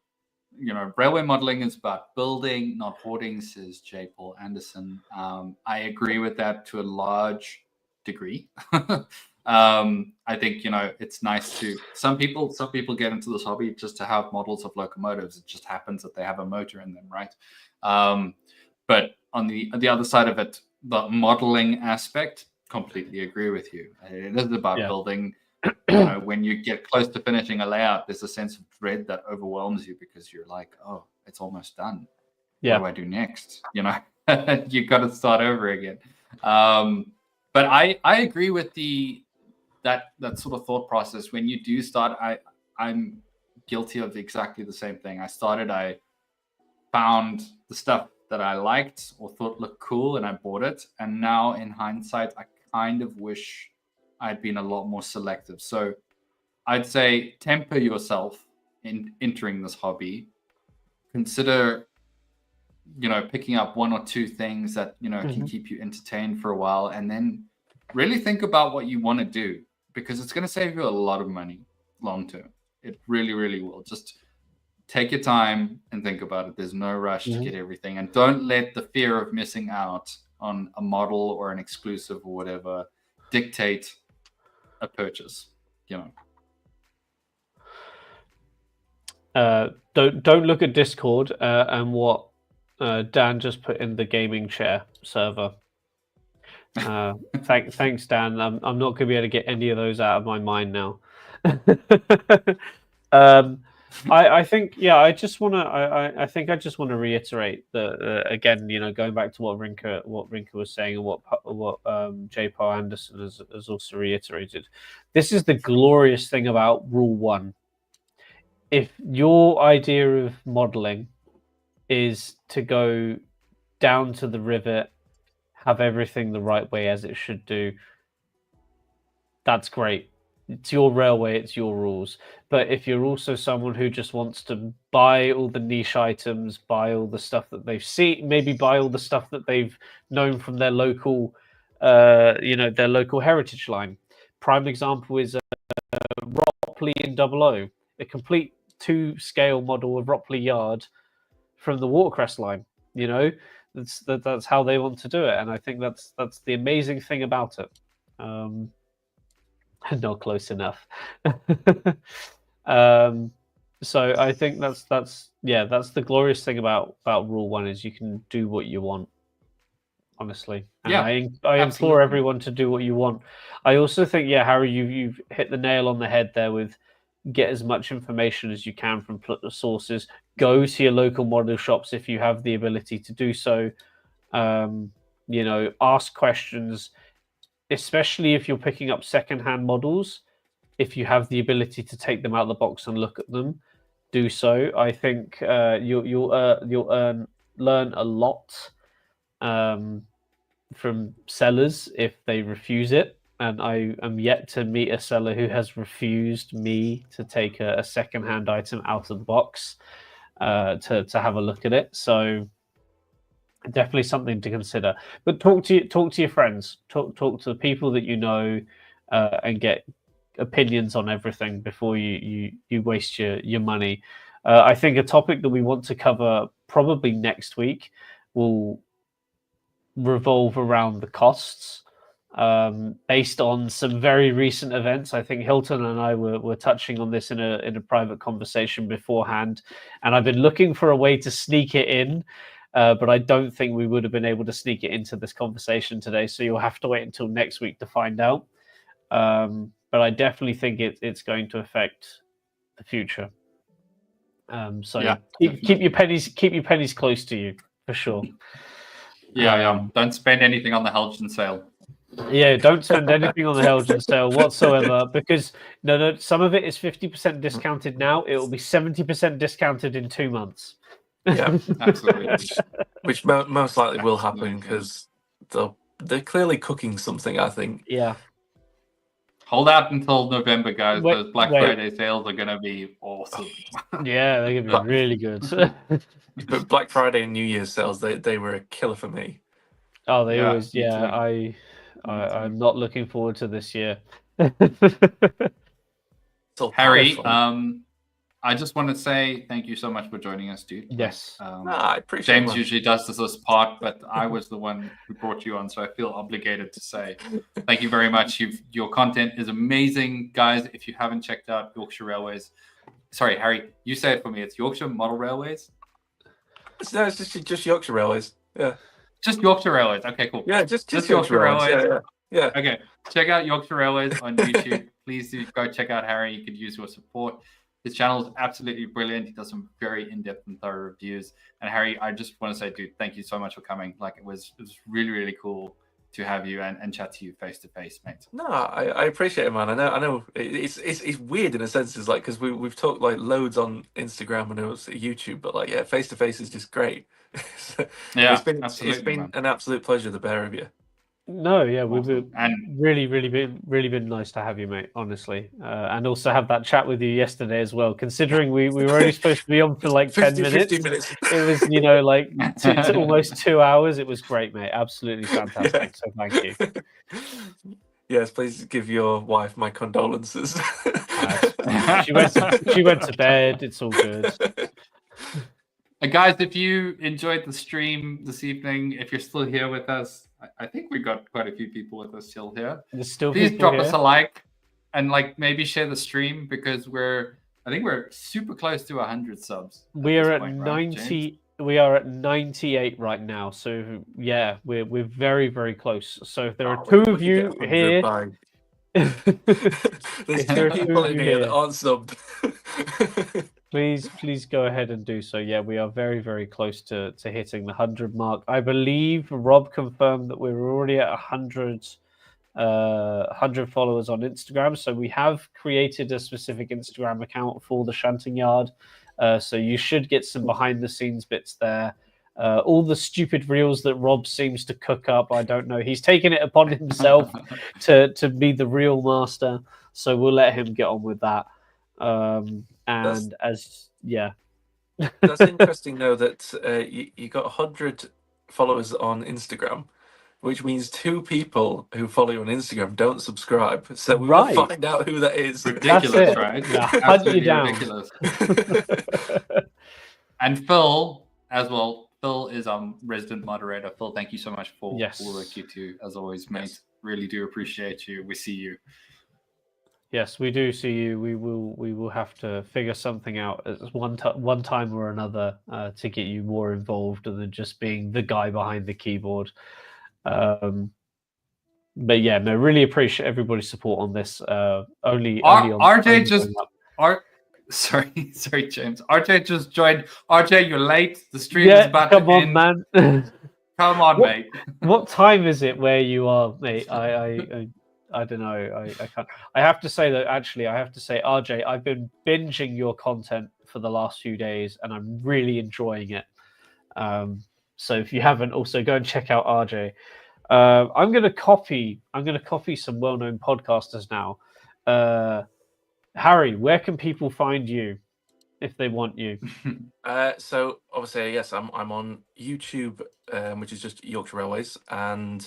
railway modeling is about building, not hoarding, says J. Paul Anderson. I agree with that to a large degree. I think, it's nice to, some people get into this hobby just to have models of locomotives. It just happens that they have a motor in them, right? But on the other side of it, the modeling aspect, completely agree with you. It is about building. When you get close to finishing a layout, there's a sense of dread that overwhelms you because you're like, oh, it's almost done. What do I do next? You got to start over again. But I agree with that sort of thought process. When you do start, I'm guilty of exactly the same thing. I found the stuff that I liked or thought looked cool and I bought it. And now in hindsight, I kind of wish I'd been a lot more selective. So I'd say temper yourself in entering this hobby. Consider, picking up 1 or 2 things that, can keep you entertained for a while, and then really think about what you want to do, because it's going to save you a lot of money long term. It really, really will. Just take your time and think about it. There's no rush to get everything, and don't let the fear of missing out on a model or an exclusive or whatever dictate a purchase. Don't look at Discord and what Dan just put in the gaming chair server. Thanks, Dan. I'm not going to be able to get any of those out of my mind now. I think, I just want to. I think I just want to reiterate that again. Going back to what Rinka was saying, and what J. Paul Anderson has also reiterated. This is the glorious thing about Rule 1. If your idea of modeling is to go down to the rivet, have everything the right way as it should do, that's great. It's your railway, it's your rules. But if you're also someone who just wants to buy all the niche items, buy all the stuff that they've seen, maybe buy all the stuff that they've known from their local, their local heritage line. Prime example is Ropley in Double O, a complete 2-scale model of Ropley Yard from the Watercress line. That's how they want to do it, and I think that's the amazing thing about it. Not close enough. So I think that's the glorious thing about Rule 1 is you can do what you want, honestly. And I implore everyone to do what you want. I also think, Harry, you've hit the nail on the head there with get as much information as you can from sources. Go to your local model shops if you have the ability to do so. Ask questions, especially if you're picking up secondhand models. If you have the ability to take them out of the box and look at them, do so. I think you'll learn a lot from sellers if they refuse it. And I am yet to meet a seller who has refused me to take a second-hand item out of the box to have a look at it. So definitely something to consider. But talk to your friends, talk to the people that you know, and get opinions on everything before you waste your money. I think a topic that we want to cover probably next week will revolve around the costs, based on some very recent events. I think Hilton and I were touching on this in a private conversation beforehand, and I've been looking for a way to sneak it in, but I don't think we would have been able to sneak it into this conversation today. So you'll have to wait until next week to find out. But I definitely think it's going to affect the future. So Yeah, keep your pennies close to you for sure. Yeah. Don't spend anything on the Helgen sale. Yeah, don't spend anything on the Helgen sale whatsoever, because no, some of it is 50% discounted now. It will be 70% discounted in 2 months. Yeah, Absolutely. which most likely will happen because they're clearly cooking something, I think. Yeah. Hold out until November, guys. Wait, Those Black wait. Friday sales are going to be awesome. Yeah, they're gonna be really good. But Black Friday and New Year's sales, they were a killer for me. Oh, they Yeah, always. me Yeah, too. I'm not looking forward to this year. So Harry, powerful. I just want to say thank you so much for joining us, dude. Yes. I appreciate James it. usually does this part, but I was the one who brought you on, so I feel obligated to say thank you very much. Your content is amazing, guys. If you haven't checked out Yorkshire Railways, sorry, Harry, you say it for me. It's Yorkshire Model Railways. No, it's just Yorkshire Railways. Yeah. Just Yorkshire Railways. Okay, cool. Yeah, just Yorkshire Railways. Yeah. Okay, check out Yorkshire Railways on YouTube. Please do go check out Harry. You could use your support. His channel is absolutely brilliant. He does some very in-depth and thorough reviews. And Harry, I just want to say, dude, thank you so much for coming. Like, it was really, really cool to have you and chat to you face to face, mate. No, I appreciate it, man. I know it's weird in a sense, is like, because we've talked like loads on Instagram and it was YouTube, but like, yeah, face to face is just great. So, Yeah, it's been man. an absolute pleasure, the pair of you. No, yeah, we've Awesome. been really been nice to have you, mate. Honestly, and also have that chat with you yesterday as well. Considering we were only supposed to be on for like 10 minutes, 15 minutes. It was like almost 2 hours. It was great, mate. Absolutely fantastic. So thank you. Yes, please give your wife my condolences. She went to bed. It's all good. Guys, if you enjoyed the stream this evening, if you're still here with us, I think we got quite a few people with us still here. There's still Please people drop us here. a like and maybe share the stream, because I think we're super close to 100 subs. We are at point, 90. Right, we are at 98 right now. So yeah, we're very close. So if there are two of you here, there's two people in here that aren't subbed. please go ahead and do so. Yeah, we are very close to hitting the 100 mark. I believe Rob confirmed that we're already at 100 followers on Instagram. So we have created a specific Instagram account for the Shunting Yard. So you should get some behind the scenes bits there. All the stupid reels that Rob seems to cook up, I don't know. He's taken it upon himself to be the reel master. So we'll let him get on with that. That's interesting though that you got 100 followers on Instagram, which means 2 people who follow you on Instagram don't subscribe. So we will find out who that is. Ridiculous, right? Yeah, hunt you down. Ridiculous. And Phil as well. Phil is our resident moderator. Phil, thank you so much for all the work you do, as always, mate. Yes. Really do appreciate you. We see you. Yes, we do see you. We will have to figure something out at one time or another to get you more involved than just being the guy behind the keyboard. But yeah, no, really appreciate everybody's support on this. Only on RJ just sorry, James. RJ just joined. RJ, you're late. The stream is about to end. Man. Come on, mate. What time is it where you are, mate? I don't know. I can't. I have to say that actually, RJ, I've been binging your content for the last few days, and I'm really enjoying it. So if you haven't, also go and check out RJ. I'm gonna copy some well-known podcasters now. Harry, where can people find you if they want you? So obviously, yes, I'm on YouTube, which is just Yorkshire Railways, and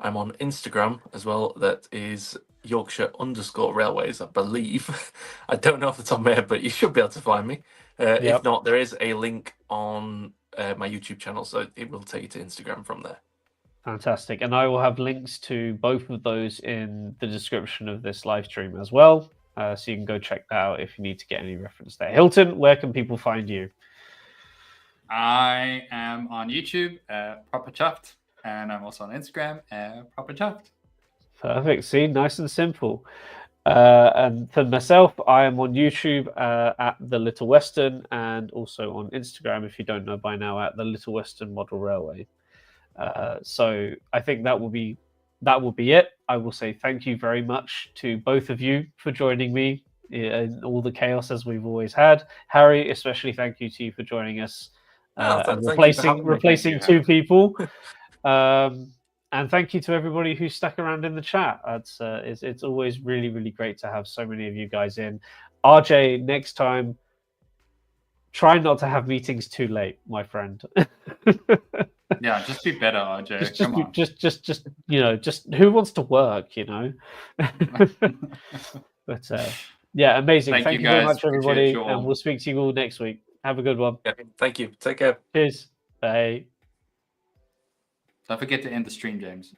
I'm on Instagram as well. That is Yorkshire_Railways, I believe. I don't know off the top of my head, but you should be able to find me. Yep. If not, there is a link on my YouTube channel, so it will take you to Instagram from there. Fantastic. And I will have links to both of those in the description of this live stream as well. So you can go check that out if you need to get any reference there. Hilton, where can people find you? I am on YouTube, Proper Chuffed, and I'm also on Instagram, Proper Chuffed. Perfect. See, nice and simple. And for myself, I am on YouTube at The Little Western, and also on Instagram, if you don't know by now, at The Little Western Model Railway. So I think that will be it. I will say thank you very much to both of you for joining me in all the chaos as we've always had. Harry, especially thank you to you for joining us and replacing two people. And thank you to everybody who stuck around in the chat. It's always really, really great to have so many of you guys in. RJ, next time, try not to have meetings too late, my friend. Yeah, just be better, RJ. Come on. Just who wants to work, But yeah, amazing. Thank you very much, everybody, and we'll speak to you all next week. Have a good one. Yeah, thank you. Take care. Cheers. Bye. Don't forget to end the stream, James.